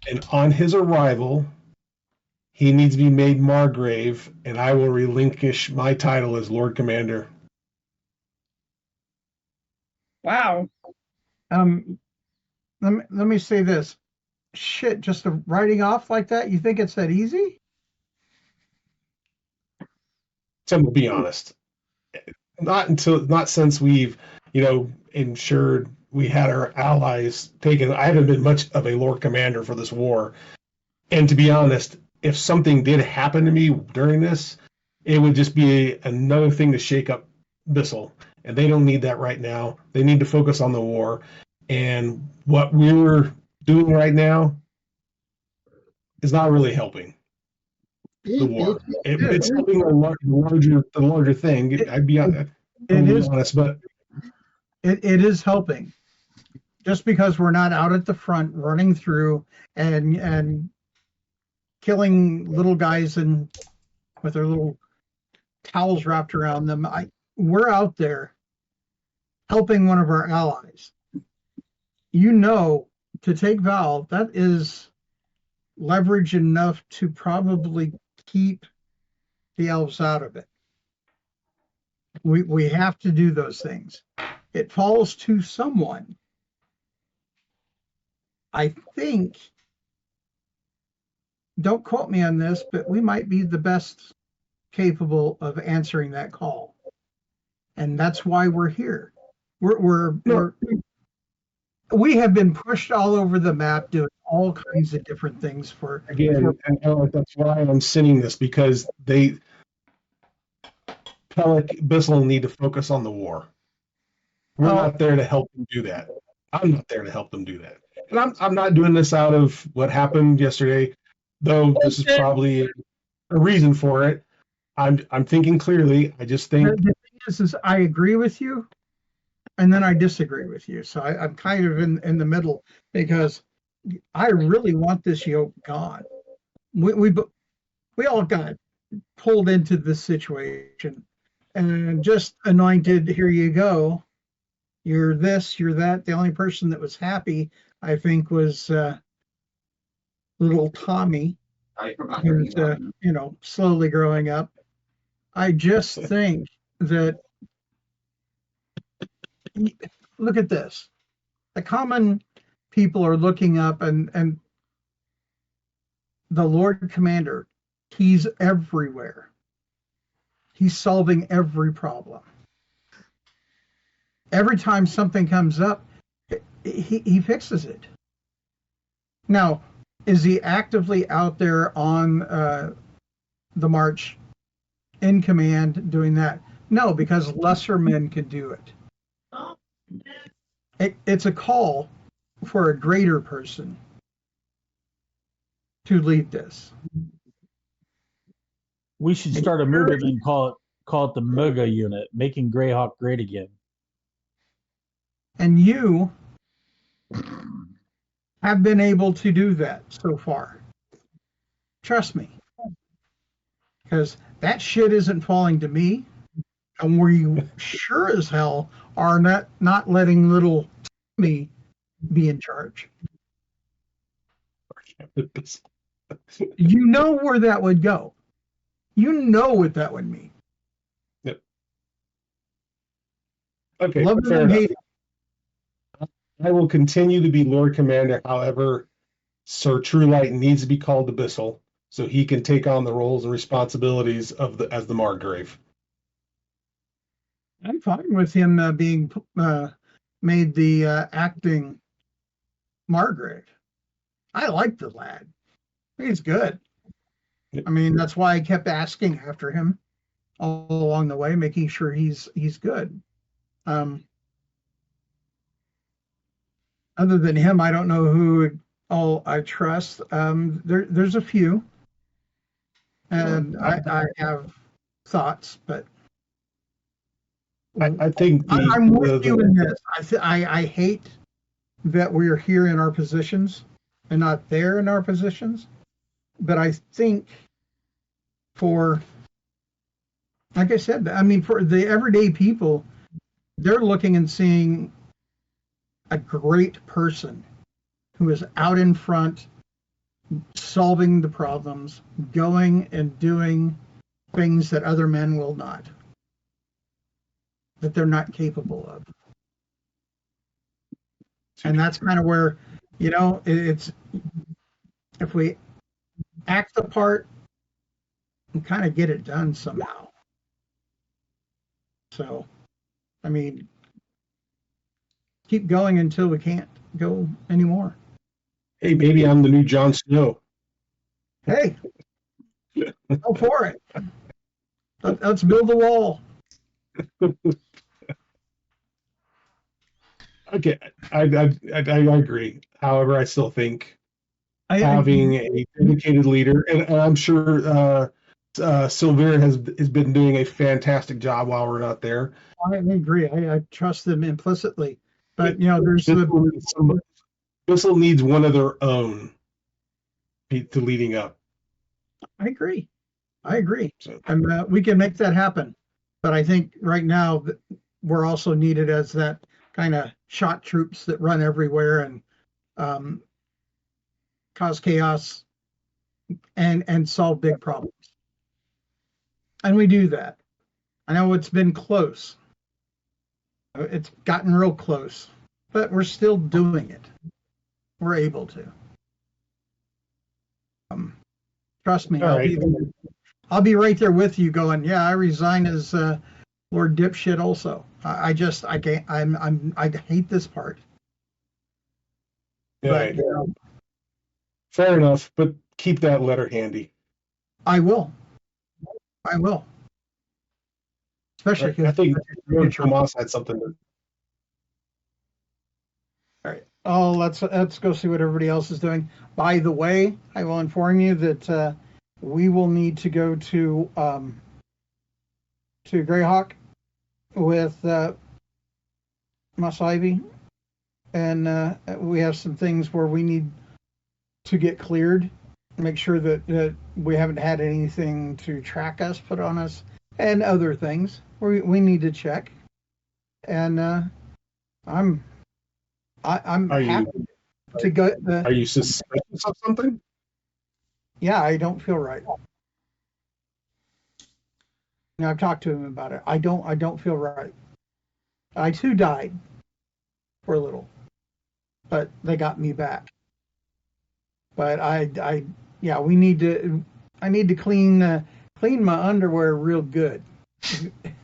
and on his arrival, he needs to be made Margrave, and I will relinquish my title as Lord Commander. Wow. Let me say this. Shit, just a writing off like that? You think it's that easy? Tim will be honest. Not since we've, ensured we had our allies taken. I haven't been much of a Lord Commander for this war. And to be honest, if something did happen to me during this, it would just be another thing to shake up Bissell. And they don't need that right now. They need to focus on the war. And what we're doing right now is not really helping the war. It's helping the larger thing. I'd be honest, but it is helping. Just because we're not out at the front running through and killing little guys and with their little towels wrapped around them, we're out there helping one of our allies. To take Val, that is leverage enough to probably keep the elves out of it. We have to do those things. It falls to someone. I think, don't quote me on this, but we might be the best capable of answering that call. And that's why we're here. We have been pushed all over the map doing all kinds of different things and that's why I'm sending this, because Pelic, Bissell need to focus on the war. We're not there to help them do that. I'm not there to help them do that. And I'm not doing this out of what happened yesterday, though this is probably a reason for it. I'm thinking clearly. I just think the thing is I agree with you, and then I disagree with you. So I'm kind of in the middle, because I really want this yoke gone. We all got pulled into this situation and just anointed, here you go. You're this, you're that. The only person that was happy, I think, was little Tommy, who's slowly growing up. I just think that, look at this. The common people are looking up, and the Lord Commander, he's everywhere. He's solving every problem. Every time something comes up, he fixes it. Now, is he actively out there on the march in command doing that? No, because lesser men can do it. It's a call for a greater person to lead this. We should start a movement and call it the Mega Unit, making Greyhawk great again. And you have been able to do that so far. Trust me. Because that shit isn't falling to me. And we sure as hell are not letting little me be in charge. You know where that would go. You know what that would mean. Yep. Okay. Love and hate it. I will continue to be Lord Commander. However, Sir Truelight needs to be called Abyssal so he can take on the roles and responsibilities as the Margrave. I'm fine with him being made the acting Margrave. I like the lad. He's good. I mean, that's why I kept asking after him all along the way, making sure he's good. Other than him, I don't know who all I trust. There's a few, and I have thoughts, but I think I'm with you in this. I hate that we're here in our positions and not there in our positions, but I think for, like I said, I mean, for the everyday people, they're looking and seeing a great person who is out in front, solving the problems, going and doing things that other men will not, that they're not capable of. And that's kind of where, it's, if we act the part and kind of get it done somehow. So, I mean, keep going until we can't go anymore. Hey, maybe I'm the new Jon Snow. Hey, go for it. Let's build a wall. Okay, I agree. However, I still think having a dedicated leader, and I'm sure Sylvain has been doing a fantastic job while we're not there. I agree. I trust them implicitly. But, there's Bissell needs one of their own to leading up. I agree. And we can make that happen. But I think right now we're also needed as that kind of shot troops that run everywhere and cause chaos and solve big problems. And we do that. I know it's been close. It's gotten real close, but we're still doing it. We're able to. Trust me, I'll be right there with you going, yeah, I resign as Lord Dipshit also. I hate this part. Yeah, but, fair enough, but keep that letter handy. I will. Especially I think Tomas had something to. All right. Oh, let's go see what everybody else is doing. By the way, I will inform you that we will need to go to Greyhawk with Moss Ivy, and we have some things where we need to get cleared, make sure that we haven't had anything to track us, put on us, and other things we need to check. And I'm happy to go. Are you suspicious of something? Yeah, I don't feel right. Now, I've talked to him about it. I don't feel right. I too died for a little, but they got me back. But we need to. I need to clean my underwear real good,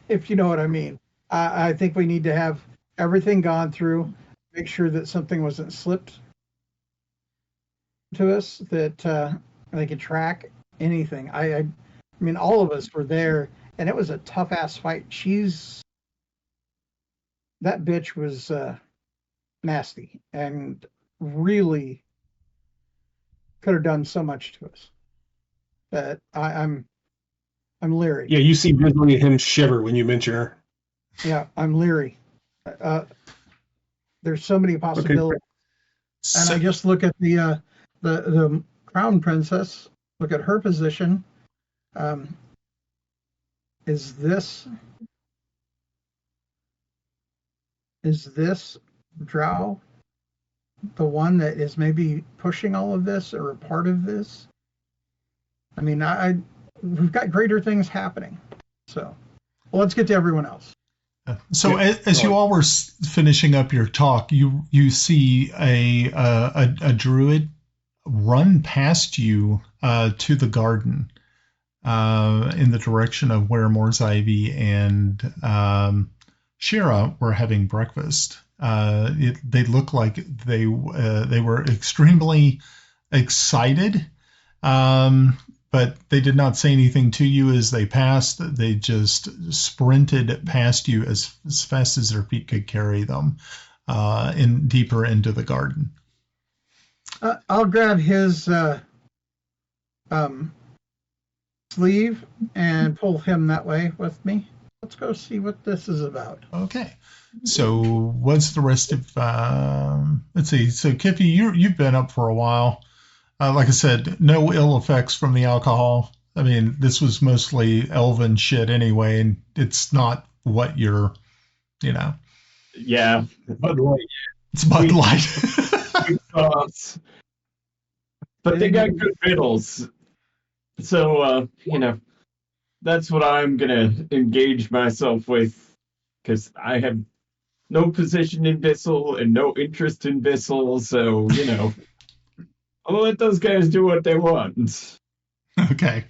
if you know what I mean. I think we need to have everything gone through, make sure that something wasn't slipped to us, that they could track anything. I mean, all of us were there, and it was a tough ass fight. That bitch was nasty and really could have done so much to us. That I'm leery. Yeah, you see visibly him shiver when you mention her. Yeah, I'm leery. There's so many possibilities. Okay. And I just look at the crown princess. Look at her position. Is this Drow the one that is maybe pushing all of this or a part of this? I mean, we've got greater things happening. So, well, let's get to everyone else. So as you all were finishing up your talk, you see a druid run past you to the garden in the direction of where Morzivy and Shira were having breakfast. They looked like they were extremely excited, but they did not say anything to you as they passed. They just sprinted past you as fast as their feet could carry them deeper into the garden. I'll grab his sleeve and pull him that way with me. Let's go see what this is about. Okay. So what's the rest of, let's see. So Kiffi, you've been up for a while. Like I said, no ill effects from the alcohol. I mean, this was mostly elven shit anyway, and it's not what you're, Yeah. Bud Light. It's Bud Light. But they got good riddles. So, that's what I'm going to engage myself with, because I have no position in Bissell and no interest in Bissell, so, I'll let those guys do what they want. Okay,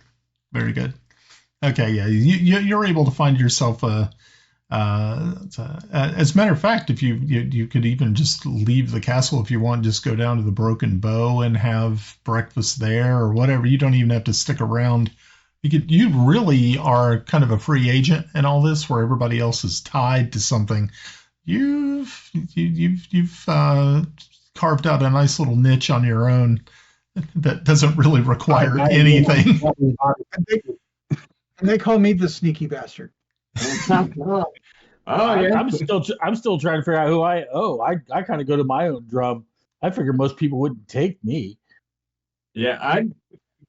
very good. Okay, yeah, you're able to find yourself as a matter of fact, if you could even just leave the castle if you want, just go down to the Broken Bow and have breakfast there or whatever. You don't even have to stick around. You really are kind of a free agent in all this, where everybody else is tied to something. You've carved out a nice little niche on your own that doesn't really require anything. And they call me the sneaky bastard. Yeah. I'm still trying to figure out who I kind of go to my own drum. I figure most people wouldn't take me. Yeah,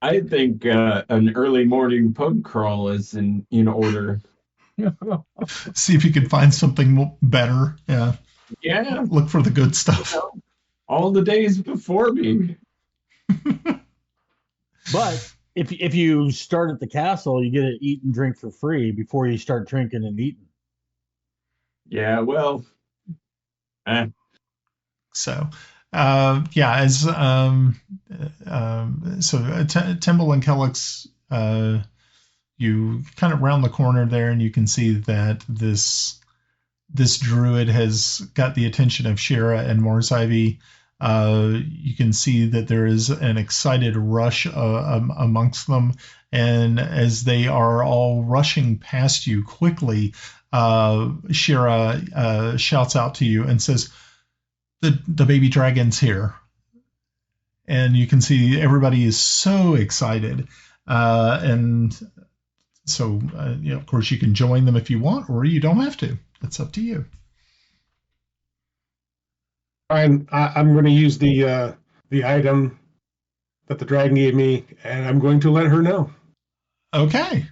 I think an early morning pub crawl is in order. See if you can find something better. Yeah. Yeah. Look for the good stuff. All the days before me. But if you start at the castle, you get to eat and drink for free before you start drinking and eating. Yeah, well. So, as Timble and Kelex, you kind of round the corner there, and you can see that this druid has got the attention of Shira and Morzivy. You can see that there is an excited rush amongst them, and as they are all rushing past you quickly, Shira shouts out to you and says, the baby dragon's here. And you can see everybody is so excited. And so, of course, you can join them if you want, or you don't have to. It's up to you. I'm going to use the item that the dragon gave me, and I'm going to let her know. Okay.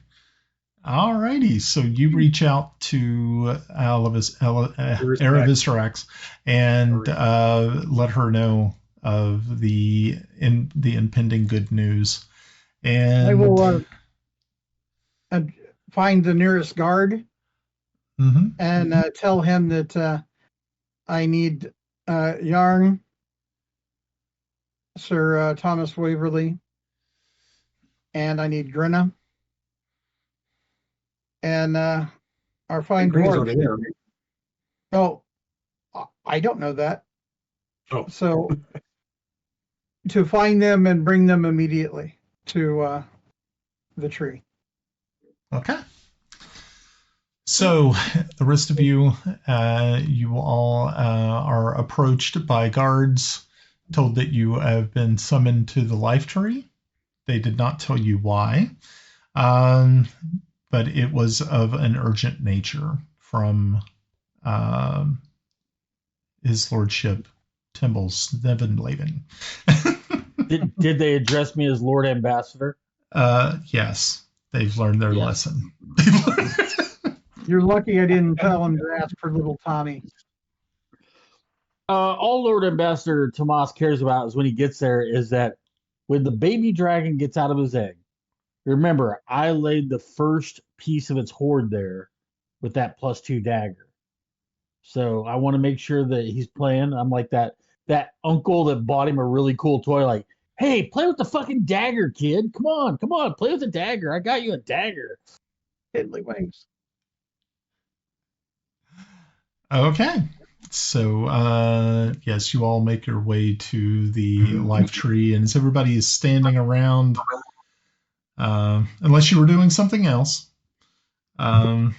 All righty. So you reach out to Aravisarax and let her know of the impending good news. And I will find the nearest guard and tell him that I need Yarn, Sir Thomas Waverly, and I need Grenna. And our fine dwarf. Oh, I don't know that. Oh. So to find them and bring them immediately to the tree. Okay. So the rest of you, you all are approached by guards, told that you have been summoned to the life tree. They did not tell you why. But it was of an urgent nature from his lordship, Timble Snivenblaven. Did they address me as Lord Ambassador? Yes, they've learned their lesson. You're lucky I didn't tell him to ask for little Tommy. All Lord Ambassador Tomas cares about is when he gets there is that when the baby dragon gets out of his egg, remember, I laid the first piece of its hoard there with that +2 dagger. So I want to make sure that he's playing. I'm like that uncle that bought him a really cool toy, like, hey, play with the fucking dagger, kid. Come on, play with the dagger. I got you a dagger. Diddly wings. Okay. So, yes, you all make your way to the life tree, and as everybody is standing around, unless you were doing something else, Kiffi,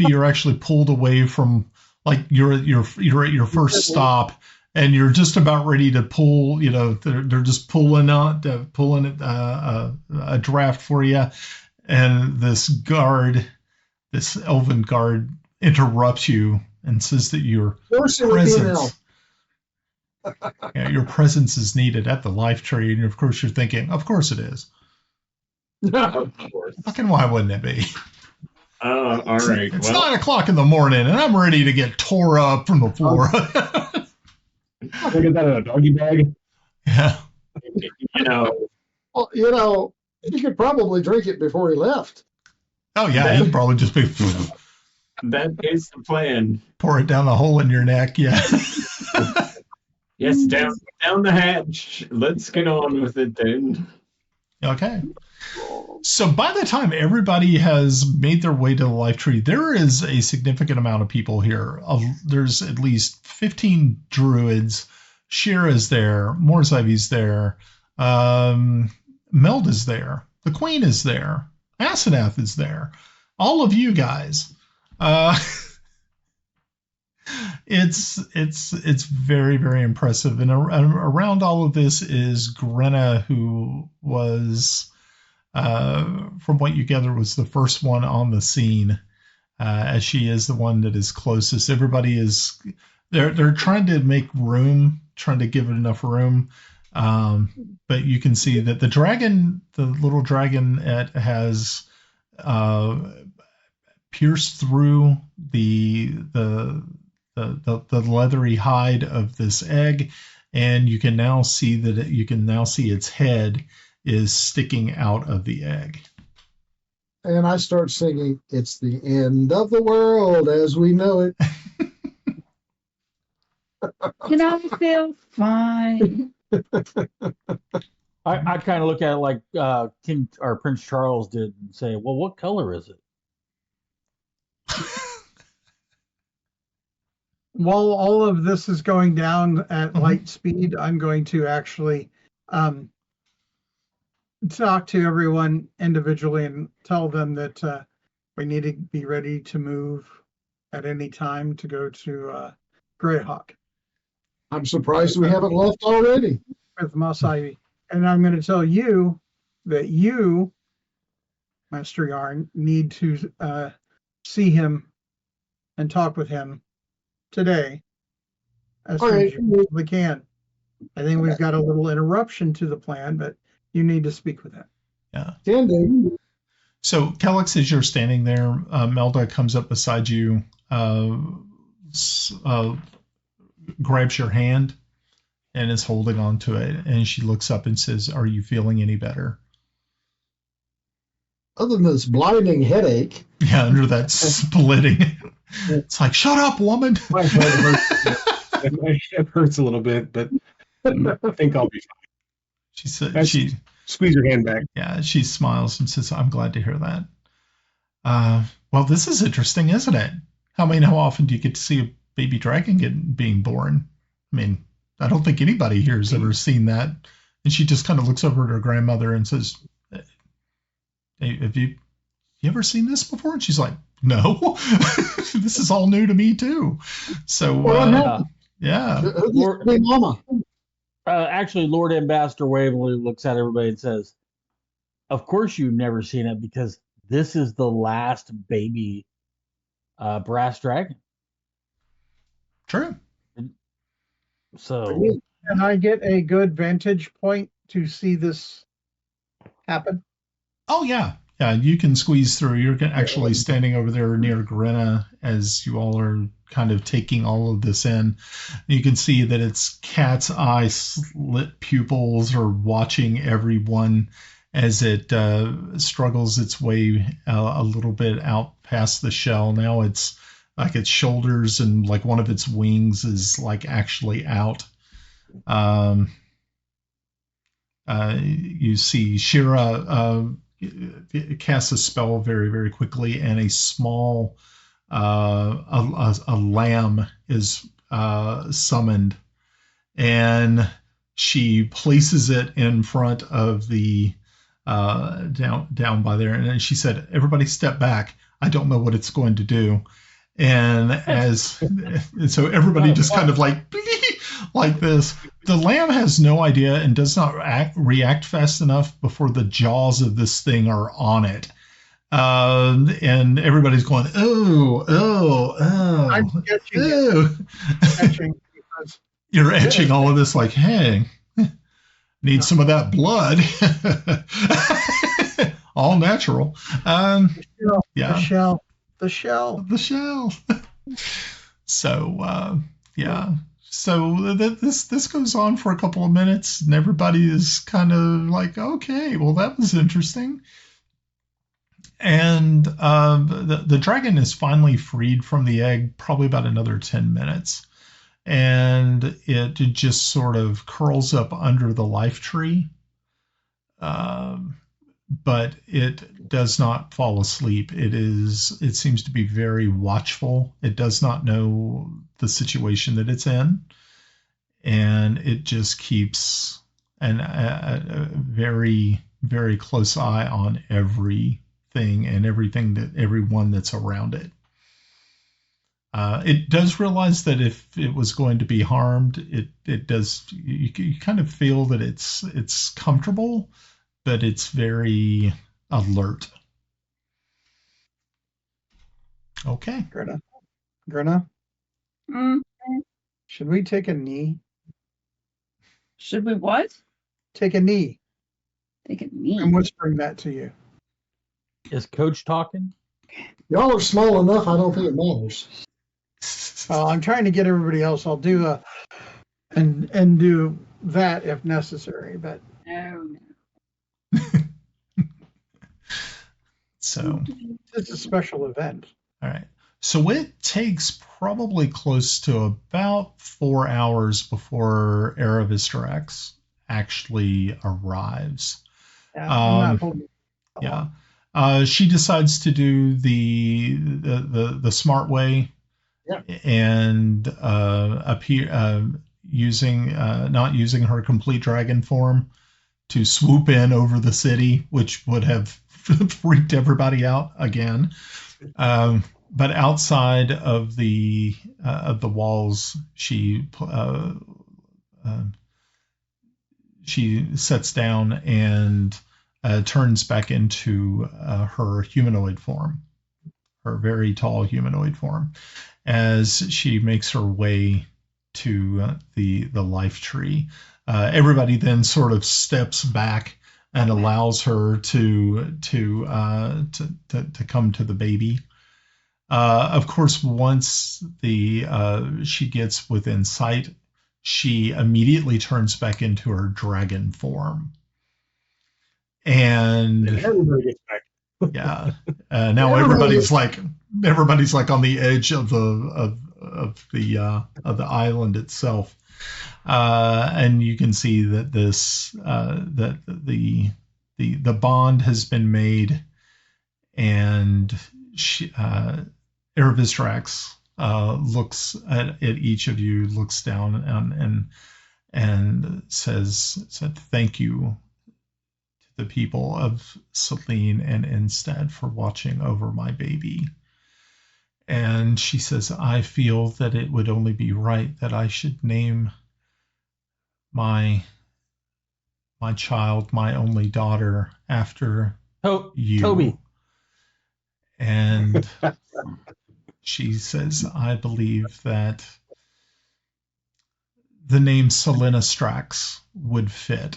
you're actually pulled away from, like, you're at your first stop, and you're just about ready to pull. They're just pulling a draft for you, and this elven guard, interrupts you and says that your presence, your presence is needed at the life tree, and of course you're thinking, of course it is. Of course. Fucking why wouldn't it be? All right. It's 9 o'clock in the morning, and I'm ready to get tore up from the floor. I get that in a doggy bag. Yeah. Well, you could probably drink it before he left. Oh yeah, he'd probably just be. That is the plan. Pour it down the hole in your neck. Yeah. Yes, down the hatch. Let's get on with it then. Okay. So by the time everybody has made their way to the life tree, there is a significant amount of people here. There's at least 15 druids. Shira's there. Morzavi's there. Meld is there. The Queen is there. Asenath is there. All of you guys. It's very, very impressive. And around all of this is Grenna, who was, from what you gather, was the first one on the scene, as she is the one that is closest. Everybody is, they're trying to make room, trying to give it enough room. But you can see that the little dragon, has pierced through the leathery hide of this egg, and you can now see its head is sticking out of the egg. And I start singing, "It's the end of the world as we know it." Can I feel fine? I kind of look at it like King or Prince Charles did and say, well, what color is it? While all of this is going down at light speed, I'm going to actually talk to everyone individually and tell them that we need to be ready to move at any time to go to Greyhawk. I'm surprised we haven't left already. With Moss Ivy. And I'm going to tell you that you, Master Yarn, need to see him and talk with him today as soon as you possibly can. I think we've got a little interruption to the plan, but you need to speak with that. Yeah. Can do. So, Kelex, as you're standing there, Melda comes up beside you, grabs your hand, and is holding on to it. And she looks up and says, "Are you feeling any better?" Other than this blinding headache. Yeah, under that splitting. It's like, shut up, woman. My head hurts. My head hurts a little bit, but I think I'll be fine. She said, Squeeze your hand back. Yeah, she smiles and says, "I'm glad to hear that." Well, this is interesting, isn't it? How often do you get to see a baby dragon being born? I mean, I don't think anybody here has ever seen that. And she just kind of looks over at her grandmother and says, "Hey, have you ever seen this before?" And she's like, "No, this is all new to me too." So, yeah. Mama. Actually, Lord Ambassador Waverly looks at everybody and says, "Of course you've never seen it because this is the last baby brass dragon." True. So, can I get a good vantage point to see this happen? Oh, yeah. Yeah, you can squeeze through. You're actually standing over there near Grenna as you all are kind of taking all of this in. You can see that its cat's eye slit pupils are watching everyone as it struggles its way a little bit out past the shell. Now it's like its shoulders and like one of its wings is like actually out. You see Shira casts a spell very, very quickly, and a small a lamb is summoned, and she places it in front of the down by there, and she said, "Everybody step back. I don't know what it's going to do." And so everybody just kind of like this. The lamb has no idea and does not react fast enough before the jaws of this thing are on it. And everybody's going, oh. I'm etching because you're etching all of this like, hey, need some of that blood. All natural. The shell. So, yeah. So this goes on for a couple of minutes, and everybody is kind of like, okay, well, that was interesting. And the dragon is finally freed from the egg, probably about another 10 minutes. And it just sort of curls up under the life tree. But it does not fall asleep. It seems to be very watchful. It does not know the situation that it's in, and it just keeps a very, very close eye on everything and everyone that's around it. It does realize that if it was going to be harmed, it does. You kind of feel that it's comfortable, but it's very alert. Okay. Grenna? Mm. Should we take a knee? Should we what? Take a knee. Take a knee. I'm whispering that to you. Is Coach talking? Y'all are small enough, I don't think it matters. I'm trying to get everybody else. I'll do and do that if necessary, but No. So it's a special event. all right. So it takes probably close to about 4 hours before Aravistarax actually arrives. Yeah, I'm not holding Yeah. She decides to do the smart way, and appear not using her complete dragon form to swoop in over the city, which would have freaked everybody out again. But outside of the walls, she sets down and turns back into her humanoid form, her very tall humanoid form, as she makes her way to the life tree. Everybody then sort of steps back and allows her to come to the baby. Of course, once she gets within sight, she immediately turns back into her dragon form. And everybody gets back. Yeah. Now everybody's like on the edge of the island itself, and you can see that that the bond has been made, and Eravistrax looks at each of you, looks down and said thank you to the people of Celene and Enstad for watching over my baby. And she says, I feel that it would only be right that I should name my child, my only daughter, after you. Toby. And she says, I believe that the name Selenistrax would fit.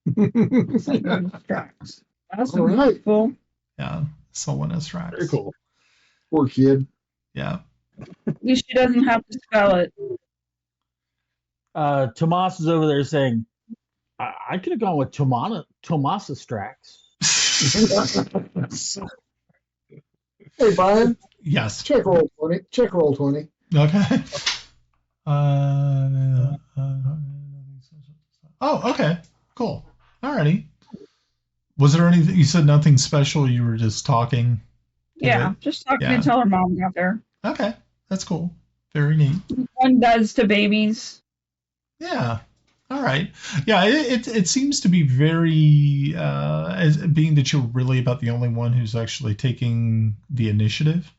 Selenistrax. That's wonderful. Yeah, Selenistrax. Very cool. Poor kid. Yeah. At least she doesn't have to spell it. Tomas is over there saying, I could have gone with Tomasistrax. Hey, Brian. Yes. Check roll 20. Check roll 20. Okay. Oh, okay. Cool. Alrighty. Was there anything you said? Nothing special. You were just talking. Yeah, just talking to tell her mom out there. Okay, that's cool. Very neat. One does to babies. Yeah. All right. Yeah, it seems to be very as being that you're really about the only one who's actually taking the initiative.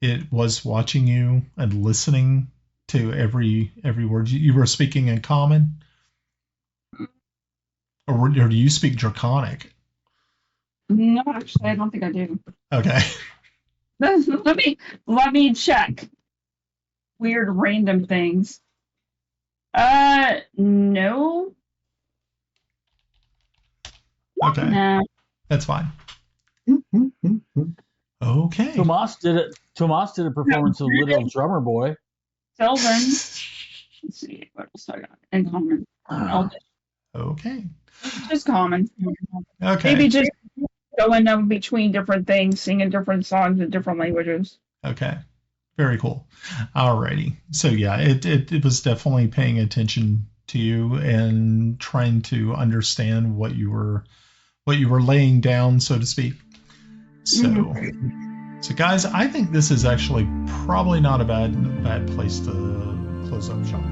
It was watching you and listening to every word. You were speaking in common, or do you speak Draconic? No, actually, I don't think I do. Okay. Let me check. Weird random things. No. Okay. Nah. That's fine. Okay. Tomas did a performance of Little Drummer Boy. Zelenen. Let's see what else I got in common. Okay. Just common. Okay. Maybe just going between different things, singing different songs in different languages. Okay. Very cool. Alrighty. So yeah, it was definitely paying attention to you and trying to understand what you were laying down, so to speak. So guys, I think this is actually probably not a bad place to close up shop.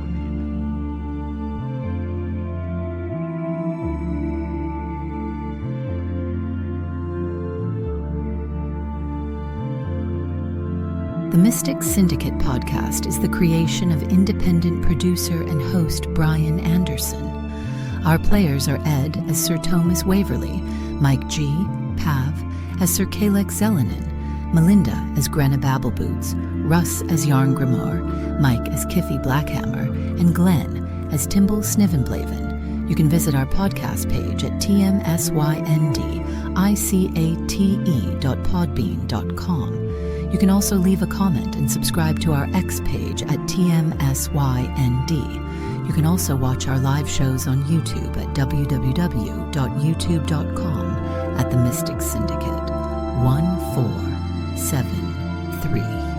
The Mystic Syndicate podcast is the creation of independent producer and host Brian Anderson. Our players are Ed as Sir Thomas Waverly, Mike G. Pav as Sir Kelex Zelenen, Melinda as Grenna Babbleboots, Russ as Járngrímur, Mike as Kiffi Blackhammer, and Glenn as Timble Snivenblaven. You can visit our podcast page at tmsyndicate.podbean.com. You can also leave a comment and subscribe to our X page at TMSYND. You can also watch our live shows on YouTube at www.youtube.com at The Mystic Syndicate 1473.